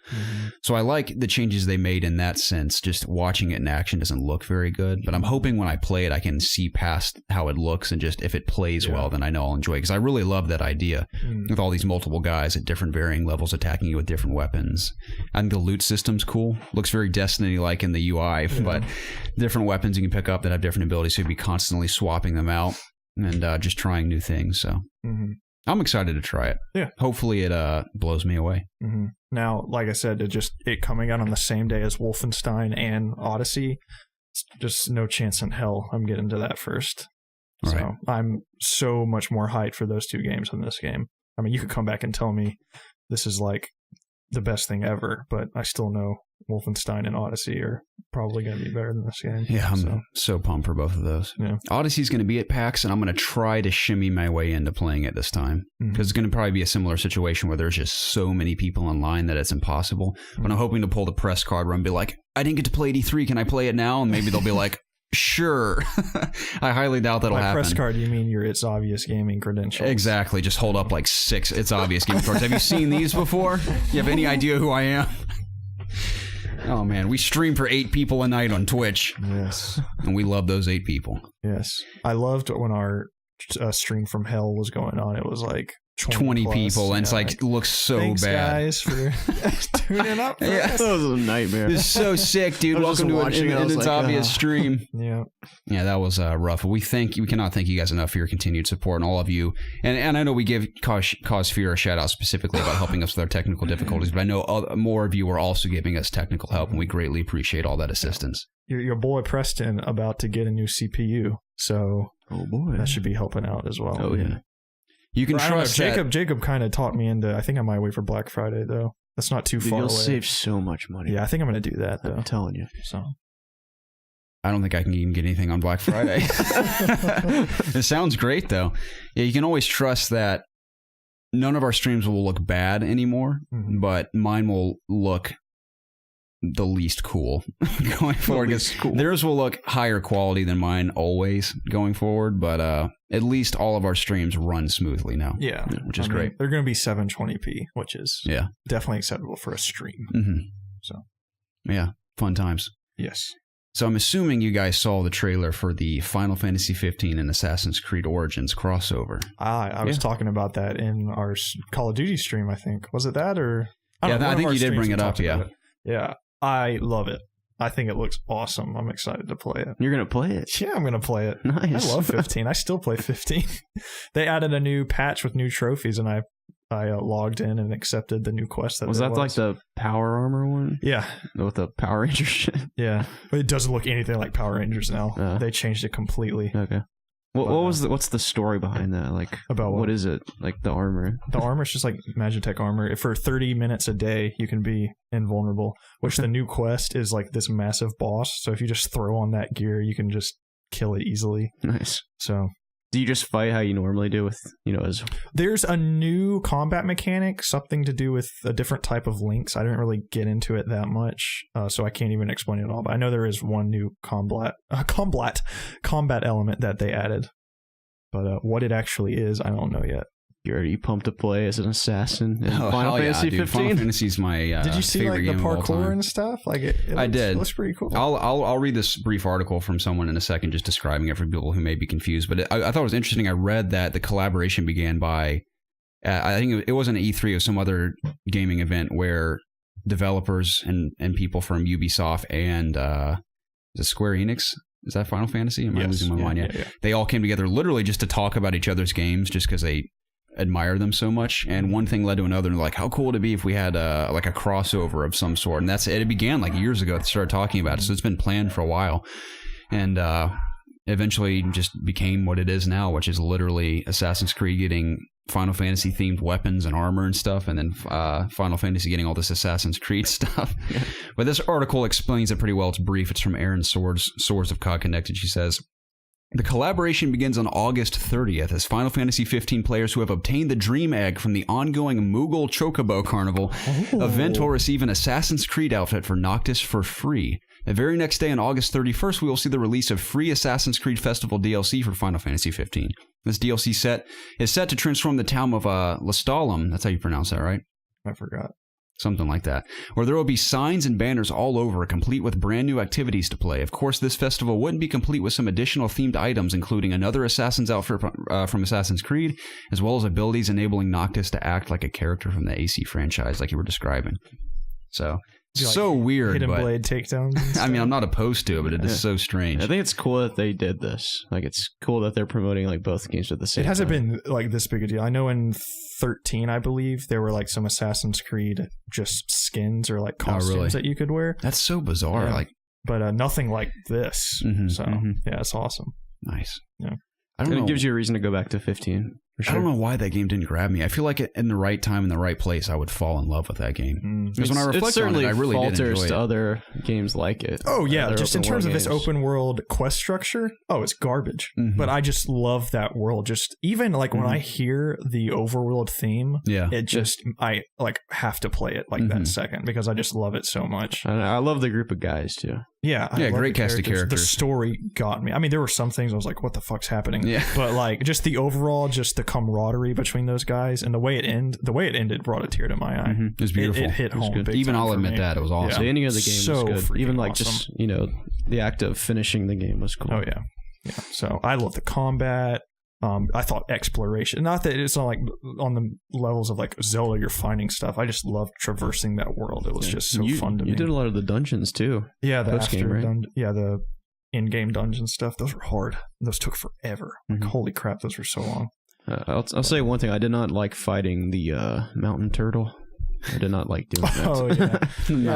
So I like the changes they made in that sense. Just watching it in action doesn't look very good, but I'm hoping when I play it, I can see past how it looks and just if it plays well, then I know I'll enjoy it. Because I really love that idea with all these multiple guys at different varying levels attacking you with different weapons. I think the loot system's cool. Looks very Destiny-like in the UI, but different weapons you can pick up that have different abilities, so you'll be constantly swapping them out and just trying new things. So I'm excited to try it. Yeah. Hopefully it blows me away. Now, like I said, it coming out on the same day as Wolfenstein and Odyssey, it's just no chance in hell I'm getting to that first. Right. So I'm so much more hyped for those two games than this game. I mean, you could come back and tell me this is like the best thing ever, but I still know Wolfenstein and Odyssey are probably going to be better than this game. Yeah, I'm so pumped for both of those. Yeah. Odyssey's going to be at PAX, and I'm going to try to shimmy my way into playing it this time, because it's going to probably be a similar situation where there's just so many people online that it's impossible. But I'm hoping to pull the press card where I'm be like, I didn't get to play at E3, can I play it now? And maybe they'll be like, sure. I highly doubt that'll happen. By press card, you mean your ItsObviousGaming credentials. Exactly. Just hold up like 6 ItsObviousGaming cards. Have you seen these before? You have any idea who I am? Oh, man. We stream for 8 people a night on Twitch. Yes. And we love those 8 people. Yes. I loved when our stream from hell was going on. It was like 20 people, and it's like, it looks so thanks, bad. Guys, for tuning up. Yeah. That was a nightmare. This is so sick, dude. Welcome to an It's Obvious stream. Yeah, that was rough. We cannot thank you guys enough for your continued support, and all of you. And I know we give Cause Fear a shout out specifically about helping us with our technical difficulties, but I know more of you are also giving us technical help, and we greatly appreciate all that assistance. Your boy Preston about to get a new CPU, so that should be helping out as well. Oh yeah. You can trust that. Jacob kind of talked me into. I think I might wait for Black Friday though. That's not too far away. You'll save so much money. Yeah, I think I'm going to do that though. I'm telling you. So I don't think I can even get anything on Black Friday. It sounds great though. Yeah, you can always trust that none of our streams will look bad anymore, but mine will look the least cool going forward. Theirs will look higher quality than mine always going forward, but at least all of our streams run smoothly now. Yeah, which is great. They're going to be 720p, which is definitely acceptable for a stream. So yeah, fun times. Yes. So I'm assuming you guys saw the trailer for the Final Fantasy 15 and Assassin's Creed Origins crossover. I was talking about that in our Call of Duty stream, I think. Was it that or? I think you did bring it up, yeah. Yeah. I love it. I think it looks awesome. I'm excited to play it. You're going to play it? Yeah, I'm going to play it. Nice. I love 15. I still play 15. They added a new patch with new trophies, and I logged in and accepted the new quest. Was that like the Power Armor one? Yeah. With the Power Ranger shit? Yeah. But it doesn't look anything like Power Rangers now. They changed it completely. Okay. What's the story behind that? Like, about what is it? Like the armor? The armor is just like Magitech armor. For 30 minutes a day, you can be invulnerable. Which the new quest is like this massive boss. So if you just throw on that gear, you can just kill it easily. Nice. So do you just fight how you normally do with There's a new combat mechanic, something to do with a different type of links. I didn't really get into it that much, so I can't even explain it all. But I know there is one new combat element that they added. But what it actually is, I don't know yet. You're already pumped to play as an assassin in Final Fantasy 15? Final Fantasy's my Did you see like the parkour and stuff? Like I did. It looks pretty cool. I'll read this brief article from someone in a second, just describing it for people who may be confused. But I thought it was interesting. I read that the collaboration began by, I think it wasn't an E3 or some other gaming event where developers and people from Ubisoft and is it Square Enix? Is that Final Fantasy? Am I losing my mind? Yeah. They all came together literally just to talk about each other's games, just because they admire them so much, and one thing led to another, and like, how cool would it be if we had like a crossover of some sort? And it began like years ago. They started talking about it, so it's been planned for a while, and eventually just became what it is now, which is literally Assassin's Creed getting Final Fantasy themed weapons and armor and stuff, and then Final Fantasy getting all this Assassin's Creed stuff. But this article explains it pretty well. It's brief. It's from Aaron Swords of COD Connected. She says, The collaboration begins on August 30th as Final Fantasy 15 players who have obtained the Dream Egg from the ongoing Moogle Chocobo Carnival event will receive an Assassin's Creed outfit for Noctis for free. The very next day on August 31st, we will see the release of free Assassin's Creed Festival DLC for Final Fantasy 15. This DLC set is set to transform the town of Lestalem. That's how you pronounce that, right? I forgot. Something like that, where there will be signs and banners all over, complete with brand new activities to play. Of course, this festival wouldn't be complete with some additional themed items, including another Assassin's outfit from Assassin's Creed, as well as abilities enabling Noctis to act like a character from the AC franchise, like you were describing. So, Like so weird. Hidden but, blade takedowns. I mean, I'm not opposed to it, but it is so strange. I think it's cool that they did this. Like, it's cool that they're promoting like both games at the same time. It hasn't been like this big a deal. I know in 13, I believe, there were like some Assassin's Creed just skins or like costumes that you could wear. That's so bizarre. Yeah. Like, but nothing like this. So yeah, it's awesome. Nice. Yeah. I don't know. It gives you a reason to go back to 15. For sure. I don't know why that game didn't grab me. I feel like in the right time, in the right place, I would fall in love with that game. Because when I reflect on it, I really did enjoy it. To other games like it. Oh yeah, just in terms of this open world quest structure, it's garbage. But I just love that world. Just even like when I hear the overworld theme, it just I like have to play it like that second because I just love it so much. I love the group of guys too. Yeah, great cast of characters. The story got me. I mean, there were some things I was like, "What the fuck's happening?" Yeah, but like just the overall, just the camaraderie between those guys and the way it ended brought a tear to my eye. It was beautiful. It hit home. Big Even time I'll for admit me. that it was awesome. The ending of the game was good. Even like awesome. just the act of finishing the game was cool. Oh yeah. So I love the combat. I thought exploration. Not that it's not like on the levels of like Zelda, you're finding stuff. I just loved traversing that world. It was just so fun to me. You did a lot of the dungeons too. Yeah, the post-game, right? The in-game dungeon stuff. Those were hard. Those took forever. Like holy crap, those were so long. I'll say one thing. I did not like fighting the mountain turtle. I did not like doing that.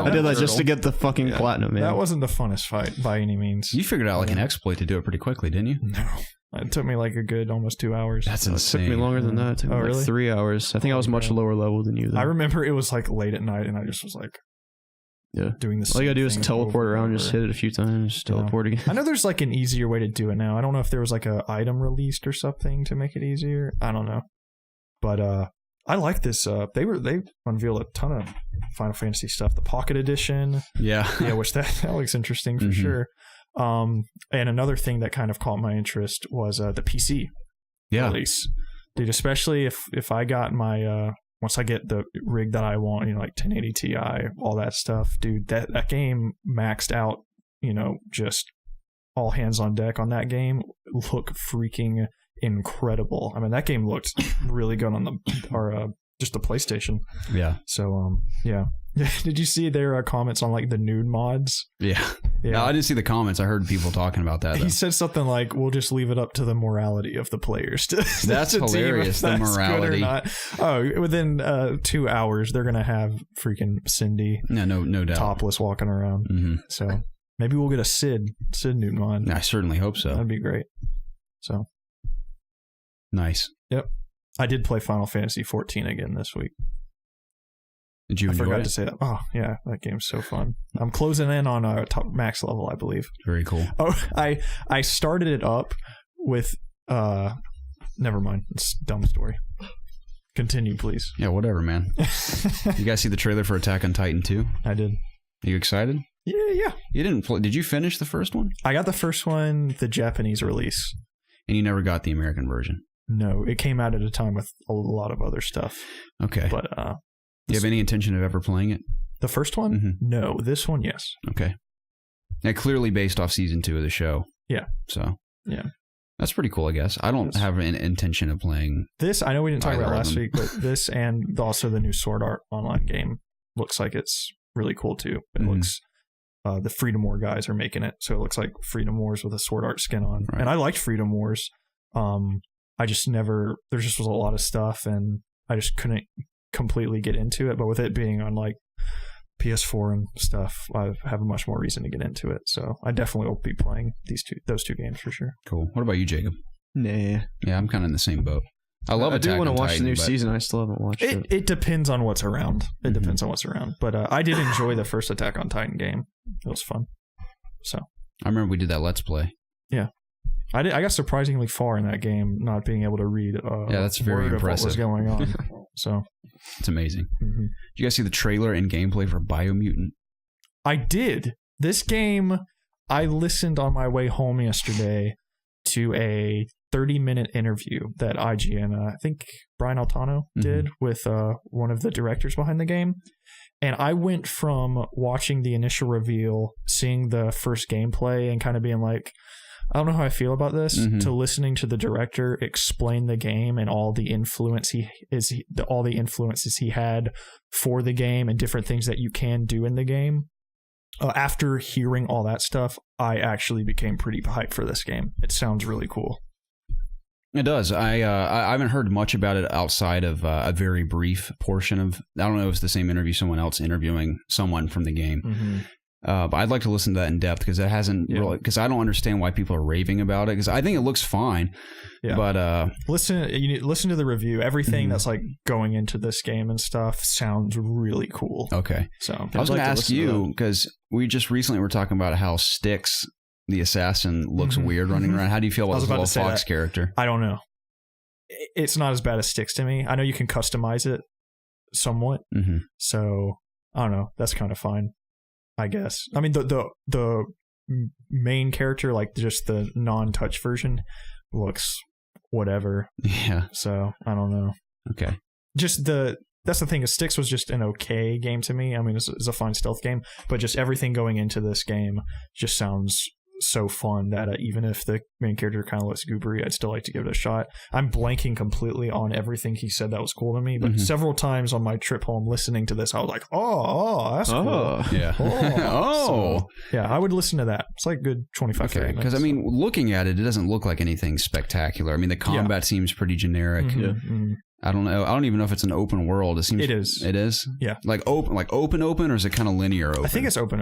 I did that just to get the fucking platinum. Man. That wasn't the funnest fight by any means. You figured out like an exploit to do it pretty quickly, didn't you? No. It took me like a good almost 2 hours. That's insane. It took me longer than that. It took me like 3 hours. I think I was much lower level than you. Though. I remember it was like late at night and I just was like doing this. All you gotta do is teleport around, just hit it a few times, teleport again. I know there's like an easier way to do it now. I don't know if there was like an item released or something to make it easier. I don't know. But I like this. They unveiled a ton of Final Fantasy stuff. The Pocket Edition. Yeah, which that looks interesting for sure. And another thing that kind of caught my interest was the PC release. Dude, especially if I got my once I get the rig that I want, like 1080 Ti, all that stuff, dude, that game maxed out, just all hands on deck on that game. Look freaking incredible. I mean, that game looked really good on just the PlayStation. Yeah. So yeah. Did you see their comments on like the nude mods? Yeah. No, I didn't see the comments. I heard people talking about that. Though. He said something like, "We'll just leave it up to the morality of the players." That's hilarious. The morality. Good or not. Oh, within 2 hours, they're gonna have freaking Cindy. No doubt. Topless walking around. So maybe we'll get a Sid nude mod. I certainly hope so. That'd be great. So nice. Yep. I did play Final Fantasy 14 again this week. Did you enjoy it? I forgot to say that. Oh, yeah. That game's so fun. I'm closing in on a top max level, I believe. Very cool. Oh, I started it up with... never mind. It's a dumb story. Continue, please. Yeah, whatever, man. You guys see the trailer for Attack on Titan 2? I did. Are you excited? Yeah. You didn't play... Did you finish the first one? I got the first one, the Japanese release. And you never got the American version? No, it came out at a time with a lot of other stuff. Okay. But do you have any intention of ever playing it? The first one? No. This one, yes. Okay. Now, clearly based off season 2 of the show. Yeah. So. Yeah. That's pretty cool, I guess. I don't have an intention of playing this. I know we didn't talk about last week, but this and also the new Sword Art Online game looks like it's really cool too. It looks... the Freedom War guys are making it, so it looks like Freedom Wars with a Sword Art skin on. Right. And I liked Freedom Wars. I just never... There just was a lot of stuff, and I just couldn't completely get into it. But with it being on like PS4 and stuff, I have a much more reason to get into it. So I definitely will be playing those two games for sure. Cool. What about you, Jacob? Nah. Yeah, I'm kind of in the same boat. I love Attack on Titan. I do want to watch the new season. I still haven't watched it. It depends on what's around. It depends on what's around. But I did enjoy the first Attack on Titan game. It was fun. So I remember we did that Let's Play. Yeah. I got surprisingly far in that game, not being able to read. That's very impressive. What was going on? So it's amazing. Mm-hmm. Did you guys see the trailer and gameplay for Biomutant? I did. This game, I listened on my way home yesterday to a 30-minute interview that IGN, I think Brian Altano did with one of the directors behind the game. And I went from watching the initial reveal, seeing the first gameplay, and kind of being like, I don't know how I feel about this, to listening to the director explain the game and all the influences he had for the game and different things that you can do in the game. After hearing all that stuff, I actually became pretty hyped for this game. It sounds really cool. It does. I haven't heard much about it outside of a very brief portion of. I don't know if it's the same interview, someone else interviewing someone from the game. But I'd like to listen to that in depth because it hasn't really. Because I don't understand why people are raving about it. Because I think it looks fine. Yeah. But listen to the review. Everything that's like going into this game and stuff sounds really cool. Okay. So I was going to ask you because we just recently were talking about how Styx, the assassin, looks weird running around. How do you feel about this little fox character? I don't know. It's not as bad as Styx to me. I know you can customize it somewhat. So I don't know. That's kind of fine, I guess. I mean, the main character, like just the non-touch version, looks whatever. Yeah. So I don't know. Okay. Just that's the thing. Styx was just an okay game to me. I mean, it's a fine stealth game, but just everything going into this game just sounds so fun that even if the main character kind of looks goobery, I'd still like to give it a shot. I'm blanking completely on everything he said that was cool to me, but several times on my trip home listening to this, I was like, oh, that's cool. Yeah. So, yeah, I would listen to that. It's like good 25 minutes. Because, I mean, looking at it, it doesn't look like anything spectacular. I mean, the combat seems pretty generic. I don't know. I don't even know if it's an open world. It seems. It is. It is? Yeah. Like open, or is it kind of linear open? I think it's open.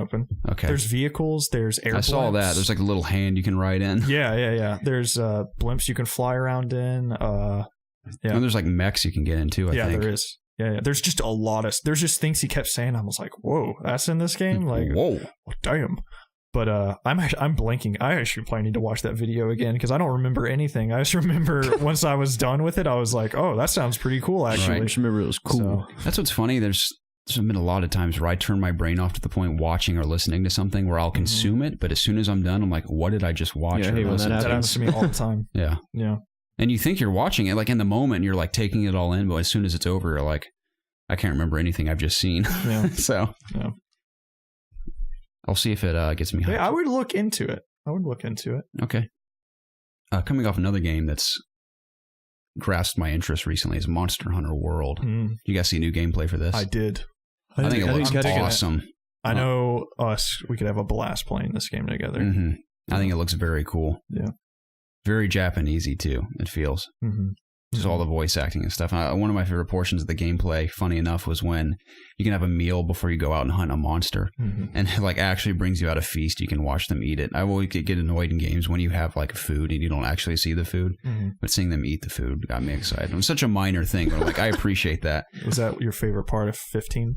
Okay. There's vehicles. There's air blimps. I saw that. There's like a little hand you can ride in. Yeah. There's blimps you can fly around in. And there's like mechs you can get into, I think. Yeah, there is. Yeah. There's just a lot of... There's just things he kept saying. I was like, whoa, that's in this game? Like, whoa. Damn. But I'm blanking. I actually probably need to watch that video again because I don't remember anything. I just remember once I was done with it, I was like, "Oh, that sounds pretty cool." Actually, I just remember it was cool. So, that's what's funny. There's been a lot of times where I turn my brain off to the point watching or listening to something where I'll consume it, but as soon as I'm done, I'm like, "What did I just watch?" Yeah, that happens to me all the time. Yeah. And you think you're watching it, like in the moment, you're like taking it all in, but as soon as it's over, you're like, "I can't remember anything I've just seen." Yeah. So. Yeah. I'll see if it gets me hyped. I would look into it. Okay. Coming off another game that's grasped my interest recently is Monster Hunter World. You guys see new gameplay for this? I did. I think it looks awesome. I know we could have a blast playing this game together. I think it looks very cool. Yeah. Very Japanesey too, it feels. Just all the voice acting and stuff. And one of my favorite portions of the gameplay, funny enough, was when you can have a meal before you go out and hunt a monster. And it like actually brings you out a feast. You can watch them eat it. I always get annoyed in games when you have like food and you don't actually see the food. But seeing them eat the food got me excited. It was such a minor thing, but like I appreciate that. Was that your favorite part of 15?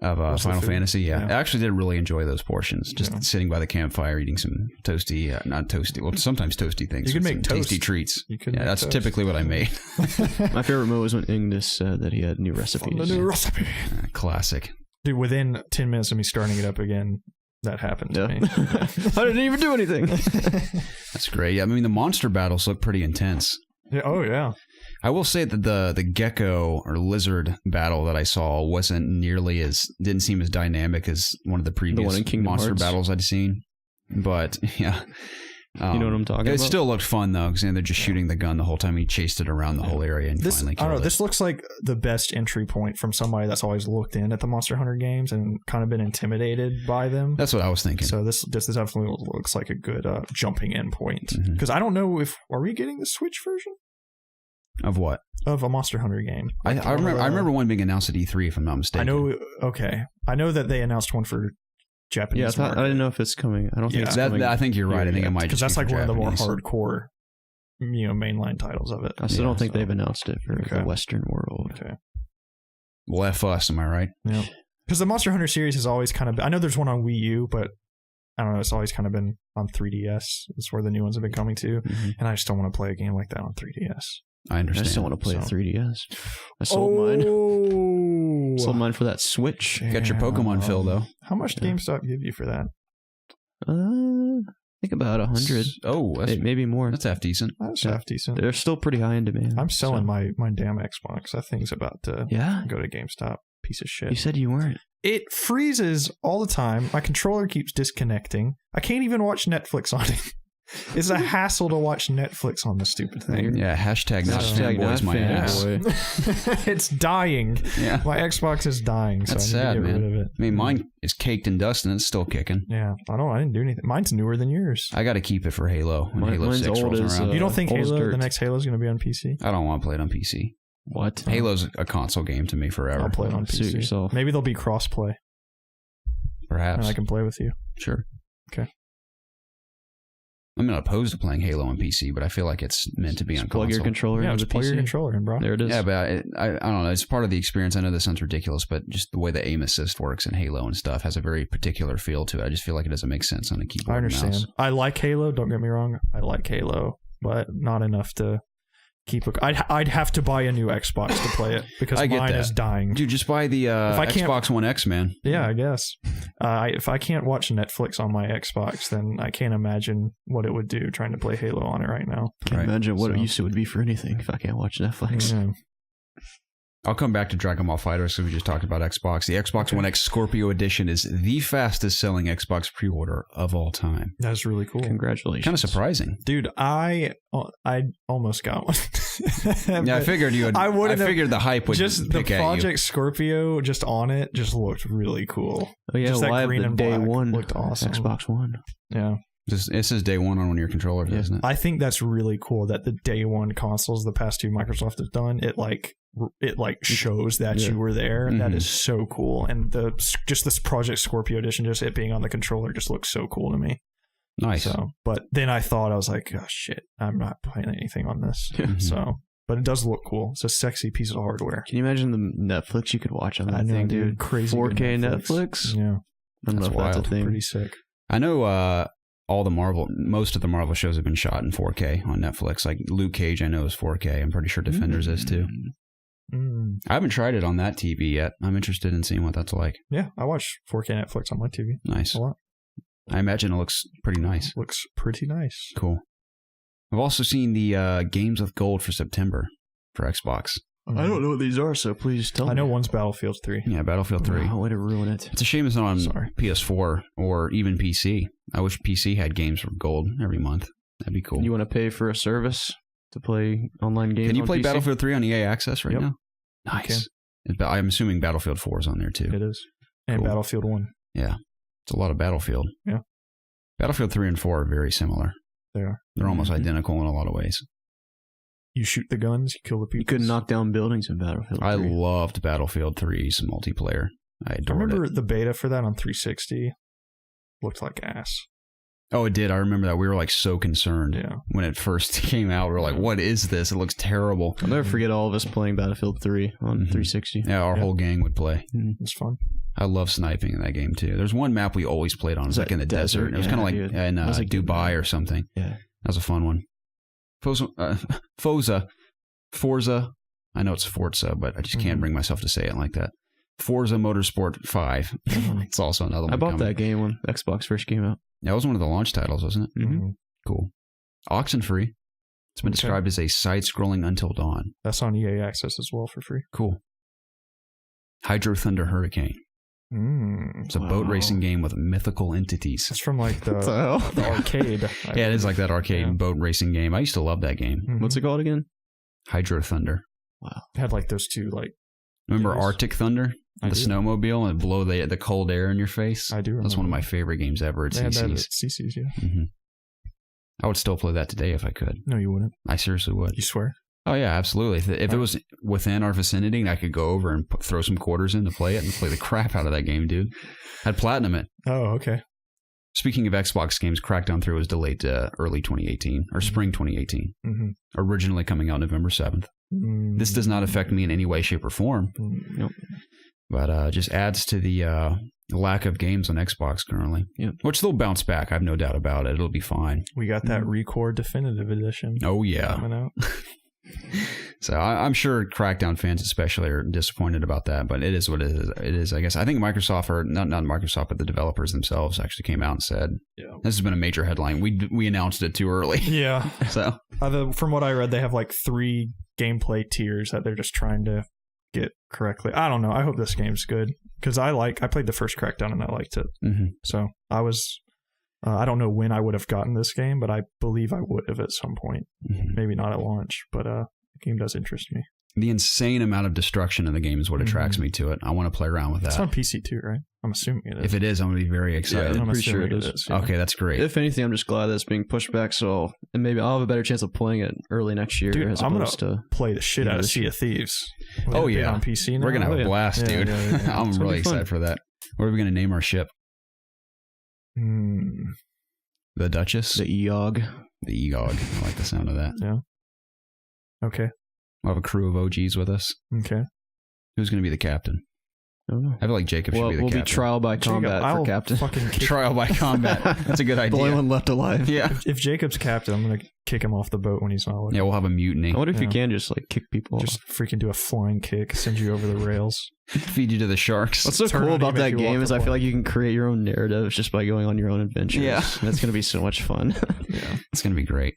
Of Final Fantasy, yeah. I actually did really enjoy those portions. Just sitting by the campfire, eating some toasty, not toasty, well, sometimes toasty things. You can make toast. Tasty treats. That's toast. Typically what I made. My favorite moment was when Ignis said that he had new recipes. The new recipe. Classic. Dude, within 10 minutes of me starting it up again, that happened to me. I didn't even do anything. That's great. Yeah, I mean, the monster battles look pretty intense. Yeah, oh, yeah. I will say that the gecko or lizard battle that I saw didn't seem as dynamic as one of the previous monster battles I'd seen. But yeah, you know what I'm talking about. It still looked fun though, because they're just shooting the gun the whole time. He chased it around the whole area and finally killed it. This looks like the best entry point from somebody that's always looked in at the Monster Hunter games and kind of been intimidated by them. That's what I was thinking. So this definitely looks like a good jumping in point. Because I don't know are we getting the Switch version? Of what? Of a Monster Hunter game. I remember one being announced at E3, if I'm not mistaken. I know that they announced one for Japanese. Yeah, I didn't know if it's coming. I don't think it's coming. I think you're right. I think it might because that's like one of the more hardcore, mainline titles of it. I still don't think they've announced it for the Western world. Okay. Well, F us, am I right? Yeah. Because the Monster Hunter series has always kind of... I know there's one on Wii U, but I don't know. It's always kind of been on 3DS. That's where the new ones have been coming to. And I just don't want to play a game like that on 3DS. I understand. I just don't want to play a 3DS. I sold mine. Sold mine for that Switch. Got your Pokemon fill, though. How much did GameStop give you for that? I think about 100. Oh, maybe more. That's half decent. That's half decent. They're still pretty high in demand. I'm selling my damn Xbox. That thing's about to go to GameStop. Piece of shit. You said you weren't. It freezes all the time. My controller keeps disconnecting. I can't even watch Netflix on it. It's a hassle to watch Netflix on this stupid thing. Yeah, hashtag not fanboys my ass. It's dying. Yeah. My Xbox is dying, so That's I need to sad, get man. rid of it. I mean, mine is caked in dust and it's still kicking. Yeah, I didn't do anything. Mine's newer than yours. I got to keep it for Halo. When Halo mine's 6 old rolls as, around. You don't think old as the dirt. next Halo is going to be on PC? I don't want to play it on PC. What? Halo's a console game to me forever. I'll play it on Suit PC. yourself. Maybe there'll be cross-play, Perhaps. and I can play with you. Sure. Okay. I'm not opposed to playing Halo on PC, but I feel like it's meant to be on console. Plug your controller into Just the plug PC. your controller in, bro. There it is. Yeah, but I don't know. It's part of the experience. I know this sounds ridiculous, but just the way the aim assist works in Halo and stuff has a very particular feel to it. I just feel like it doesn't make sense on a keyboard I understand. and mouse. I like Halo. Don't get me wrong. I like Halo, but not enough to keep. I'd have to buy a new Xbox to play it because I get mine that. is dying. Dude, just buy the Xbox One X, man. Yeah, I guess. If I can't watch Netflix on my Xbox, then I can't imagine what it would do trying to play Halo on it right now. Can't imagine what So- use it would be for anything if I can't watch Netflix. Yeah. I'll come back to Dragon Ball FighterZ because we just talked about Xbox. The Xbox One X Scorpio Edition is the fastest selling Xbox pre-order of all time. That's really cool. Congratulations. Kind of surprising. Dude, I almost got one. Yeah, I figured you would. I I wouldn't have- figured the hype would Just the pick at you. Project Scorpio just on it just looked really cool. Oh yeah, just that live green the and day black one looked awesome. Xbox One. Yeah. It says day one on one of your controllers, doesn't it? I think that's really cool that the day one consoles the past two Microsoft has done, it shows that you were there. That is so cool. And just this Project Scorpio edition, just it being on the controller just looks so cool to me. Nice. So, but then I was like, oh shit, I'm not playing anything on this. So, but it does look cool. It's a sexy piece of hardware. Can you imagine the Netflix you could watch on that thing, dude? Crazy 4K good Netflix? Yeah, I don't know That's if that's a wild. thing. pretty sick. I know most of the Marvel shows have been shot in 4K on Netflix. Like Luke Cage, I know is 4K. I'm pretty sure Defenders is too. I haven't tried it on that TV yet. I'm interested in seeing what that's like. Yeah, I watch 4K Netflix on my TV. Nice. A lot. I imagine it looks pretty nice. Looks pretty nice. Cool. I've also seen the Games with Gold for September for Xbox. I don't know what these are, so please tell me. I know one's Battlefield 3. Yeah, Battlefield 3. Oh, way to ruin it. It's a shame it's not on Sorry. PS4 or even PC. I wish PC had games for gold every month. That'd be cool. You want to pay for a service to play online games? Can you on play PC? Battlefield 3 on EA Access right Yep. now? Nice. I'm assuming Battlefield 4 is on there too. It is. And Cool. Battlefield 1. Yeah. It's a lot of Battlefield. Yeah. Battlefield 3 and 4 are very similar. They are. They're almost identical in a lot of ways. You shoot the guns, you kill the people. You could knock down buildings in Battlefield 3. I loved Battlefield 3's multiplayer. I I adored remember it. the beta for that on 360 looked like ass. Oh, it did. I remember that. We were like so concerned Yeah. when it first came out. We were like, what is this? It looks terrible. I'll never forget all of us playing Battlefield 3 on 360. Yeah, our whole gang would play. It's fun. I love sniping in that game too. There's one map we always played on. It was like in the desert. It was kind of like dude. in That was a good Dubai map. or something. Yeah. That was a fun one. Forza. I know it's Forza, but I just can't bring myself to say it like that. Forza Motorsport 5. It's also another one. I bought coming. that game when Xbox first came out. That was one of the launch titles, wasn't it? Mm-hmm. Cool. Oxenfree. It's been described as a side-scrolling Until Dawn. That's on EA Access as well for free. Cool. Hydro Thunder Hurricane. It's a boat racing game with mythical entities. It's from like the hell? arcade. Yeah, it is like that arcade boat racing game. I used to love that game. What's it called again? Hydro Thunder. Wow. It had like those two like. Remember Yes. Arctic Thunder? I The do. snowmobile and blow the cold air in your face? I do remember. That's one of my favorite games ever at They had that at CC's. CC's, yeah. I would still play that today if I could. No, you wouldn't. I seriously would. You swear? Oh, yeah, absolutely. If it was within our vicinity and I could go over and throw some quarters in to play it and play the crap out of that game, dude. I'd platinum it. Oh, okay. Speaking of Xbox games, Crackdown 3 was delayed to early 2018 or spring 2018. Originally coming out November 7th. This does not affect me in any way, shape, or form. Nope. But just adds to the lack of games on Xbox currently. Yeah. Which they'll bounce back. I have no doubt about it. It'll be fine. We got that Recore Definitive Edition. Oh, yeah. Coming out. So I'm sure Crackdown fans especially are disappointed about that, but it is what it is. It is, I guess. I think Microsoft, or not Microsoft, but the developers themselves actually came out and said, this has been a major headline. We announced it too early. Yeah. So from what I read, they have like 3 gameplay tiers that they're just trying to get correctly. I don't know. I hope this game's good because I played the first Crackdown and I liked it. Mm-hmm. So I was... I don't know when I would have gotten this game, but I believe I would have at some point. Mm-hmm. Maybe not at launch, but the game does interest me. The insane amount of destruction in the game is what attracts me to it. I want to play around with that. It's on PC too, right? I'm assuming it is. If it is, I'm going to be very excited. Yeah, I'm pretty sure it is. Yeah. Okay, that's great. If anything, I'm just glad that it's being pushed back, and maybe I'll have a better chance of playing it early next year. Dude, as I'm opposed going to play the shit out of Sea of Thieves. Oh, yeah. On PC now. We're going to have a blast, dude. Yeah. I'm really excited for that. What are we going to name our ship? The Duchess? The EOG. The EOG. I like the sound of that. Yeah. Okay. We'll have a crew of OGs with us. Okay. Who's going to be the captain? I don't know. I feel like Jacob should be the captain. We'll be trial by combat for captain. Trial by combat. That's a good idea. The only one left alive. Yeah. If Jacob's captain, I'm going to kick him off the boat when he's not looking. Yeah, we'll have a mutiny. I wonder if you can just like kick people off. Just freaking do a flying kick, send you over the rails. Feed you to the sharks. What's so cool about that game is I feel like you can create your own narrative just by going on your own adventures. Yeah. That's going to be so much fun. Yeah. It's going to be great.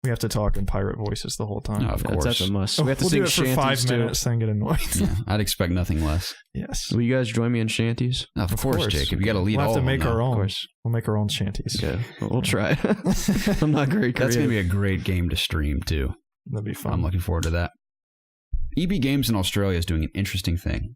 We have to talk in pirate voices the whole time. Of course. That's a must. We have to we'll sing do it for 5 minutes, then get annoyed. Yeah, I'd expect nothing less. Yes. Will you guys join me in shanties? Of course, Jacob. You got to lead all of them. We'll have to make our own. Of course. We'll make our own shanties. Okay. We'll try. I'm not very creative. That's going to be a great game to stream, too. That'd be fun. I'm looking forward to that. EB Games in Australia is doing an interesting thing.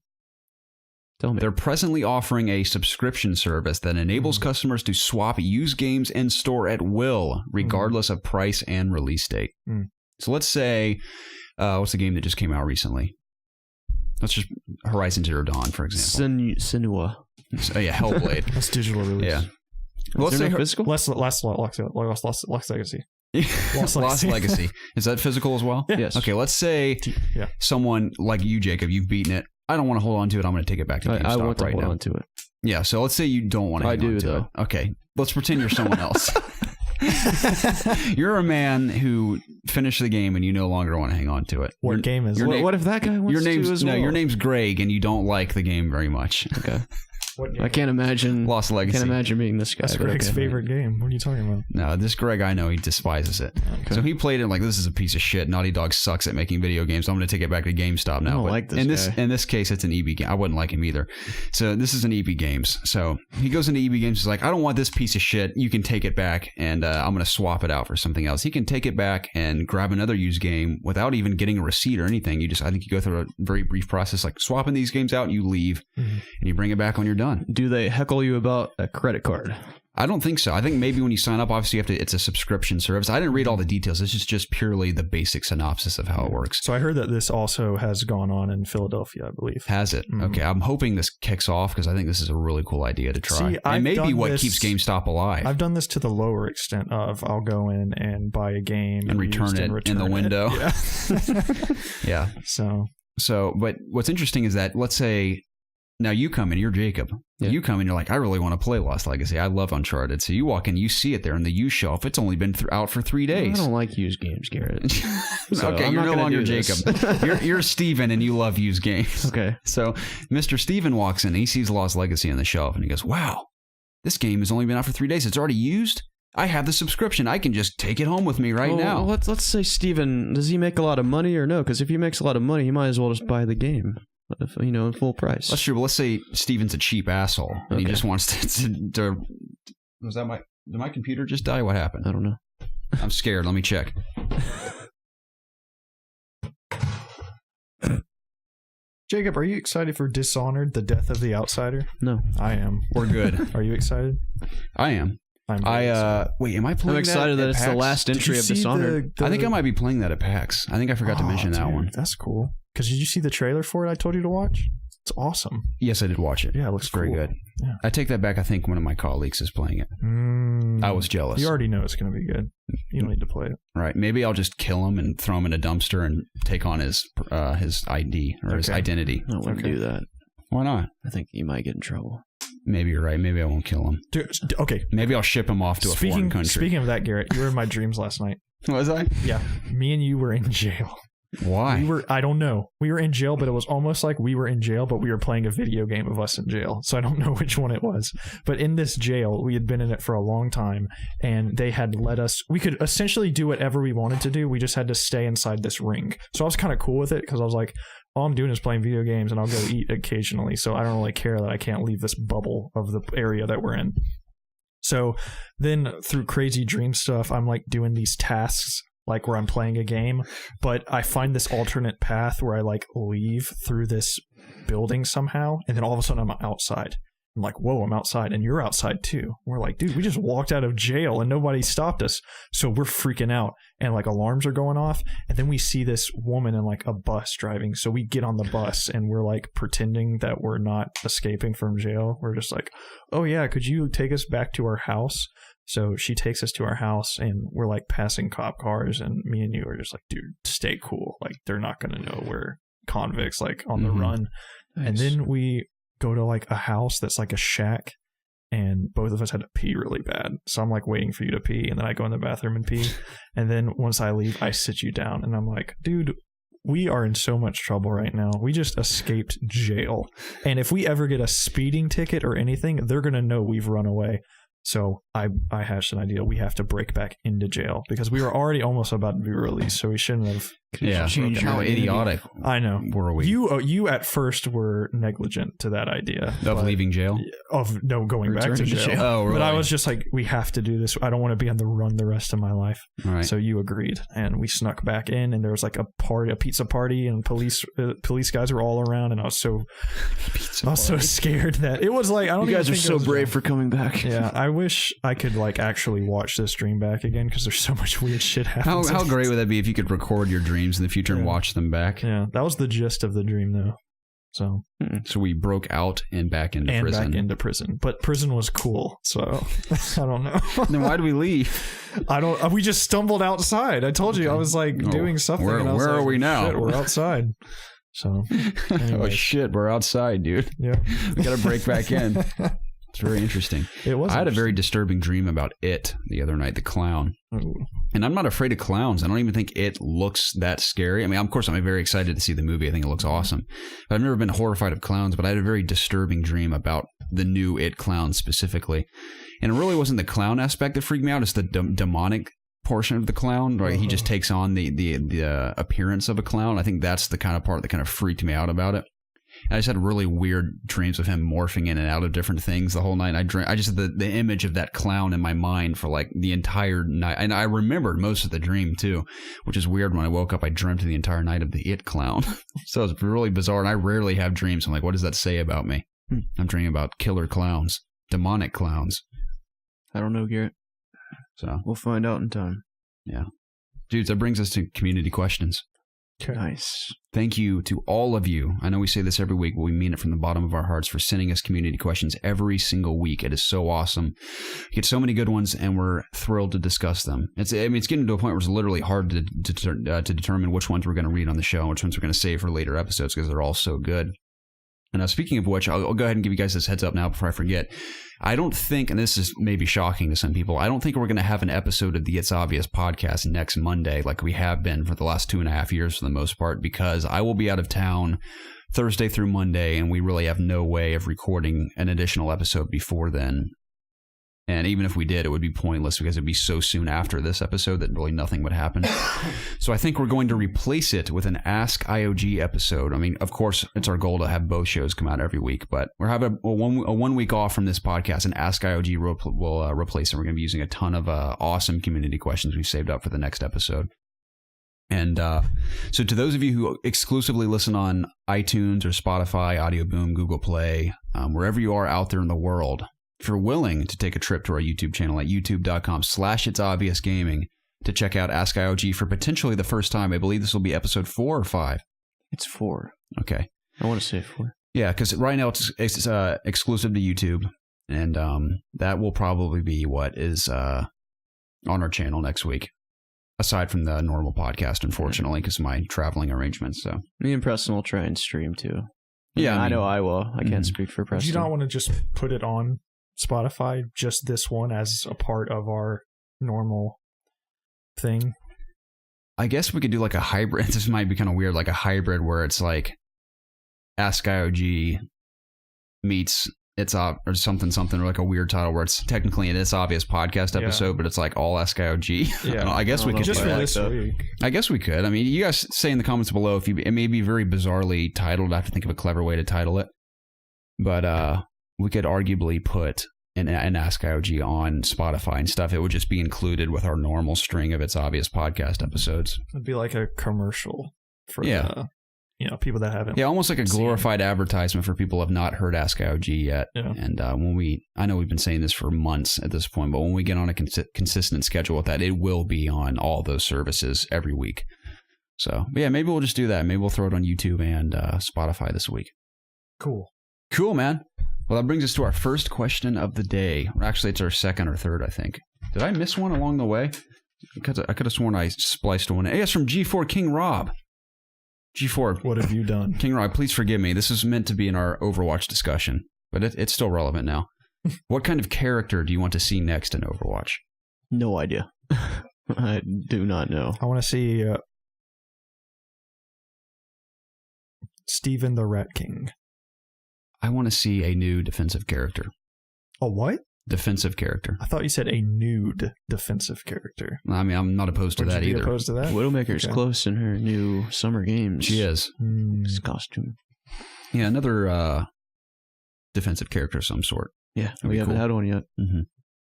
Tell me. They're presently offering a subscription service that enables customers to swap used games in store at will, regardless of price and release date. So let's say, what's the game that just came out recently? Let's just Horizon Zero Dawn, for example. Senua. So, yeah, Hellblade. That's digital release. Yeah. Well, let's say physical? Lost Legacy. Lost Legacy. Is that physical as well? Yeah. Yes. Okay, let's say someone like you, Jacob, you've beaten it. I don't want to hold on to it. I'm going to take it back to GameStop I want to right hold now. on to it. Yeah, so let's say you don't want to hang on to it. Okay, let's pretend you're someone else. You're a man who finished the game and you no longer want to hang on to it. What game is it? What if that guy wants to as well? No, your name's Greg and you don't like the game very much. Okay. I can't imagine Lost Legacy. I can't imagine being this guy. That's Greg's favorite game. What are you talking about? No, this Greg I know, he despises it. Okay. So he played it like, this is a piece of shit. Naughty Dog sucks at making video games. So I'm going to take it back to GameStop now. I don't like this guy. In this case, it's an EB game. I wouldn't like him either. So this is an EB Games. So he goes into EB Games. He's like, I don't want this piece of shit. You can take it back and I'm going to swap it out for something else. He can take it back and grab another used game without even getting a receipt or anything. I think you go through a very brief process like swapping these games out and you leave and you bring it back when you're done. Do they heckle you about a credit card? I don't think so. I think maybe when you sign up, obviously it's a subscription service. I didn't read all the details. This is just purely the basic synopsis of how it works. So I heard that this also has gone on in Philadelphia, I believe. Has it? Okay. I'm hoping this kicks off because I think this is a really cool idea to try. And maybe what keeps GameStop alive. I've done this to the lower extent of I'll go in and buy a game and return it in the window. Yeah. Yeah. So, but what's interesting is that let's say now you come in, you're Jacob. Yeah. You come in, you're like, I really want to play Lost Legacy. I love Uncharted. So you walk in, you see it there in the used shelf. It's only been out for 3 days. I don't like used games, Garrett. Okay, you're no longer Jacob. You're Steven and you love used games. Okay. So Mr. Steven walks in, he sees Lost Legacy on the shelf and he goes, wow, this game has only been out for 3 days. It's already used? I have the subscription. I can just take it home with me now. Let's say Steven, does he make a lot of money or no? Because if he makes a lot of money, he might as well just buy the game. In full price. That's true. But let's say Steven's a cheap asshole and he just wants to was that did my computer just die? What happened? I don't know. I'm scared. Let me check. Jacob, are you excited for Dishonored, The Death of the Outsider? No. I am. We're good. Are you excited? I am. Wait, am I playing I'm excited that it's the last entry of Dishonored. I think I might be playing that at PAX. I think I forgot to mention that one. That's cool. Because did you see the trailer for it I told you to watch? It's awesome. Yes, I did watch it. Yeah, it looks very good. Yeah. I take that back. I think one of my colleagues is playing it. I was jealous. You already know it's going to be good. You don't need to play it. Right. Maybe I'll just kill him and throw him in a dumpster and take on his ID or his identity. I wouldn't do that. Why not? I think he might get in trouble. Maybe you're right. Maybe I won't kill him. Dude, okay. Maybe I'll ship him off to a foreign country. Speaking of that, Garrett, you were in my dreams last night. Was I? Yeah. Me and you were in jail. Why? I don't know. We were in jail, but it was almost like we were in jail, but we were playing a video game of us in jail. So I don't know which one it was. But in this jail, we had been in it for a long time, and they had let us, we could essentially do whatever we wanted to do. We just had to stay inside this ring. So I was kind of cool with it because I was like, all I'm doing is playing video games and I'll go eat occasionally. So I don't really care that I can't leave this bubble of the area that we're in. So then through crazy dream stuff, I'm like doing these tasks like where I'm playing a game, but I find this alternate path where I like leave through this building somehow, and then all of a sudden I'm outside. I'm like, whoa, I'm outside, and you're outside too. We're like, dude, we just walked out of jail and nobody stopped us. So we're freaking out, and like alarms are going off, and then we see this woman in like a bus driving. So we get on the bus and we're like pretending that we're not escaping from jail. We're just like, oh yeah, could you take us back to our house? So she takes us to our house, and we're like passing cop cars, and me and you are just like, dude, stay cool. Like, they're not going to know we're convicts, like on the run. Nice. And then we go to like a house that's like a shack, and both of us had to pee really bad. So I'm like waiting for you to pee, and then I go in the bathroom and pee. And then once I leave, I sit you down, and I'm like, dude, we are in so much trouble right now. We just escaped jail. And if we ever get a speeding ticket or anything, they're going to know we've run away. So I hatched an idea. We have to break back into jail because we were already almost about to be released, so we shouldn't have. Yeah, how idiotic! I know. Were we? You at first were negligent to that idea of leaving jail. Of no going back to jail. Oh, really? But I was just like, we have to do this. I don't want to be on the run the rest of my life. Right. So you agreed, and we snuck back in, and there was like a pizza party, and police guys were all around, and I was so scared that it was like I don't. You guys are so brave for coming back. Yeah, I wish I could like actually watch this dream back again because there's so much weird shit happening. How great would that be if you could record your dreams in the future and watch them back? Yeah, that was the gist of the dream, though. So we broke out and back into prison. But prison was cool, so I don't know. Then why did we leave? We just stumbled outside. I told you I was like doing something. Where are we now? Shit, we're outside. So oh shit, we're outside, dude. Yeah, we got to break back in. It's very interesting. I had a very disturbing dream about It the other night, the clown. Ooh. And I'm not afraid of clowns. I don't even think It looks that scary. I mean, of course, I'm very excited to see the movie. I think it looks awesome. But I've never been horrified of clowns, but I had a very disturbing dream about the new It clown specifically. And it really wasn't the clown aspect that freaked me out. It's the demonic portion of the clown, right? He just takes on the appearance of a clown. I think that's the kind of part that kind of freaked me out about it. I just had really weird dreams of him morphing in and out of different things the whole night. I just had the image of that clown in my mind for like the entire night. And I remembered most of the dream too, which is weird. When I woke up, I dreamt the entire night of the It clown. So it's really bizarre. And I rarely have dreams. I'm like, what does that say about me? I'm dreaming about killer clowns, demonic clowns. I don't know, Garrett. So we'll find out in time. Yeah. Dudes, that brings us to community questions. Okay. Nice. Thank you to all of you. I know we say this every week, but we mean it from the bottom of our hearts for sending us community questions every single week. It is so awesome. We get so many good ones, and we're thrilled to discuss them. It's getting to a point where it's literally hard to determine which ones we're going to read on the show and which ones we're going to save for later episodes because they're all so good. And speaking of which, I'll go ahead and give you guys this heads up now before I forget. I don't think, and this is maybe shocking to some people, I don't think we're going to have an episode of the It's Obvious podcast next Monday like we have been for the last 2.5 years for the most part, because I will be out of town Thursday through Monday, and we really have no way of recording an additional episode before then. And even if we did, it would be pointless because it would be so soon after this episode that really nothing would happen. So I think we're going to replace it with an Ask IOG episode. I mean, of course, it's our goal to have both shows come out every week, but we're having a 1 week off from this podcast, and Ask IOG will replace it. We're going to be using a ton of awesome community questions we've saved up for the next episode. And so to those of you who exclusively listen on iTunes or Spotify, Audio Boom, Google Play, wherever you are out there in the world, if you're willing to take a trip to our YouTube channel at youtube.com/ItsObviousGaming to check out Ask IOG for potentially the first time, I believe this will be episode 4 or 5. It's 4. Okay. I want to say 4. Yeah, because right now it's exclusive to YouTube, and that will probably be what is on our channel next week, aside from the normal podcast, unfortunately, because of my traveling arrangements. So me and Preston will try and stream too. Yeah, I know I will. I can't speak for Do Preston. you not want to just put it on Spotify, just this one, as a part of our normal thing? I guess we could do like a hybrid. This might be kind of weird, like a hybrid where it's like Ask IOG meets or something, or like a weird title where it's technically an It's Obvious podcast episode, but it's like all Ask IOG. Yeah. I guess we could just do for that. this week. I guess we could. I mean, you guys say in the comments below if it may be very bizarrely titled. I have to think of a clever way to title it. But we could arguably put an Ask IOG on Spotify and stuff. It would just be included with our normal string of It's Obvious podcast episodes. It'd be like a commercial for people that haven't. Yeah, almost like a glorified advertisement for people who have not heard Ask IOG yet. Yeah. And I know we've been saying this for months at this point, but when we get on a consistent schedule with that, it will be on all those services every week. So, but yeah, maybe we'll just do that. Maybe we'll throw it on YouTube and Spotify this week. Cool, man. Well, that brings us to our first question of the day. Actually, it's our second or third, I think. Did I miss one along the way? Because I could have sworn I spliced one. Hey, it's from G4 King Rob. G4. What have you done? King Rob, please forgive me. This is meant to be in our Overwatch discussion, but it's still relevant now. What kind of character do you want to see next in Overwatch? No idea. I do not know. I want to see Steven the Rat King. I want to see a new defensive character. A what? Defensive character. I thought you said a nude defensive character. I mean, I'm not opposed to that either. Opposed to that? Widowmaker's close in her new summer games. She is. His costume. Yeah, another defensive character of some sort. Yeah, we haven't had one yet. Mm-hmm.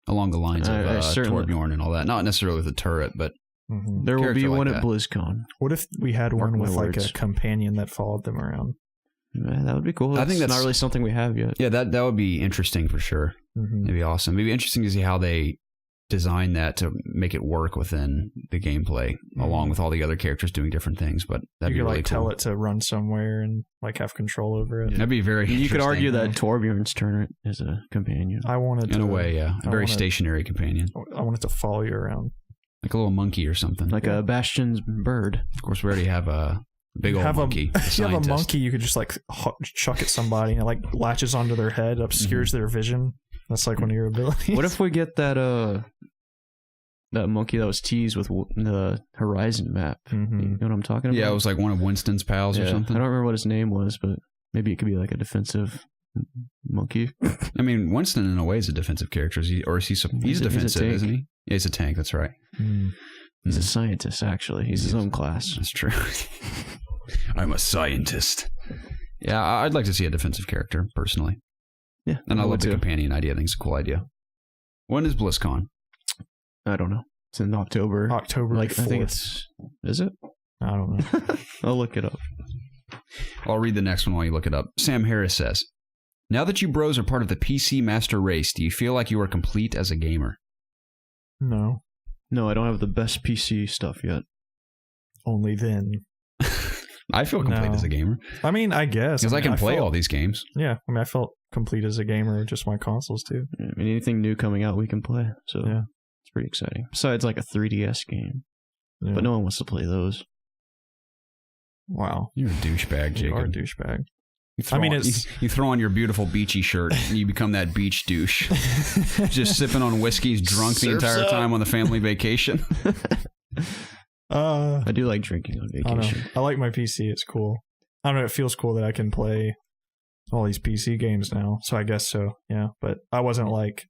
Along the lines of Torbjorn and all that. Not necessarily with a turret, but there will be one like at BlizzCon. What if we had one with like a companion that followed them around? Yeah, that would be cool. I think that's not really something we have yet. Yeah, that would be interesting for sure. Mm-hmm. It'd be awesome. It'd be interesting to see how they design that to make it work within the gameplay, along with all the other characters doing different things. But that'd be really like cool. Tell it to run somewhere and like have control over it. That'd be very. You could argue that Torbjorn's turret is a companion. I wanted in a way, yeah, a very stationary companion. I wanted to follow you around, like a little monkey or something, like a Bastion's bird. Of course, we already have a big old monkey. If you have a monkey, you could just like chuck at somebody and it like latches onto their head, obscures their vision. That's like one of your abilities. What if we get that monkey that was teased with the Horizon map? Mm-hmm. You know what I'm talking about? Yeah, it was like one of Winston's pals or something. I don't remember what his name was, but maybe it could be like a defensive monkey. I mean, Winston in a way is a defensive character. He's defensive, isn't he? Yeah, he's a tank. That's right. He's a scientist, actually. He's his own class. That's true. I'm a scientist. Yeah, I'd like to see a defensive character, personally. Yeah. And I love the companion idea. I think it's a cool idea. When is BlizzCon? I don't know. It's in October. Like 4th. I think it's... Is it? I don't know. I'll look it up. I'll read the next one while you look it up. Sam Harris says, now that you bros are part of the PC master race, do you feel like you are complete as a gamer? No. No, I don't have the best PC stuff yet. Only then. I feel complete as a gamer. I mean, I guess. Because I can play all these games. Yeah. I mean, I felt complete as a gamer, just my consoles too. I mean, anything new coming out, we can play. So yeah, it's pretty exciting. Besides like a 3DS game. Yeah. But no one wants to play those. Wow. You're a douchebag, Jacob. You are a douchebag. You throw on your beautiful beachy shirt and you become that beach douche. Just sipping on whiskeys, drunk the entire time on the family vacation. I do like drinking on vacation. I like my PC. It's cool. I don't know. It feels cool that I can play all these PC games now. So I guess so. Yeah. But I wasn't like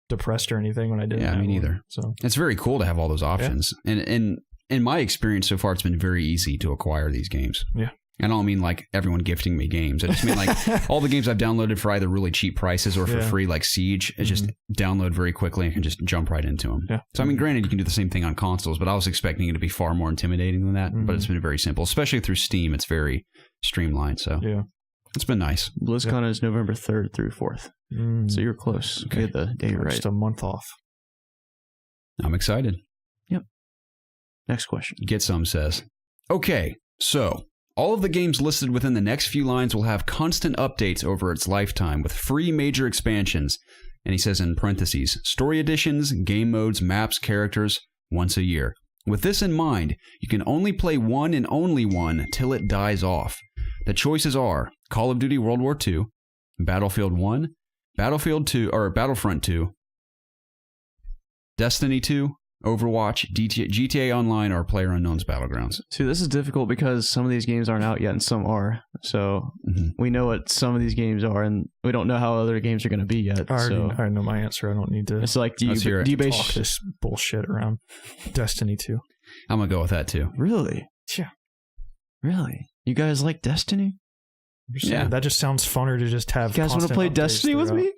depressed or anything when I did. Yeah, me neither. So it's very cool to have all those options. Yeah. And in my experience so far, it's been very easy to acquire these games. Yeah. I don't mean like everyone gifting me games. I just mean like all the games I've downloaded for either really cheap prices or for free, like Siege. I just download very quickly and can just jump right into them. Yeah. So I mean, granted, you can do the same thing on consoles, but I was expecting it to be far more intimidating than that. But it's been very simple, especially through Steam. It's very streamlined. So yeah, it's been nice. BlizzCon is November 3rd through 4th. So you're close. Okay, get the day right. Just a month off. I'm excited. Yep. Next question. Get Some says, okay, so all of the games listed within the next few lines will have constant updates over its lifetime with free major expansions. And he says in parentheses, story additions, game modes, maps, characters, once a year. With this in mind, you can only play one and only one till it dies off. The choices are Call of Duty World War II, Battlefield 1, Battlefront 2, Destiny 2, Overwatch, GTA Online, or PlayerUnknown's Battlegrounds. See, this is difficult because some of these games aren't out yet and some are. So we know what some of these games are, and we don't know how other games are going to be yet. I already know my answer. I don't need to. It's like, do you base talk this bullshit around Destiny 2? I'm going to go with that too. Really? Yeah. Really? You guys like Destiny? Yeah. That just sounds funner to just have. You guys want to play Destiny with me?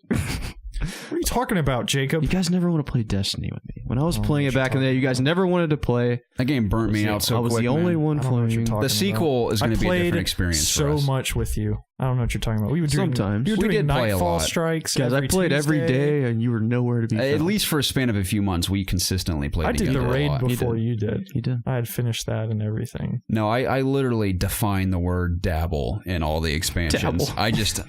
What are you talking about, Jacob? You guys never want to play Destiny with me. When I was playing it back in the day, you guys never wanted to play. That game burnt me out so quick. I was the only one playing. The sequel is going to be a different experience for us. So much with you. I don't know what you're talking about. We would sometimes. We did play a lot. Nightfall Strikes. Guys, I played every day, and you were nowhere to be found. At least for a span of a few months, we consistently played. I did the raid before you did. You did. I had finished that and everything. No, I literally defined the word dabble in all the expansions. Dabble. I just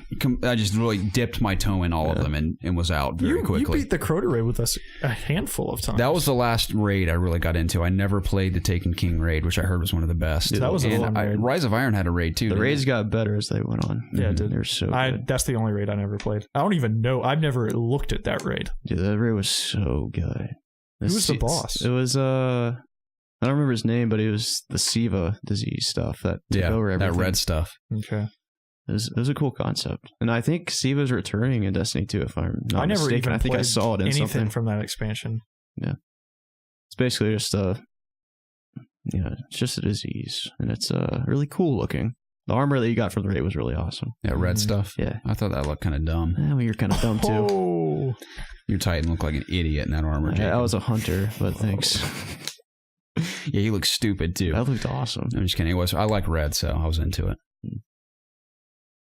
really dipped my toe in all of them and was out very quickly. You beat the Crota raid with us a handful of times. That was the last raid I really got into. I never played the Taken King raid, which I heard was one of the best. That was a fun raid. Rise of Iron had a raid too. The raids got better as they went on. Yeah, it did. They're so good. That's the only raid I never played. I don't even know. I've never looked at that raid. Dude, that raid was so good. Who was the boss? It was I don't remember his name, but it was the SIVA disease stuff that took over everything. That red stuff. Okay. It was a cool concept. And I think SIVA's returning in Destiny 2, if I'm not mistaken. I think I saw it in anything something from that expansion. Yeah. It's basically just it's just a disease. And it's really cool looking. The armor that you got from the raid was really awesome. Yeah, red stuff. Yeah. I thought that looked kind of dumb. Well, you're kind of dumb too. Oh. Your Titan looked like an idiot in that armor. I was a hunter, but thanks. Yeah, he looked stupid too. That looked awesome. I'm just kidding. I like red, so I was into it.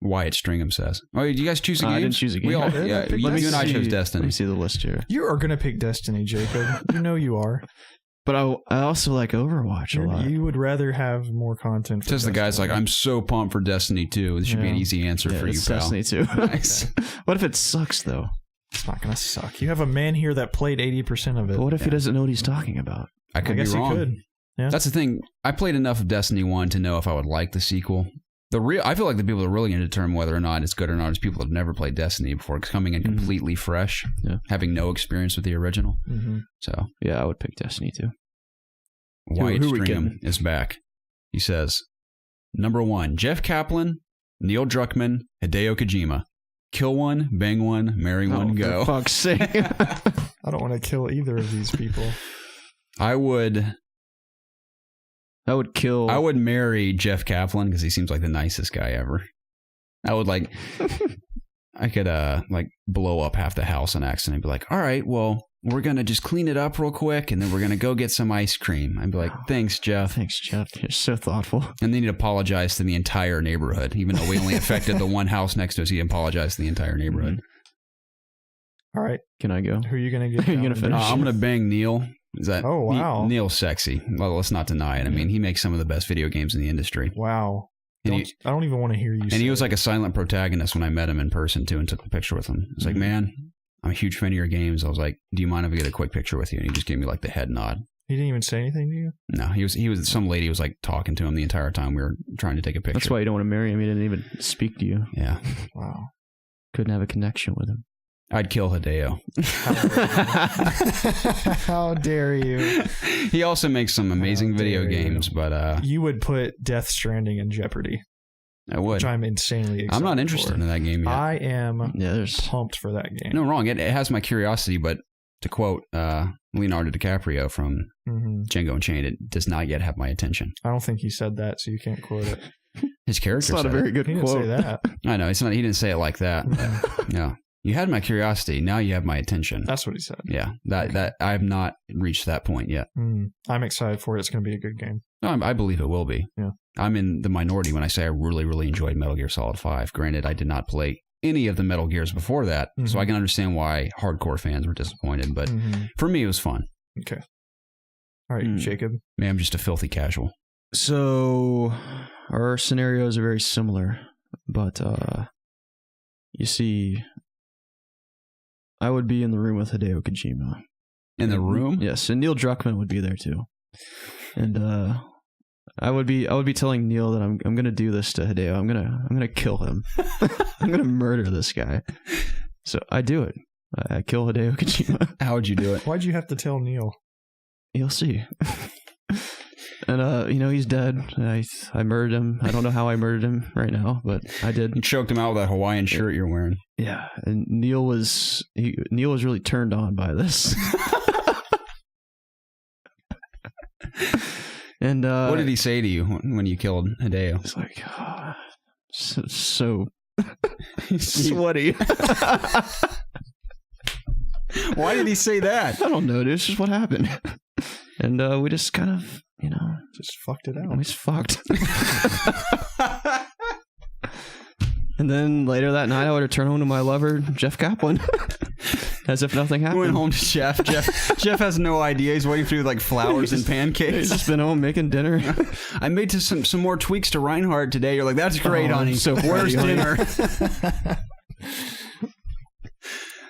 Wyatt Stringham says. Oh, did you guys choose a game? I didn't choose a game. You and I chose Destiny. Let me see the list here. You are going to pick Destiny, Jacob. You know you are. But I also like Overwatch a lot. You would rather have more content. Says the guy's like, I'm so pumped for Destiny 2. This should be an easy answer for you, pal. Destiny 2. Nice. What if it sucks, though? It's not going to suck. You have a man here that played 80% of it. But what if he doesn't know what he's talking about? I could be wrong. You could. Yeah. That's the thing. I played enough of Destiny 1 to know if I would like the sequel. I feel like the people that are really going to determine whether or not it's good or not is people that have never played Destiny before, coming in completely fresh, having no experience with the original. Mm-hmm. So yeah, I would pick Destiny 2. Wyatt Stringham is back. He says, number 1, Jeff Kaplan, Neil Druckmann, Hideo Kojima. Kill one, bang one, marry one, go. For fuck's sake. I don't want to kill either of these people. I would marry Jeff Kaplan because he seems like the nicest guy ever. I could blow up half the house on accident and be like, all right, well, we're going to just clean it up real quick and then we're going to go get some ice cream. I'd be like, thanks, Jeff. Thanks, Jeff. You're so thoughtful. And then he'd apologize to the entire neighborhood. Even though we only affected the one house next to us, he apologized to the entire neighborhood. Mm-hmm. All right. Can I go? Who are you going to get? Are you going to finish? I'm going to bang Neil. Oh, wow. Neil's sexy. Well, let's not deny it. I mean, he makes some of the best video games in the industry. Wow. I don't even want to hear you say he was like a silent protagonist when I met him in person, too, and took a picture with him. I was like, man, I'm a huge fan of your games. I was like, do you mind if I get a quick picture with you? And he just gave me like the head nod. He didn't even say anything to you? No, he was some lady was like talking to him the entire time we were trying to take a picture. That's why you don't want to marry him. He didn't even speak to you. Yeah. Wow. Couldn't have a connection with him. I'd kill Hideo. How dare you? He also makes some amazing video games, but you would put Death Stranding in jeopardy. I would. Which I'm insanely excited I'm not interested in that game yet. I am pumped for that game. No, wrong. It has my curiosity, but to quote Leonardo DiCaprio from Django Unchained, it does not yet have my attention. I don't think he said that, so you can't quote it. His character It's not a very good quote. He didn't say that. I know. It's not. He didn't say it like that. No. You had my curiosity. Now you have my attention. That's what he said. Yeah. That I have not reached that point yet. I'm excited for it. It's going to be a good game. No, I believe it will be. Yeah. I'm in the minority when I say I really, really enjoyed Metal Gear Solid 5. Granted, I did not play any of the Metal Gears before that, so I can understand why hardcore fans were disappointed. But for me, it was fun. Okay. All right, Jacob. Man, I'm just a filthy casual. So our scenarios are very similar, but you see, I would be in the room with Hideo Kojima. In the room? Yes, and Neil Druckmann would be there too. And I would be telling Neil that I'm gonna do this to Hideo. I'm gonna kill him. I'm gonna murder this guy. So I do it. I kill Hideo Kojima. How would you do it? Why'd you have to tell Neil? You'll see. And he's dead. I murdered him. I don't know how I murdered him right now, but I did. You choked him out with that Hawaiian shirt you're wearing. Yeah, and Neil was really turned on by this. And what did he say to you when you killed Hideo? It's like so sweaty. Why did he say that? I don't know, dude. It's just what happened. And we just kind of, just fucked it out. We just fucked. And then later that night, I would return home to my lover, Jeff Kaplan, as if nothing happened. Went home to Jeff. Jeff has no idea. He's waiting for you with like flowers and pancakes. He's just been home making dinner. I made some more tweaks to Reinhardt today. You're like, that's great, honey. So where's dinner?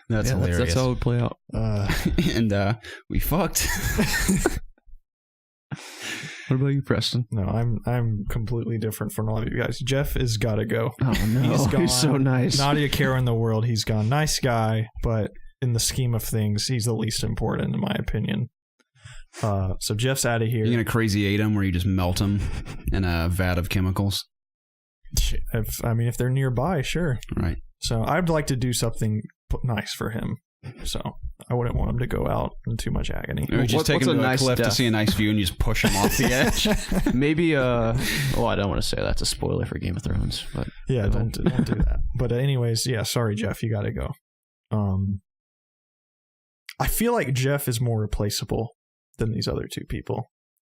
That's hilarious. That's how it would play out. And we fucked. What about you, Preston? No, I'm completely different from all of you guys. Jeff has got to go. Oh no, he's so nice. Not a care in the world. He's gone. Nice guy, but in the scheme of things, he's the least important in my opinion. So Jeff's out of here. You're gonna crazy ate him, where you just melt him in a vat of chemicals. If they're nearby, sure. Right. So I'd like to do something nice for him. So I wouldn't want him to go out in too much agony. Or just take him to a cliff to see a nice view and you just push him off the edge. Maybe, I don't want to say that's a spoiler for Game of Thrones. But yeah, don't do that. But anyways, yeah, sorry, Jeff, you got to go. I feel like Jeff is more replaceable than these other two people.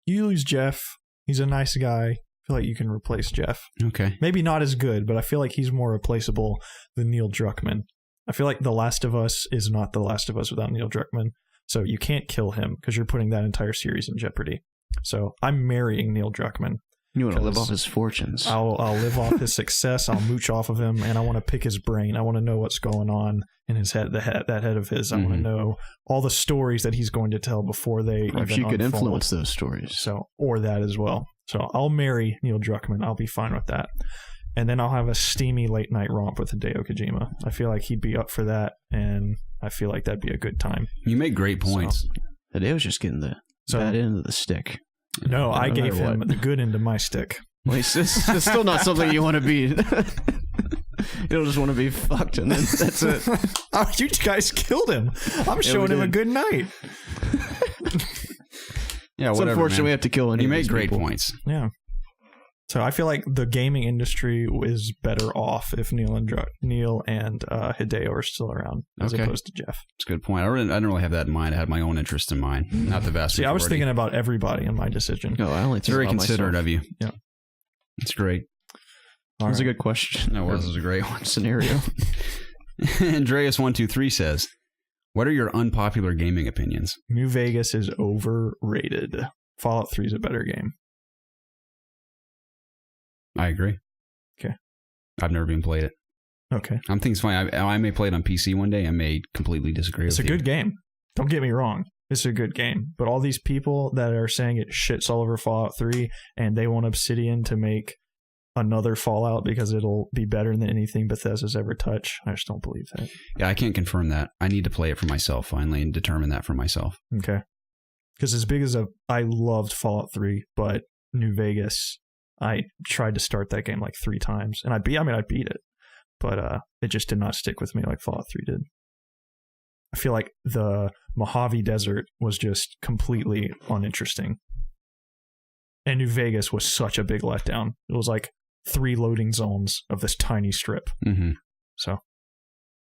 You lose Jeff. He's a nice guy. I feel like you can replace Jeff. Okay. Maybe not as good, but I feel like he's more replaceable than Neil Druckmann. I feel like The Last of Us is not The Last of Us without Neil Druckmann. So you can't kill him because you're putting that entire series in jeopardy. So I'm marrying Neil Druckmann. You want to live off his fortunes. I'll live off his success. I'll mooch off of him, and I want to pick his brain. I want to know what's going on in his head, that head of his. I want to know all the stories that he's going to tell before they or if you could influence those stories. So, or that as well. So I'll marry Neil Druckmann. I'll be fine with that. And then I'll have a steamy late night romp with Hideo Kojima. I feel like he'd be up for that, and I feel like that'd be a good time. You make great points. So, Hideo's just getting the bad end of the stick. No, I gave him the good end of my stick. Well, it's still not something you want to be. You'll just want to be fucked, and then that's it. Oh, you guys killed him. I'm showing him a good night. Yeah, it's whatever, unfortunate man. we have to kill him. You make great points. Yeah. So I feel like the gaming industry is better off if Neil and Hideo are still around as opposed to Jeff. That's a good point. I didn't really have that in mind. I had my own interest in mind, not the vast majority. I was thinking about everybody in my decision. No, I only it's very considerate of you. Yeah. It's great. That was a good question. No, it was a great one. Scenario. Andreas123 says, what are your unpopular gaming opinions? New Vegas is overrated. Fallout 3 is a better game. I agree. Okay. I've never even played it. Okay. I'm thinking it's fine. I may play it on PC one day. I may completely disagree with you. It's a good game. Don't get me wrong. It's a good game. But all these people that are saying it shits all over Fallout 3 and they want Obsidian to make another Fallout because it'll be better than anything Bethesda's ever touched, I just don't believe that. Yeah, I can't confirm that. I need to play it for myself finally and determine that for myself. Okay. Because as big as I loved Fallout 3, but New Vegas, I tried to start that game like 3 times, and I beat it, but it just did not stick with me like Fallout 3 did. I feel like the Mojave Desert was just completely uninteresting, and New Vegas was such a big letdown. It was like 3 loading zones of this tiny strip. Mm-hmm. So,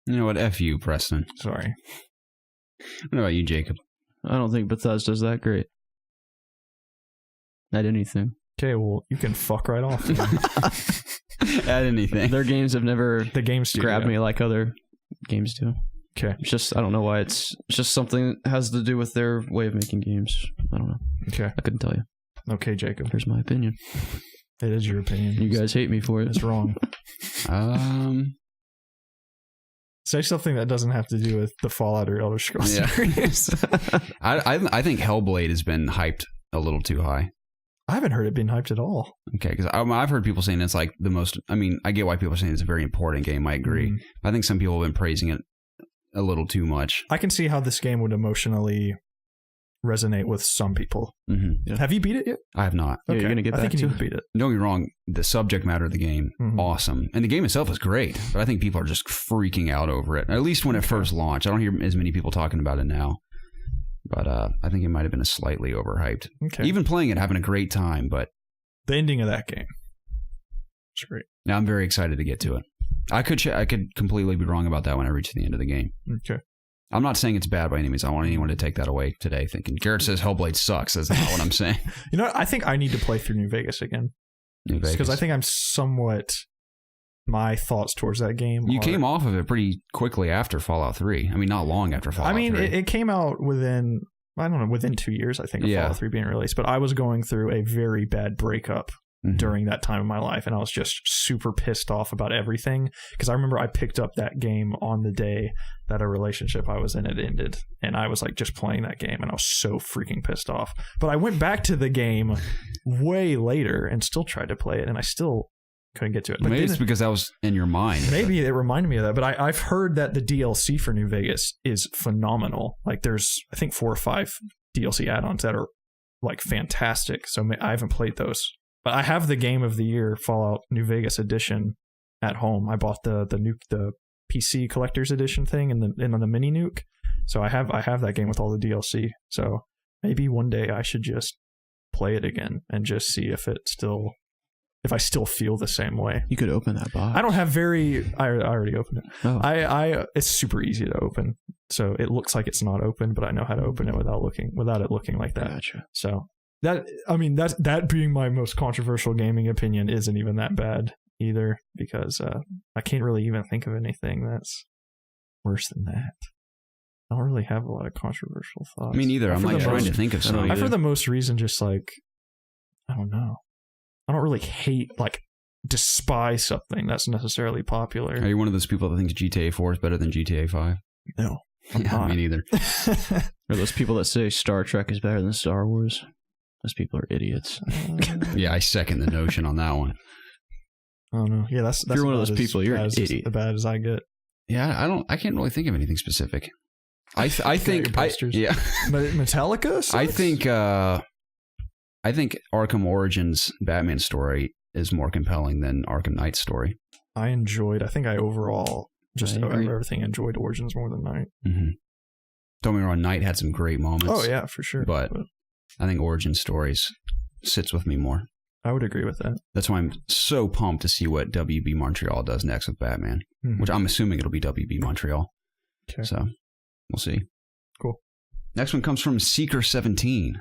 you know what? F you, Preston. Sorry. What about you, Jacob? I don't think Bethesda's that great at anything. Okay, well, you can fuck right off. At anything. Their games have never grabbed me like other games do. Okay. It's just, I don't know why. It's just something that has to do with their way of making games. I don't know. Okay. I couldn't tell you. Okay, Jacob. Here's my opinion. It is your opinion. You guys hate me for it. It's wrong. Say something that doesn't have to do with the Fallout or Elder Scrolls series. I think Hellblade has been hyped a little too high. I haven't heard it being hyped at all. Okay, because I've heard people saying it's like the most. I mean, I get why people are saying it's a very important game. I agree. I think some people have been praising it a little too much. I can see how this game would emotionally resonate with some people. Mm-hmm. Yeah. Have you beat it yet? I have not. Yeah, you're gonna get I back think you to need to beat it. Don't get me wrong. The subject matter of the game, awesome, and the game itself is great. But I think people are just freaking out over it. At least when it first launched. I don't hear as many people talking about it now. But I think it might have been a slightly overhyped. Okay. Even playing it, having a great time, but the ending of that game, it's great. Now I'm very excited to get to it. I could completely be wrong about that when I reach the end of the game. Okay. I'm not saying it's bad by any means. I don't want anyone to take that away today thinking Garrett says Hellblade sucks. That's not what I'm saying. You know what? I think I need to play through New Vegas again. New Vegas. Because I think I'm somewhat... My thoughts towards that game You came off of it pretty quickly after Fallout 3. I mean, not long after Fallout 3. It came out within 2 years, I think, of Fallout 3 being released. But I was going through a very bad breakup during that time of my life, and I was just super pissed off about everything. Because I remember I picked up that game on the day that a relationship I was in had ended, and I was like just playing that game, and I was so freaking pissed off. But I went back to the game way later and still tried to play it, and I still couldn't get to it. But maybe it's because that was in your mind. Maybe it reminded me of that. But I've heard that the DLC for New Vegas is phenomenal. Like there's, I think, 4 or 5 DLC add-ons that are like fantastic. So I haven't played those. But I have the Game of the Year Fallout New Vegas edition at home. I bought the PC Collector's Edition thing and the mini nuke. So I have that game with all the DLC. So maybe one day I should just play it again and just see if I still feel the same way. You could open that box. I don't have I already opened it. Oh. It's super easy to open. So it looks like it's not open, but I know how to open it without it looking like that. Gotcha. So that being my most controversial gaming opinion isn't even that bad either, because I can't really even think of anything that's worse than that. I don't really have a lot of controversial thoughts. Me neither. I'm like trying to think of something. For the most reason, just like, I don't know. I don't really despise something that's necessarily popular. Are you one of those people that thinks GTA 4 is better than GTA 5? No, I'm not. Me neither. Or those people that say Star Trek is better than Star Wars? Those people are idiots. Yeah, I second the notion on that one. I don't know. Yeah, that's if you're one of those people, you're an idiot. As bad as I get. Yeah, I can't really think of anything specific. I think Metallica sucks? I think Arkham Origins Batman story is more compelling than Arkham Knight's story. I think I overall everything enjoyed Origins more than Knight. Mm-hmm. Don't get me wrong, Knight had some great moments. Oh yeah, for sure. But I think Origins stories sits with me more. I would agree with that. That's why I'm so pumped to see what WB Montreal does next with Batman, which I'm assuming it'll be WB Montreal. Okay. So we'll see. Cool. Next one comes from Seeker17.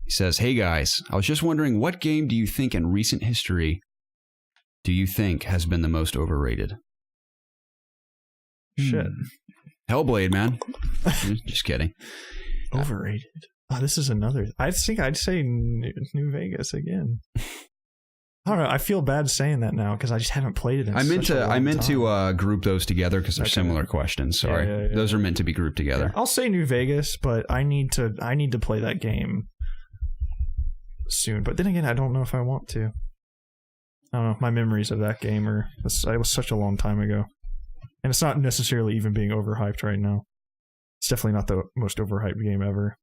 He says, "Hey guys, I was just wondering, what game do you think in recent history has been the most overrated?" Shit. Hellblade, man. Just kidding. Overrated. Oh, this is another. I think I'd say New Vegas again. I don't know. I feel bad saying that now because I just haven't played it. I meant to group those together because they're similar questions. Sorry, yeah. Those are meant to be grouped together. Yeah. I'll say New Vegas, but I need to play that game soon. But then again, I don't know if I want to. I don't know. My memories of that game it was such a long time ago, and it's not necessarily even being overhyped right now. It's definitely not the most overhyped game ever.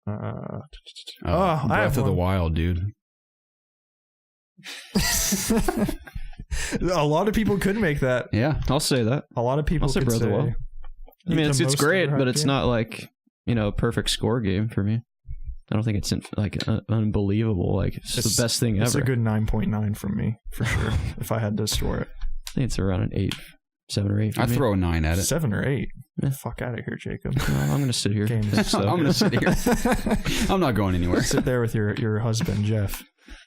Breath of the Wild, dude. A lot of people could make that. Yeah, I'll say that. A lot of people could say Breath of the Wild. I mean, it's great, but it's not like, a perfect score game for me. I don't think it's unbelievable. Like it's the best thing ever. It's a good 9.9 from me for sure. If I had to score it, I think it's around an 8, 7 or 8. I'd throw a 9 at it. 7 or 8. Yeah. Fuck out of here, Jacob. No, I'm gonna sit here. I'm gonna sit here. I'm not going anywhere. Sit there with your husband, Jeff.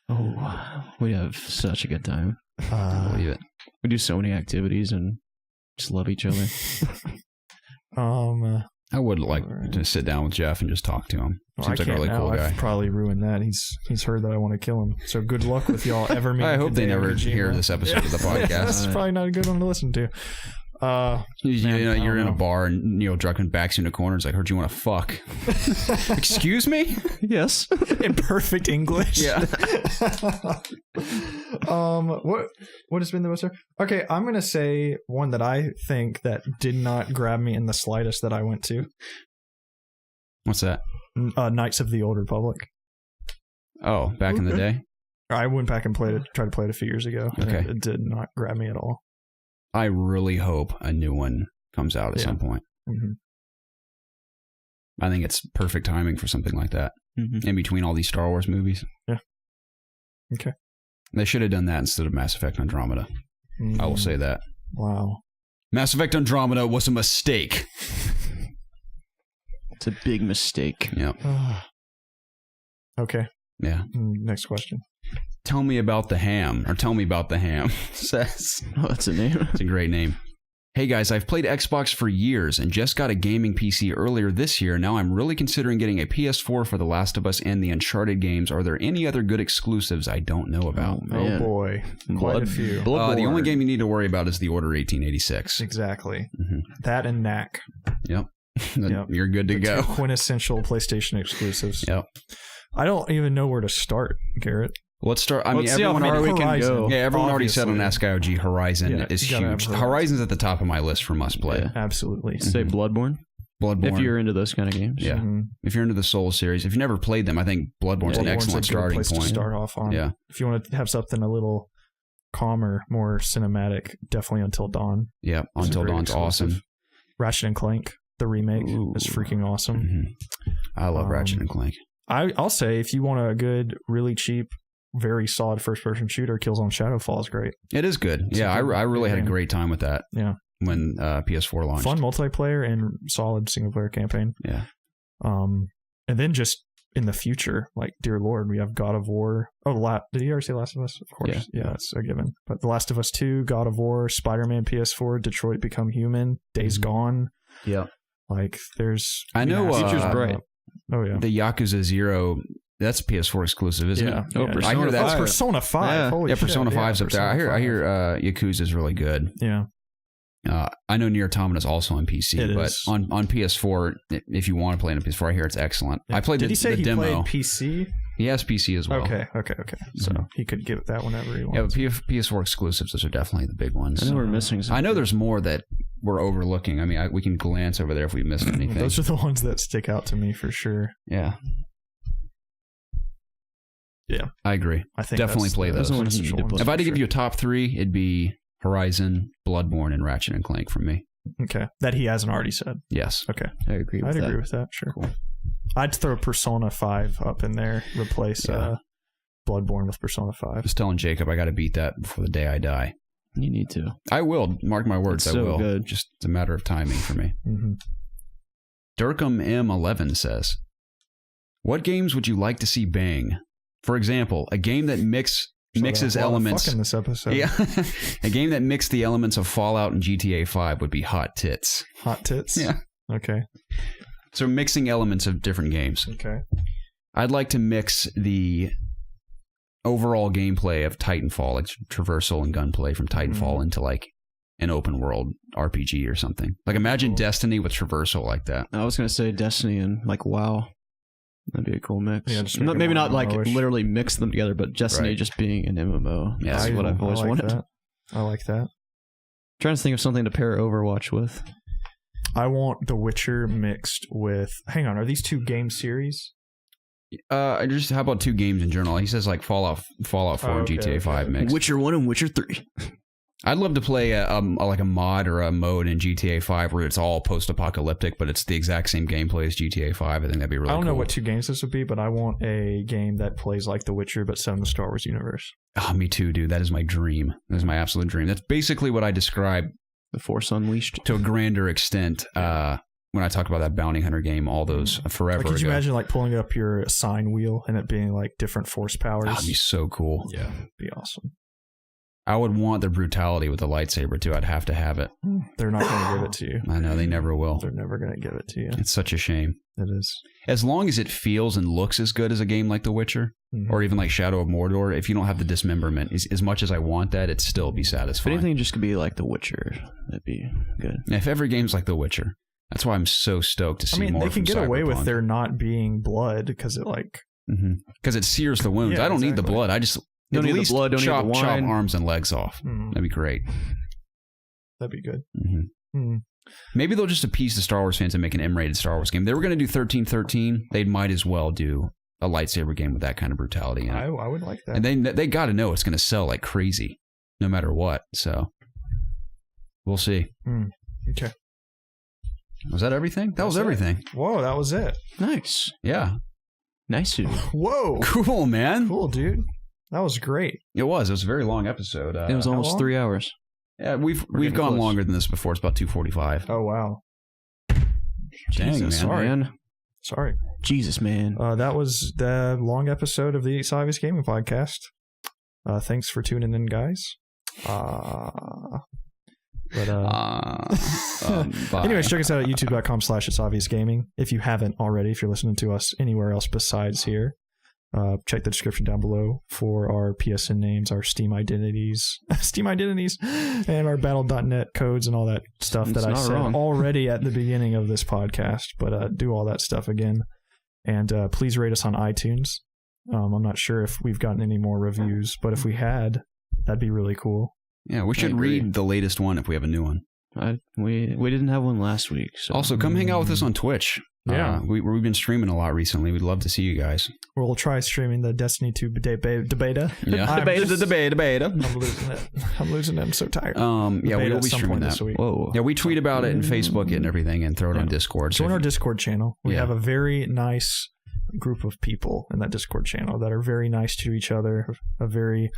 Oh, we have such a good time. I believe it. We do so many activities and just love each other. I would like to sit down with Jeff and just talk to him. Seems like a really cool guy. I've probably ruined that. He's heard that I want to kill him. So good luck with y'all ever meeting. I hope they never hear this episode of the podcast. That's probably not a good one to listen to. You're in a bar and Neil Druckmann backs you in a corner. It's like, heard you want to fuck. Excuse me? Yes. In perfect English. Yeah. What has been the most? Okay, I'm gonna say one that I think that did not grab me in the slightest that I went to. What's that? Knights of the Old Republic. Oh, back in the day? I went back and tried to play it a few years ago. Okay. It did not grab me at all. I really hope a new one comes out at some point. Mm-hmm. I think it's perfect timing for something like that. Mm-hmm. In between all these Star Wars movies. Yeah. Okay. They should have done that instead of Mass Effect Andromeda. I will say that. Wow. Mass Effect Andromeda was a mistake. It's a big mistake. Yeah. Okay. Yeah. Next question. Tell me about the ham. Says. Oh, that's a name. It's a great name. Hey guys, I've played Xbox for years and just got a gaming PC earlier this year. Now I'm really considering getting a PS4 for The Last of Us and the Uncharted games. Are there any other good exclusives I don't know about? Oh boy. Quite a few. The only game you need to worry about is The Order 1886. Exactly. Mm-hmm. That and Knack. Yep. You're good to go. Quintessential PlayStation exclusives. Yep. I don't even know where to start, Garrett. Let's start. Let's see how far we can go. Yeah, everyone already said on AskIOG Horizon is huge. Horizon's at the top of my list for must play. Yeah, absolutely. Say Bloodborne. If you're into those kind of games. Yeah. Mm-hmm. If you're into the Souls series. If you've never played them, I think Bloodborne's an excellent starting point. To start off on. Yeah. If you want to have something a little calmer, more cinematic, definitely Until Dawn. Yeah, Until Dawn's awesome. Ratchet and Clank, the remake, is freaking awesome. Mm-hmm. I love Ratchet and Clank. I'll say if you want a good, really cheap, very solid first-person shooter, Killzone Shadowfall is great. It is good. Yeah, I really had a great time with that. Yeah. When PS4 launched. Fun multiplayer and solid single-player campaign. Yeah. And then just in the future, like, dear Lord, we have God of War. Oh, did he already say Last of Us? Of course. Yeah, that's a given. But The Last of Us 2, God of War, Spider-Man PS4, Detroit Become Human, Days Gone. Yeah. Like, there's... I know... future's bright. Oh, yeah. The Yakuza 0... That's PS4 exclusive, isn't it? I hear that's Persona 5. Yeah, Persona 5's up there. I hear Yakuza's really good. Yeah. I know Nier Automata is also on PC, but is. on PS4, if you want to play on PS4, I hear it's excellent. Yeah. I played Did he say the he demo. played PC? He has PC as well. Okay. So he could give it that whenever he wants. Yeah, but PS4 exclusives, those are definitely the big ones. I know we're missing some. I know there's more that we're overlooking. I mean, we can glance over there if we missed anything. Those are the ones that stick out to me for sure. Yeah. Yeah, I agree. I think definitely play those. If I had to give you a top 3, it'd be Horizon, Bloodborne, and Ratchet and Clank from me. Okay, that he hasn't already said. Yes. Okay, I agree. I'd agree with that. Sure. Cool. I'd throw Persona 5 up in there. Replace Bloodborne with Persona 5. Just telling Jacob I got to beat that before the day I die. You need to. I will. Mark my words. It's I so will. Good. Just it's a matter of timing for me. Mm-hmm. Durkham M11 says, "What games would you like to see bang? For example, a game that mixes elements." In this episode. Yeah, a game that mixed the elements of Fallout and GTA 5 would be Hot Tits. Hot Tits. Yeah. Okay. So mixing elements of different games. Okay. I'd like to mix the overall gameplay of Titanfall, like traversal and gunplay from Titanfall, into like an open world RPG or something. Like imagine Destiny with traversal like that. I was gonna say Destiny and like WoW. That'd be a cool mix. Yeah, just maybe not like literally mix them together, but Destiny just being an MMO. Yeah, that's what I've always wanted. I like that. Trying to think of something to pair Overwatch with. I want The Witcher mixed with... Hang on, are these 2 game series? How about 2 games in general? He says like Fallout 4 and GTA 5 mix. Witcher 1 and Witcher 3. I'd love to play like a mod or a mode in GTA 5 where it's all post-apocalyptic, but it's the exact same gameplay as GTA 5. I think that'd be really cool. I don't know what 2 games this would be, but I want a game that plays like The Witcher, but set in the Star Wars universe. Oh, me too, dude. That is my dream. That is my absolute dream. That's basically what I describe The Force Unleashed to a grander extent when I talk about that bounty hunter game all those forever ago. Could you imagine like pulling up your sign wheel and it being like different force powers? That'd be so cool. Yeah, it'd be awesome. I would want the brutality with the lightsaber too. I'd have to have it. They're not going to give it to you. I know, they never will. They're never going to give it to you. It's such a shame. It is. As long as it feels and looks as good as a game like The Witcher, or even like Shadow of Mordor, if you don't have the dismemberment, as much as I want that, it'd still be satisfying. If anything just could be like The Witcher, that'd be good. If every game's like The Witcher, that's why I'm so stoked to see more. They can from get away with Cyberpunk. there not being blood because it like... Because it sears the wounds. Yeah, I don't need the exactly. blood. I just... Don't at need the least blood, don't need chop the wine. arms and legs off. That'd be great. That'd be good. Maybe they'll just appease the Star Wars fans and make an M-rated Star Wars game. They were going to do 1313. They might as well do a lightsaber game with that kind of brutality in it. I would like that. And they got to know it's going to sell like crazy, no matter what. So we'll see. Okay. Was that everything? That was everything. Whoa, that was it. Nice. Yeah. Nice. Whoa. Cool, man. Cool, dude. That was great. It was a very long episode. It was almost 3 hours. Yeah, we've gone close. longer than this before. It's about 2:45. Oh, wow. Jesus, man. Sorry. Jesus, man. That was the long episode of the ItsObviousGaming podcast. Thanks for tuning in, guys. Anyways, check us out at youtube.com/ItsObviousGaming. If you haven't already, if you're listening to us anywhere else besides here, check the description down below for our PSN names, our Steam identities, and our Battle.net codes and all that stuff that I said already at the beginning of this podcast. But do all that stuff again. And please rate us on iTunes. I'm not sure if we've gotten any more reviews, but if we had, that'd be really cool. Yeah, we should read the latest one if we have a new one. We didn't have one last week. So. Also, come hang out with us on Twitch. Yeah. We've been streaming a lot recently. We'd love to see you guys. We'll try streaming the Destiny 2 beta. Yeah. Beta. I'm losing it. I'm so tired. Yeah, we'll be streaming that. Whoa. Yeah, we tweet about it and Facebook it and everything and throw it on Discord. Join our Discord channel. We have a very nice group of people in that Discord channel that are very nice to each other. A very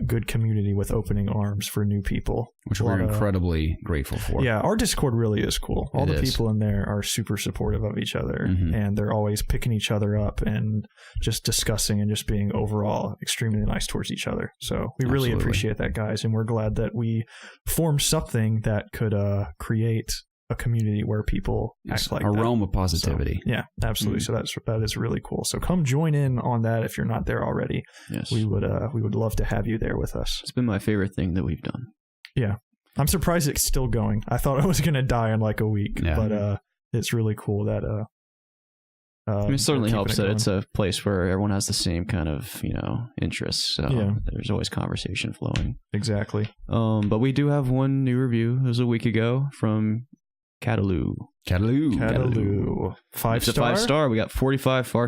good community with opening arms for new people, which we're incredibly grateful for. Yeah, our Discord really is cool. All the people in there are super supportive of each other, and they're always picking each other up and just discussing and just being overall extremely nice towards each other. So we really appreciate that, guys, and we're glad that we formed something that could create a community where people act like a realm of positivity. So, yeah, absolutely. So that is really cool. So come join in on that if you're not there already. Yes, we would love to have you there with us. It's been my favorite thing that we've done. Yeah, I'm surprised it's still going. I thought I was going to die in like a week, but it's really cool that. It certainly helps that it's a place where everyone has the same kind of interests. So there's always conversation flowing. Exactly. But we do have one new review. It was a week ago from Cataloo. 5 star. 5 star. We got 45 far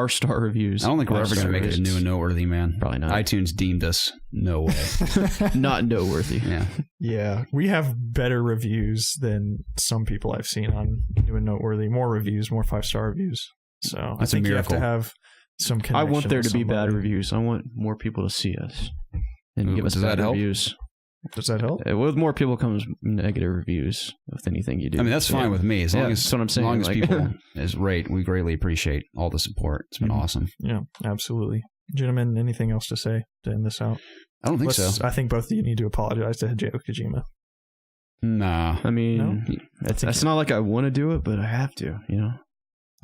star reviews. I don't think we're ever going to make it a new and noteworthy, man. Probably not. iTunes deemed us no way. Not noteworthy. Yeah. We have better reviews than some people I've seen on new and noteworthy. More reviews, more 5-star reviews. So that's I think a miracle. you have to have some connection. I want there to be somebody. bad reviews. I want more people to see us and give us bad reviews. Does that help? With more people comes negative reviews with anything you do. I mean, that's fine with me. As long as, that's what I'm saying. As long as people is rate, we greatly appreciate all the support. It's been awesome. Yeah, absolutely. Gentlemen, anything else to say to end this out? I don't think so. I think both of you need to apologize to Hideo Kojima. Nah. I mean, it's not like I want to do it, but I have to,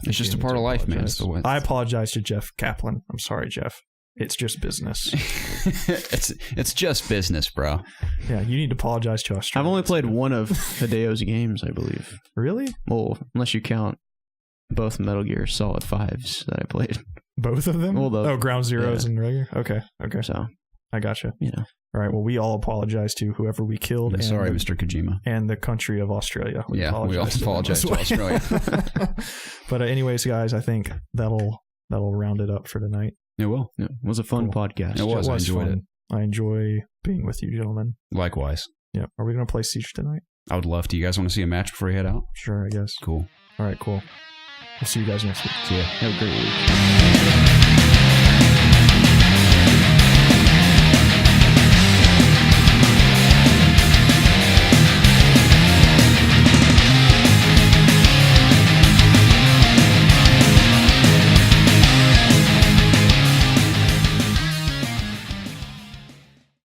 It's just a part of life, man. I apologize to Jeff Kaplan. I'm sorry, Jeff. It's just business. it's just business, bro. Yeah, you need to apologize to us. I've only played one of Hideo's games, I believe. Really? Well, unless you count both Metal Gear Solid 5s that I played. Both of them? Well, Ground Zeroes and regular? Okay. So, I gotcha. All right, well, we all apologize to whoever we killed. Sorry, Mr. Kojima. And the country of Australia. We all apologize to Australia. But anyways, guys, I think that'll round it up for tonight. It will. It was a fun podcast. It was. I enjoyed it. I enjoy being with you, gentlemen. Likewise. Yeah. Are we going to play Siege tonight? I would love to. You guys want to see a match before you head out? Sure, I guess. Cool. All right, cool. We'll see you guys next week. See ya. Have a great week.